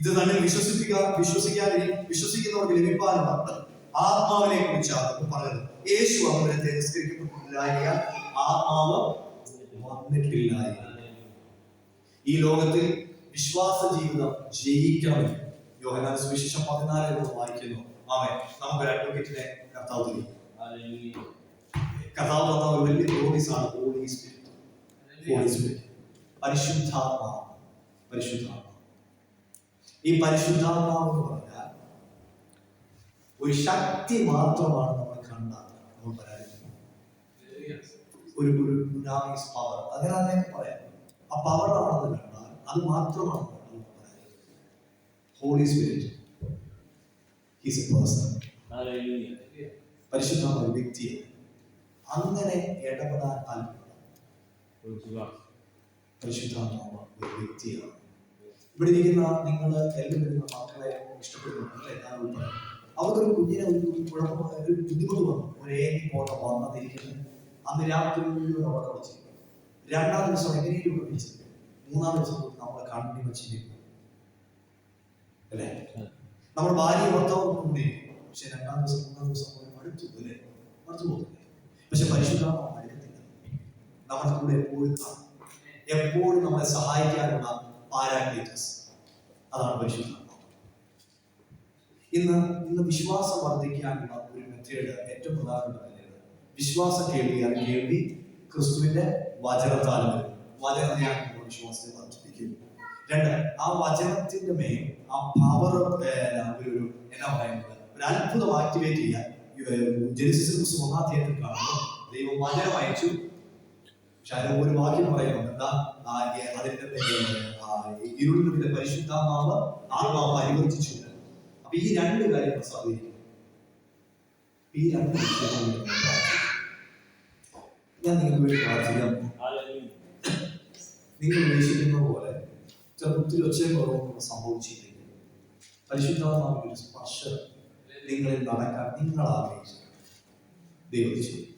ഇത് തന്നെ വിശ്വസിക്കുന്നവർക്ക് ലഭിക്കാനുള്ള ആത്മാവിനെ കുറിച്ചാണ് പറയുന്നത്. യേശു അവരെ തിരസ്കരിക്കപ്പെട്ടില്ലായ ആത്മാവ് വന്നിട്ടില്ല. ഈ ലോകത്തിൽ വിശ്വാസ ജീവിതം ജയിക്കണമെങ്കിൽ യോഹന്നാൻ സുവിശേഷം 14 വായിക്കുന്നു. ആമേൻ. നമുക്കൊരു അഡ്വക്കേറ്റിനെ കർത്താവ് തരും. കർത്താവ് തന്ന ഒരു വലിയ പ്രോമിസാണ് ഹോളി സ്പിരിറ്റ്. പരിശുദ്ധാത്മാവ്. ഈ പരിശുദ്ധാത്മാവ് എന്ന് പറഞ്ഞാൽ ഒരു ശക്തി മാത്രമാണ് നമ്മൾ കണ്ടാൽ നമ്മൾ പരാജയപ്പെടുന്നത്. ഒരു പവർ, അങ്ങനെ പറയാം. ആ പവറാണെന്ന് കണ്ടാൽ അത് മാത്രമാണ് നമ്മൾ പരാജയപ്പെടുന്നത്. Holy spirit is a person. പരിശുദ്ധാത്മാവ് ഒരു വ്യക്തിയാണ്. അങ്ങനെ ഇടപെടാൻ താല്പര്യം. പരിശുദ്ധാത്മാവ് ഒരു വ്യക്തിയാണ്. ഇവിടെ ഇരിക്കുന്ന നിങ്ങൾ എല്ലാവരും മക്കളെ ഇഷ്ടപ്പെടുന്നുണ്ടല്ലേ? ഞാൻ ഉൾപ്പെടെ അവർക്കൊരു കുഞ്ഞിനെ ഒരു ബുദ്ധിമുട്ട് വന്നു. ഒരു പോട്ടെ വന്നതിരിക്കുന്നത് അന്ന് രാത്രി മുഴുവൻ അവിടെ കളിച്ചു. 2-ാം ദിവസം എങ്ങനെയും പിടിച്ചത്. 3-ാം ദിവസം നമ്മളെ കണ്ണി വെച്ചിരിക്കും അല്ലേ? നമ്മുടെ ഭാര്യ ഭർത്താവ് കൂടി. പക്ഷെ 2-ാം ദിവസം 3-ാം ദിവസം മടുത്തു അല്ലേ? മടുത്തു പോകുന്നില്ലേ? പക്ഷെ പരിശുദ്ധാത്മാവ് മടുക്കത്തില്ല. നമ്മുടെ കൂടെ എപ്പോഴും കാണും. എപ്പോഴും നമ്മളെ സഹായിക്കാനുള്ള പാരാക്ലീറ്റസ്. അതാണ് പരിശുദ്ധാത്മാവ്. ഇന്ന് വിശ്വാസം വർദ്ധിക്കാനുള്ള ഒരു മെത്തേഡ്, ഏറ്റവും പ്രധാനപ്പെട്ട മെത്തേഡ് വിശ്വാസം കേൾവിയാണ്. കേൾവി ക്രിസ്തുവിന്റെ വചനത്താൽ വരും. വചനത്തെയാണ് വിശ്വാസത്തെ വർദ്ധിപ്പിക്കുന്നു. 2, ആ വചനത്തിന്റെ മേൽ ആ പവർ ഒരു എന്നാ പറയുന്നത്, ഒരു അത്ഭുതം ആക്ടിവേറ്റ് ചെയ്യാൻ ജെനസിസ് 1-ാം കാണുമ്പോൾ ദൈവം വചനം അയച്ചു. പക്ഷെ അതിന് ഒരു വാക്യം പറയുന്നുണ്ട്, എന്താ അതിന്റെ ഇരുളിന്റെ പരിശുദ്ധാത്മാവ് ആത്മാവ് പരിവർത്തിച്ചു. അപ്പൊ ഈ 2 കാര്യങ്ങൾ സാധിക്കും. ഈ 2 വിഷയങ്ങൾ ഞാൻ നിങ്ങൾക്ക് വേണ്ടി പ്രാർത്ഥിക്കാം. നിങ്ങൾ ഉദ്ദേശിക്കുന്ന പോലെ ഒത്തിരി ഒച്ചയും സംഭവിച്ചില്ലെങ്കിൽ പരിശുദ്ധാത്മാവിന്റെ ഒരു സ്പർശം നിങ്ങളിൽ നടക്കാൻ നിങ്ങൾ ആഗ്രഹിച്ചു ദൈവം ചെയ്യും.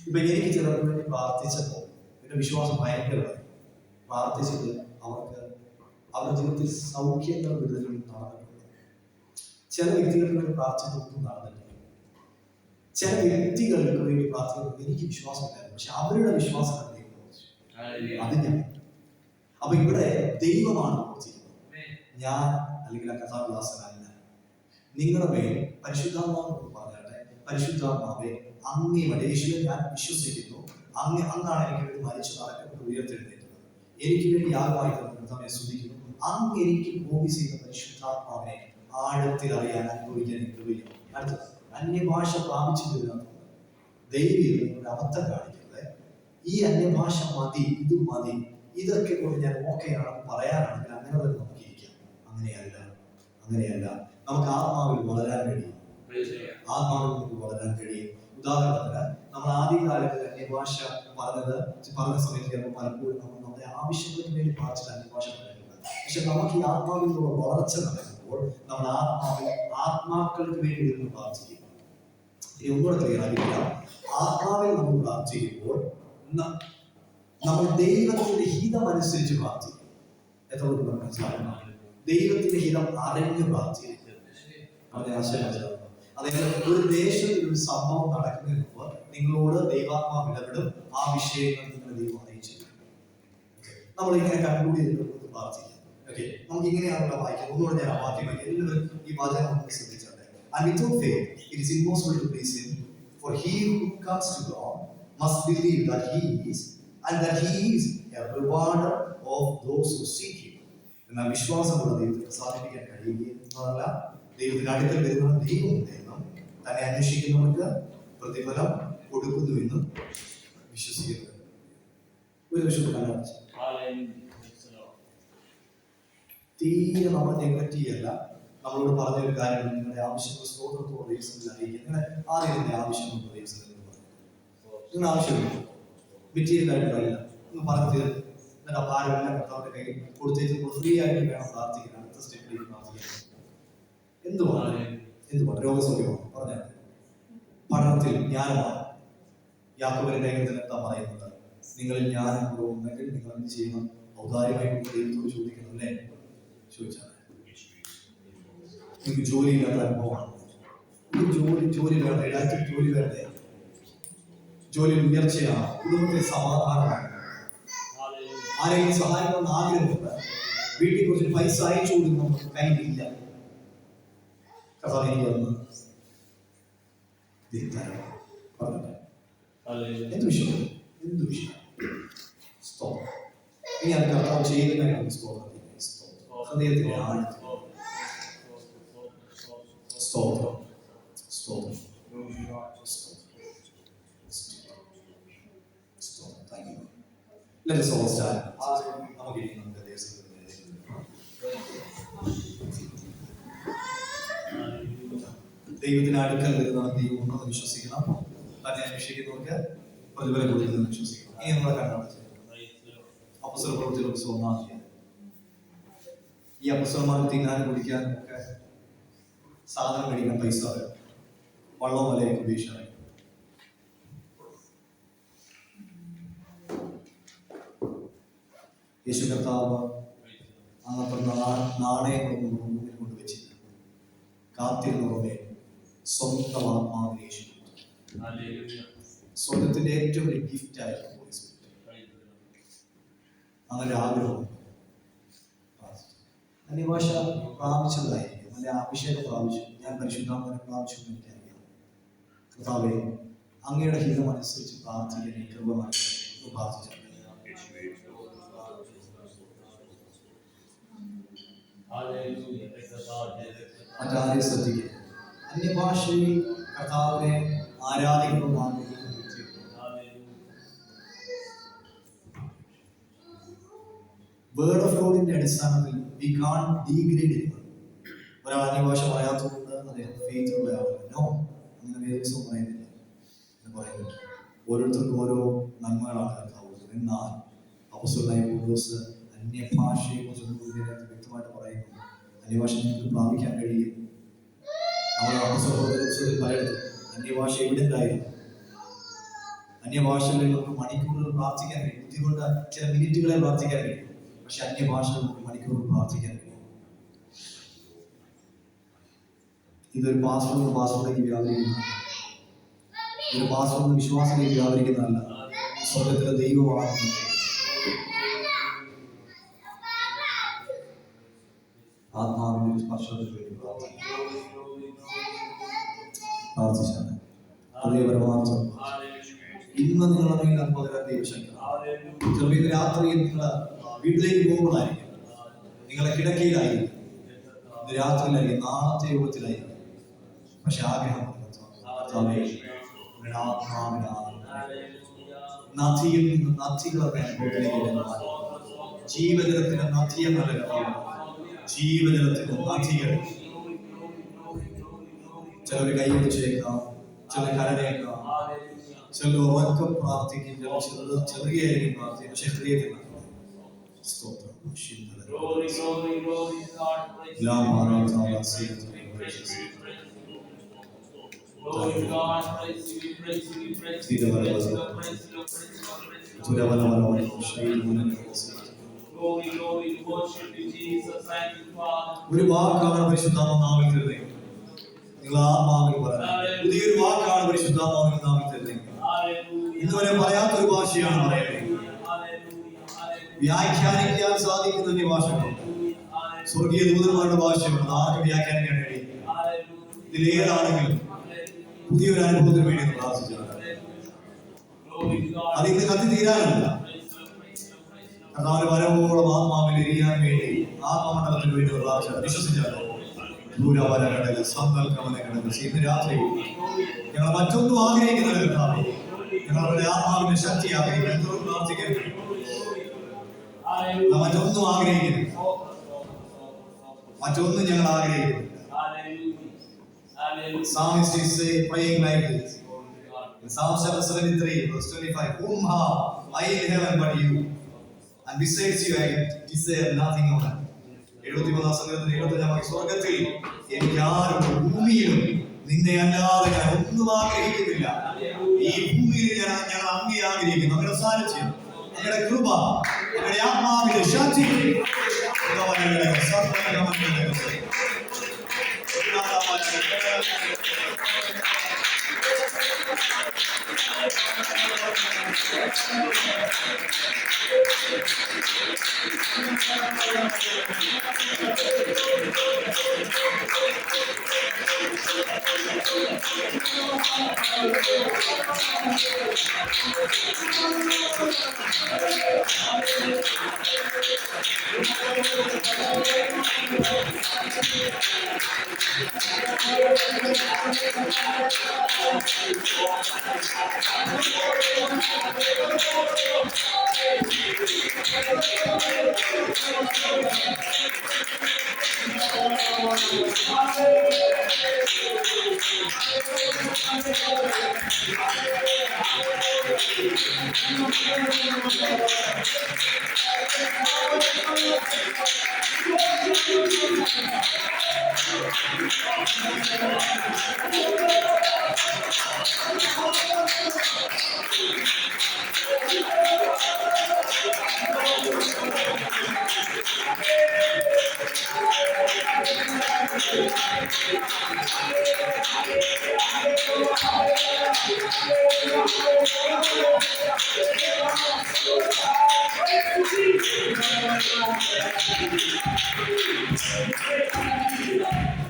ഇപ്പൊ എനിക്ക് ചിലർക്ക് വേണ്ടി പ്രാർത്ഥിച്ചപ്പോൾ എന്റെ വിശ്വാസം ഭയങ്കരമായി. പ്രാർത്ഥിച്ചത് അവരുടെ ജീവിതത്തിൽ സൗഖ്യങ്ങൾ വിടുതലും നടന്നിട്ടുണ്ട്. ചില വ്യക്തികൾക്ക് വേണ്ടി പ്രാർത്ഥിച്ചതൊന്നും നടന്നിട്ടില്ല. ചില വ്യക്തികൾക്ക് വേണ്ടി പ്രാർത്ഥിക്കുന്നത് എനിക്ക് വിശ്വാസമില്ലായിരുന്നു, പക്ഷെ അവരുടെ വിശ്വാസം അത് ഞാൻ. അപ്പൊ ഇവിടെ ദൈവമാണ് പ്രവർത്തിക്കുന്നത്, ഞാൻ അല്ലെങ്കിൽ ആ കഥാദാസനല്ല. നിങ്ങളുടെ മേൽ പരിശുദ്ധാത്മാവ് പറഞ്ഞാട്ടെ, പരിശുദ്ധാത്മാവെ അങ്ങേ യേശുവിനെ ഞാൻ വിശ്വസിക്കുന്നു, അങ്ങാണ് എനിക്ക് വേണ്ടി മരിച്ചു നടക്കപ്പെട്ട് ഉയർത്തെഴുന്നേറ്റത്, എനിക്ക് വേണ്ടി യാഗമായി തന്നെ സ്തുതിക്കുന്നു. അങ്ങ് എനിക്ക് പ്രോമിസ് ചെയ്ത പരിശുദ്ധാത്മാവിനെ ആഴത്തിൽ അറിയാൻ അനുഭവിക്കാൻ എനിക്ക് കഴിയും. അടുത്തത് അന്യഭാഷ പ്രാപിച്ചു വരുന്നത് ദൈവം ഒരു അബദ്ധം കാണിക്കുന്നത്. ഈ അന്യഭാഷ മതി, ഇത് മതി, ഇതൊക്കെ കൊണ്ട് ഞാൻ ഓക്കെയാണെന്ന് പറയാനാണെങ്കിൽ അങ്ങനെ തന്നെ നമുക്ക് ഇരിക്കാം. അങ്ങനെയല്ല. നമുക്ക് ആത്മാവിൽ വളരാൻ കഴിയും. ആത്മാവിൽ നമുക്ക് വളരാൻ കഴിയും. ഉദാഹരണത്തിന് നമ്മൾ ആദ്യകാലത്ത് അന്യഭാഷ പറഞ്ഞ സമയത്ത് പലപ്പോഴും നമ്മൾ നമ്മുടെ ആവശ്യങ്ങൾക്ക് വേണ്ടി പ്രാർത്ഥിച്ച അന്യഭാഷ പറയുന്നത്. പക്ഷെ നമുക്ക് ഈ ആത്മാവിലുള്ള വളർച്ച നടക്കുമ്പോൾ നമ്മൾ ആത്മാക്കൾക്ക് വേണ്ടി നിന്ന് പ്രാർത്ഥിക്കും. ഇനി ഒന്നുകൂടെ ക്ലിയർ ആയിരിക്കില്ല. ആത്മാവിൽ നമ്മൾ പ്രാർത്ഥിക്കുമ്പോൾ നമ്മൾ ദൈവത്തിന്റെ ഹിതം അനുസരിച്ച് പ്രാർത്ഥിക്കും. എത്ര മനസ്സിലാക്കണം? ദൈവത്തിന്റെ ഹിതം അറിഞ്ഞ് പ്രാർത്ഥിക്കും. അതായത് ഒരു ദേശത്തിൽ ഒരു സംഭവം നടക്കുന്നതിന് മുമ്പ് നിങ്ങളോട് ദൈവാത്മാവ് ഇടപെടും. ആ വിഷയങ്ങൾ നിങ്ങൾ ദൈവം അറിയിച്ചിരിക്കും. നമ്മൾ ഇങ്ങനെ കൺക്ലൂഡ് ചെയ്തിട്ട് പ്രാർത്ഥിക്കാം. ഓക്കെ, നമുക്ക് ഇങ്ങനെയാണല്ലോ വായിക്കുന്നത്. ഒന്നുകൂടെ ഞാൻ ആ വാക്യം വായിക്കാം. എല്ലാവരും ഈ വാചകം നമുക്ക് ശ്രദ്ധിച്ചാൽ, and without faith it is impossible to please him, for he who comes to God must believe that he is, and that he is a rewarder of those who seek him. എന്നാൽ വിശ്വാസമുള്ള ദൈവത്തെ പ്രസാദിപ്പിക്കാൻ കഴിയുകയെന്നതല്ല, ദൈവത്തിന്റെ അടുക്കൽ വരുന്ന ദൈവമുണ്ടെന്നും തന്നെ അന്വേഷിക്കുന്നവർക്ക് പ്രതിഫലം കൊടുക്കുന്നുവെന്നും വിശ്വസിക്കുന്നത്. ഒരു വിഷയം കണ്ടു തീരെ നമ്മൾ നെഗ്ലക്ട് ചെയ്യല്ല. നമ്മളോട് പറഞ്ഞൊരു കാര്യം, നിങ്ങളുടെ ആവശ്യങ്ങൾ സ്തോത്രത്തോടെ ദൈവത്തിൽ അറിയിക്കുക. നിങ്ങളുടെ ആദ്യം നിങ്ങളുടെ ആവശ്യങ്ങൾ ദൈവത്തിൽ പറഞ്ഞു. നിങ്ങളുടെ ആവശ്യമില്ല, മെറ്റീരിയലായിട്ടല്ല, നിങ്ങൾ പറഞ്ഞു തീർന്നു. എന്നിട്ട് ആ ഭാരമെല്ലാം കർത്താവിന്റെ കയ്യിൽ കൊടുത്തേക്ക് ഫ്രീ ആയിട്ട് വേണം പ്രാർത്ഥിക്കാൻ. അടുത്ത സ്റ്റെപ്പിലേക്ക് പ്രാർത്ഥിക്കാൻ എന്തുമാണ് രോഗസൗഖ്യമാണ് പറഞ്ഞത്. പഠനത്തിൽ ജ്ഞാനമാണ്. യാക്കോബിന്റെ ലേഖനത്തിൽ എന്താ പറയുന്നത്? നിങ്ങളിൽ ജ്ഞാനം കുറവുണ്ടെങ്കിൽ നിങ്ങൾ എന്ത് ചെയ്യണം? ഔദാര്യമായി ദൈവത്തോട് ചോദിക്കണം. അല്ലേ? ചോദിച്ചാൽ നിങ്ങൾക്ക് ജോലിയില്ലാത്ത അനുഭവമാണ്. ജോലി വേണ്ട, രാജ്യത്തിൽ ജോലി വേണ്ടേ? ജോലി ഉയർച്ചയാണ്, കുടുംബത്തിൽ സമാധാനമാണ്, ആരെങ്കിലും സഹായിക്കണമെന്ന് ആഗ്രഹമുണ്ട്, വീട്ടിൽ കുറച്ച് പൈസ അയച്ചു കൊടുക്കുന്ന കയ്യിലില്ല. എന്ത് വിഷയം? സ്തോത്രം. ഇനി അത് കർത്താവ് ചെയ്യുന്ന സ്തോത്രം. ഹൃദയത്തിന്റെ ആഴത്തിൽ സ്തോത്രം. Thank you. Let us all stand. നമുക്ക് ദൈവത്തിന് അടുക്കൽ വരുന്ന ദൈവം ഉണ്ടെന്ന് വിശ്വസിക്കണം. തന്നെ അന്വേഷിക്കുന്നവർക്ക് പ്രതിഫലം കൊടുക്കുന്നത് വിശ്വസിക്കണം. ഇനി നമ്മളെ കണ്ടാണ് അപ്പസ്തലപ്രവൃത്തികളുടെ 1-ാം അധ്യായം. ഈ അപ്പസ്തലന്മാർക്ക് തിന്നാനും കുടിക്കാനും ഒക്കെ സാധനം മേടിക്കാൻ പൈസ വരും. വള്ളം വലയൊക്കെ ഉപേക്ഷിച്ചാണ്. യേശു കർത്താവ് അങ്ങനത്തെ നാണയങ്ങളൊന്നും മുന്നിൽ കൊണ്ടുവച്ചില്ല. കാത്തിരുന്നവരുടെ സ്വന്തം ആത്മാവിനെ യേശു കൊടുത്തു. സ്വർഗത്തിന്റെ ഏറ്റവും വലിയ ഗിഫ്റ്റ് ആയിരുന്നു അങ്ങനെ ആഗ്രഹം. അന്യഭാഷ പ്രാപിച്ചതായിരിക്കും, അല്ലെ അഭിഷേകം പ്രാപിച്ചു, ഞാൻ പരിശുദ്ധാത്മാവിനെ പ്രാപിച്ചു എന്ന് എനിക്കറിയാം. കർത്താവേ, അങ്ങയുടെ ഹിതമനുസരിച്ച് പ്രാർത്ഥിക്കാൻ ഈ കൃപ നൽകി പ്രാർത്ഥിച്ചു. മറ്റാരെ ശ്രദ്ധിക്കുക, അന്യഭാഷയിൽ കർത്താവിനെ ആരാധിക്കണമെന്നാണ് വേർഡ് ഓഫ് ഗോഡിന്റെ അടിസ്ഥാനത്തിൽ വി കാൺ ഡീഗ്രേഡ് ചെയ്യുന്നത്. ഒരാൾ അന്യഭാഷ പറയാത്തതുകൊണ്ട് അദ്ദേഹം ഫെയ്ത്തിലുള്ള ആളല്ലോ, അങ്ങനെ വേദപുസ്തകം പറയുന്നില്ല എന്ന് പറയുന്നുണ്ട്. ഓരോരുത്തർക്കും ഓരോ നന്മകളാണ് കർത്താവ്. എന്നാൽ അപ്പോസ്തലനായ പൗലോസ് അന്യഭാഷയെ കുറിച്ച് വ്യക്തമായിട്ട് പറയുന്നു. അന്യഭാഷ നിങ്ങൾക്ക് പ്രാപിക്കാൻ കഴിയും. നമ്മൾ അപ്പോസ്തലത്തിൽ പലയിടത്തും അന്യഭാഷ എവിടെ ഉണ്ടായിരുന്നു? അന്യഭാഷകളിൽ നമുക്ക് മണിക്കൂറുകൾ പ്രാർത്ഥിക്കാൻ കഴിയും. ബുദ്ധി കൊണ്ട് ചില മിനിറ്റുകളെ പ്രാർത്ഥിക്കാൻ കഴിയും. പക്ഷെ അന്യഭാഷ നമുക്ക് മണിക്കൂറുകൾ പ്രാർത്ഥിക്കാൻ കഴിയും. ഇതൊരു പാസ്വേഡിലേക്ക് വ്യാപരിക്കുന്നതല്ല, ഒരു പാസ്വേഡ് വിശ്വാസത്തിലേക്ക് വ്യാപരിക്കുന്നതല്ല. സ്വർഗത്തിലെ ദൈവമാണ്. ആത്മാവിന്റെ സ്പർശനത്തിന് വേണ്ടി പ്രാർത്ഥിച്ചാണ്. അതേ പരമാർത്ഥം ഇന്ന് നിങ്ങളുടെ മേൽ അത്ഭുതകര ദൈവശക്തി. ചിലപ്പോൾ ഇന്ന് രാത്രി നിങ്ങൾ വീട്ടിലേക്ക് പോകുമ്പോഴായിരിക്കും, നിങ്ങളെ കിടക്കയിലായിരിക്കും, ഇന്ന് രാത്രിയിലായിരിക്കും, നാളത്തെ യോഗത്തിലായിരിക്കും. പക്ഷെ ആഗ്രഹം നദിയിൽ നിന്ന് നദികളുടെ ജീവജലത്തിന്റെ നദിയെ നൽകുക. ജീവജലത്തിന്റെ നദികൾ ചിലർ കൈപിടിച്ചേക്കാം, ചിലർ കരടേക്കാം, ചിലർ ഉറക്കം പ്രാർത്ഥിക്കും, ചിലർ ചെറിയായിരിക്കും പ്രാർത്ഥിക്കും. പക്ഷെ ഹൃദയത്തിൽ സ്തോത്രം. ഒരു വാക്കാണ് പരിശുദ്ധാത്മാവിൽ തരുന്നത്. നിങ്ങൾ ആത്മാവിൽ പറയുന്നത് പുതിയൊരു വാക്കാണ് പരിശുദ്ധാത്മാവിൽ നാവിൽ തരുന്നത്. ഇന്നുവരെ പറയാത്ത ഒരു ഭാഷയാണ് പറയുന്നത്. വ്യാഖ്യാനിക്കാൻ സാധിക്കുന്ന ഭാഷകളുണ്ട്. സ്വർഗീയ ദൂതന്മാരുടെ ഭാഷയുണ്ട്. ആർക്ക് വ്യാഖ്യാനിക്കാൻ കഴിയും? ഇതിലേതാണെങ്കിലും പുതിയൊരു അനുഭവത്തിന് വേണ്ടി പ്രാർത്ഥിച്ചത്. അത് ഇന്ന് കത്തി തീരാനല്ല, കർത്താവിന്റെ വരവോളം ആത്മാവിൽ എരിയാൻ വേണ്ടി ആത്മമണ്ഡലത്തിന് വേണ്ടി പ്രാർത്ഥിച്ചത്. വിശ്വസിച്ചാലോ? ദൂരവരകടല് സന്തൽക്കമനകടല്. ഇന്ന് രാത്രി ഞങ്ങൾ മറ്റൊന്നും ആഗ്രഹിക്കുന്നത് കർത്താവേ, ഞങ്ങളുടെ ആത്മാവിന്റെ ശക്തി ആഗ്രഹിക്കുന്നു. പ്രാർത്ഥിക്കാൻ മറ്റൊന്നും ആഗ്രഹിക്കുന്നു, മറ്റൊന്നും ഞങ്ങൾ ആഗ്രഹിക്കുന്നു. Psalmist is praying like this. In Psalm 73, verse 25, whom have I in heaven but you, and besides you I desire nothing on earth. 73 സംഗീതത്തിൽ സ്വർഗത്തിൽ എനിക്ക് ആരും ഭൂമിയിലും നിന്നെ അല്ലാതെ ഞാൻ ഒന്നും ആഗ്രഹിക്കുന്നില്ല. ഈ ഭൂമിയിൽ ഞാൻ അങ്ങേ ആഗ്രഹിക്കുന്നു. അങ്ങയുടെ സാന്നിധ്യം, അങ്ങയുടെ കൃപ, അങ്ങയുടെ ആത്മാവിന്റെ ശക്തി.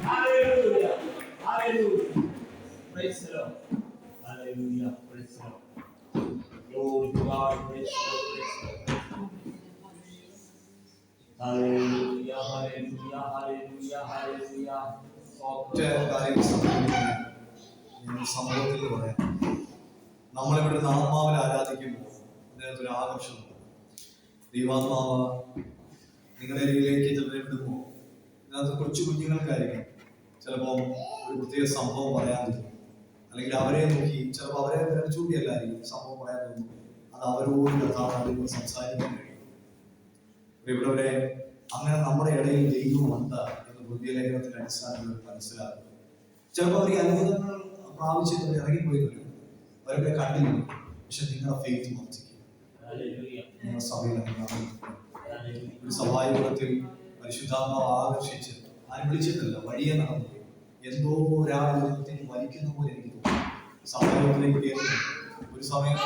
Hallelujah. Hallelujah. Praise the Lord. Hallelujah. Praise the Lord. Glory to God. Praise the Lord. Praise the Lord. Hallelujah. Hallelujah. Hallelujah. Hallelujah. ഒറ്റ കാര്യം സംഭവത്തിൽ പറയാം. നമ്മളിവിടെ ആത്മാവിൽ ആരാധിക്കുമ്പോൾ അതിനകത്തൊരു ആകർഷണം. ദൈവാത്മാവ് നിങ്ങളുടെ ഇടയിലേക്ക് ചിലരെ വിടുമ്പോൾ ഇതിനകത്ത് കൊച്ചു കുഞ്ഞുങ്ങൾക്കായിരിക്കും ചിലപ്പോൾ ഒരു പ്രത്യേക സംഭവം പറയാൻ തോന്നും, അല്ലെങ്കിൽ അവരെ നോക്കി ചിലപ്പോൾ അവരെ ചൂണ്ടിയല്ലായിരിക്കും സംഭവം പറയാൻ തോന്നും. അത് അവരോട് കഥാപാത്രങ്ങൾ സംസാരിക്കാൻ കഴിയും. ഇവിടെ അങ്ങനെ നമ്മുടെ ഇടയിൽ ദൈവമുണ്ട് എന്ന് ബുദ്ധിലേഖനത്തിന്റെ അടിസ്ഥാനത്തിൽ മനസ്സിലാക്കും. ചിലപ്പോൾ അവർ ഈ അത്ഭുതങ്ങൾ പ്രാപിച്ചിട്ട് ഇറങ്ങിപ്പോയി വരും, അവരുടെ കണ്ടില്ല. പക്ഷെ നിങ്ങളുടെ ഫെയ്ത്ത് വർദ്ധിക്കും. നിങ്ങളുടെ സഭയിൽ ഒരു സഭായോഗത്തിൽ പരിശുദ്ധാത്മാവ് ആകർഷിച്ച് ആരും വിളിച്ചിട്ടില്ല, വഴിയെ നടന്നു എന്തോ ഒരാളത്തിന് വലിക്കുന്ന പോലെ എനിക്ക് തോന്നുന്നു. സഭായോഗത്തിലേക്ക് കയറുന്നു. ഒരു സമയം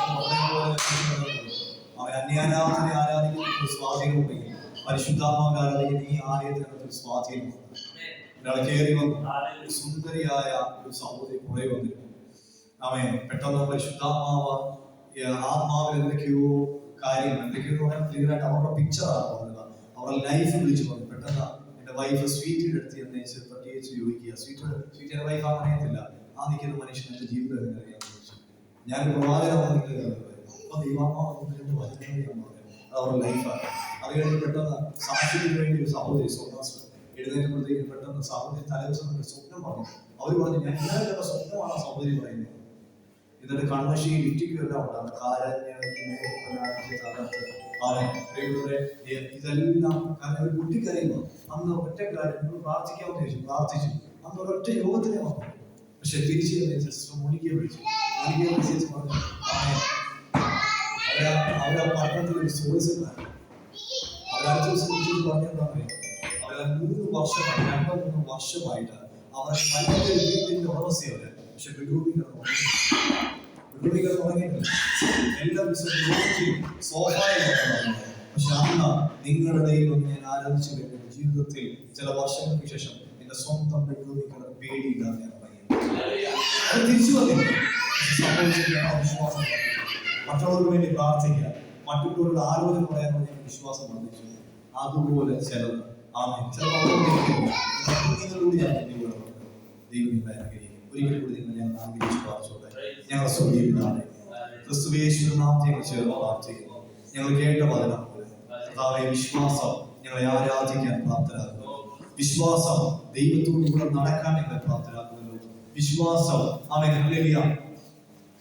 അവൻ അന്യാരാധന ആരാധിക്കുന്ന സ്വാധീനമുണ്ടെങ്കിൽ പരിശുദ്ധാത്മാവിനെ ആരാധിക്കുന്ന ഈ ആലയത്തിനകത്ത് സ്വാധീനമുണ്ട്. ഒരാൾ കയറി വന്നു, ഒരു സുന്ദരിയായ ഒരു സഹോദരി കുറെ വന്നിരുന്നു. അവൻ പെട്ടെന്ന് പരിശുദ്ധാത്മാവ് ആത്മാവിൽ എന്തൊക്കെയോ കാര്യങ്ങൾ എന്തൊക്കെയോ ക്ലിയറായിട്ട് അവരുടെ പിക്ചറാണ് പറഞ്ഞത്. അവരുടെ ലൈഫ് വിളിച്ചു പറഞ്ഞു. പെട്ടെന്ന് എന്റെ വൈഫ് സ്വീറ്റിയുടെ അടുത്ത് എന്ന് പ്രത്യേകിച്ച് ചോദിക്കുക. സ്വീറ്റിയുടെ വൈഫ് അറിയത്തില്ല, ആ നിൽക്കുന്ന മനുഷ്യൻ എന്റെ ജീവിതം എങ്ങനെ അറിയാമെന്ന് ചോദിച്ചു. ഞാനൊരു പ്രവാചകനാണ് അപ്പൊ ദൈവാത്മാവ് അത് അവരുടെ ലൈഫാണ്. അത് കഴിഞ്ഞ് പെട്ടെന്ന് സാക്ഷ്യത്തിന് വേണ്ടി ഒരു സഹോദരി സ്വപ്നാസ് എഴുന്നേറ്റപ്പോഴത്തേക്ക് പെട്ടെന്ന് സഹോദരി തലേദിവസം സ്വപ്നം പറഞ്ഞു. അവർ പറഞ്ഞു, ഞാൻ ഇന്നലെ സ്വപ്നമാണ് ആ സഹോദരി പറയുന്നത്. എന്നിട്ട് കൺമശി ലിറ്റിക്കും എല്ലാം ഉണ്ടാകും. ഇതെല്ലാം കാരണം കുട്ടിക്കറിയുന്നു. അന്ന് ഒറ്റ കാര്യം നിങ്ങൾ പ്രാർത്ഥിക്കാമെന്ന് ചോദിച്ചു. പ്രാർത്ഥിച്ചു. അന്ന് ഒരൊറ്റ യോഗത്തിനെ വന്നു. പക്ഷെ തിരിച്ച് സിസ്റ്റർ മോണിക്കയെ വിളിച്ചു. മോണിക്കയെ വിളിച്ചു പറഞ്ഞു അവരാ പഠനത്തിൽ ഒരു സോഴ്സുണ്ടായിരുന്നു. അവരടുത്ത ദിവസം വിളിച്ചിട്ട് പറഞ്ഞെന്താ പറയുക, അവരെ 3 വർഷമായി 2-3 വർഷമായിട്ട് അവരെ പല വീട്ടിന്റെ ഉടമസ്ഥയല്ല. പക്ഷെ ബെഡ്റൂമിൽ തുടങ്ങിയിട്ടില്ല. എല്ലാ ദിവസവും സോഫായിലാണ്. പക്ഷെ അന്ന് നിങ്ങളുടെ ഇടയിൽ ഒന്ന് ഞാൻ ആരാധിച്ചു കഴിഞ്ഞു. ജീവിതത്തിൽ ചില വർഷങ്ങൾക്ക് ശേഷം എന്റെ സ്വന്തം ബെഡ്റൂമിൽ കിടന്ന് പേടിയില്ലാതെ ഞാൻ അത് തിരിച്ചു വന്നില്ല. സംഭവിച്ചില്ല വിശ്വാസം. മറ്റുള്ളവർക്ക് വേണ്ടി പ്രാർത്ഥിക്കുക, മറ്റുള്ളവരുടെ ആലോചന പറയാനുള്ള ഞാൻ വിശ്വാസം വർദ്ധിച്ചു. അതുപോലെ ചിലത് നിങ്ങളോട് ഞാൻ ദൈവം ഒരിക്കൽ കൂടി നിങ്ങൾ ഞങ്ങൾ ആഗ്രഹിച്ചു പ്രാർത്ഥിച്ചോട്ടെ. ഞങ്ങളുടെ സ്വന്തം ക്രിസ്തുവേശ്വരനാമത്തെ ചേർന്ന് പ്രാർത്ഥിക്കുന്നു. ഞങ്ങൾ കേട്ട വചനം കർത്താവേ, വിശ്വാസം ഞങ്ങളെ ആരാധിക്കാൻ പ്രാപ്തരാക്കുന്നു. വിശ്വാസം ദൈവത്തോടുകൂടെ നടക്കാൻ ഞങ്ങളെ പ്രാപ്തരാക്കുന്നു. വിശ്വാസം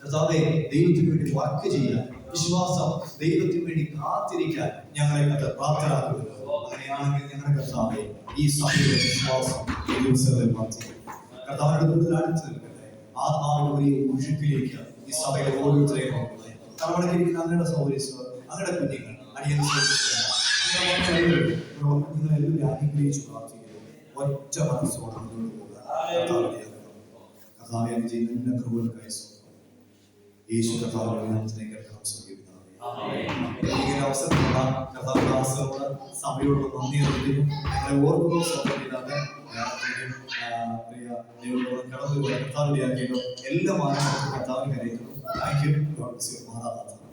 കർത്താവേ ദൈവത്തിന് വേണ്ടി വർക്ക് ചെയ്യാൻ, വിശ്വാസം ദൈവത്തിന് വേണ്ടി കാത്തിരിക്കാൻ ഞങ്ങളെ പ്രാപ്തരാക്കുന്നു. അങ്ങനെയാണെങ്കിൽ ഞങ്ങളുടെ കർത്താവേ ഈ സഭയുടെ വിശ്വാസം കർത്താവിനോട് കൂടുതൽ അടുത്ത് നിൽക്കട്ടെ. ആത്മാവിന്റെ ഒരു ഒഴുക്കിലേക്ക് ഈ സഭയിലെ ഓരോരുത്തരെയും തലമുറക്കിരിക്കുന്ന അങ്ങയുടെ സൗകര്യം, അങ്ങയുടെ കുഞ്ഞുങ്ങൾ നിങ്ങളെല്ലാം അനുഗ്രഹിച്ചു പ്രാർത്ഥിക്കുന്നു. ഒറ്റ മനസ്സോടെ മുന്നോട്ട് പോകുക. കർത്താവെ ചെയ്യുന്ന എല്ലാ കൃപകൾക്കായി യേശു കർത്താവിന്റെ നാമത്തിലേക്ക് ഇങ്ങനെ അവസരമുള്ള കർത്താവിനോട് സഭയോട് നന്ദി അറിയിക്കുന്നു. ഞങ്ങളെ ഓർക്കുന്നു സ്വന്തമില്ലാതെ കടന്നു കർത്താവിനെയാക്കിയല്ലോ എല്ലാ മാനവും കർത്താവിനെ കരയുന്നു. Thank you. മാതാപിതാക്കൾ.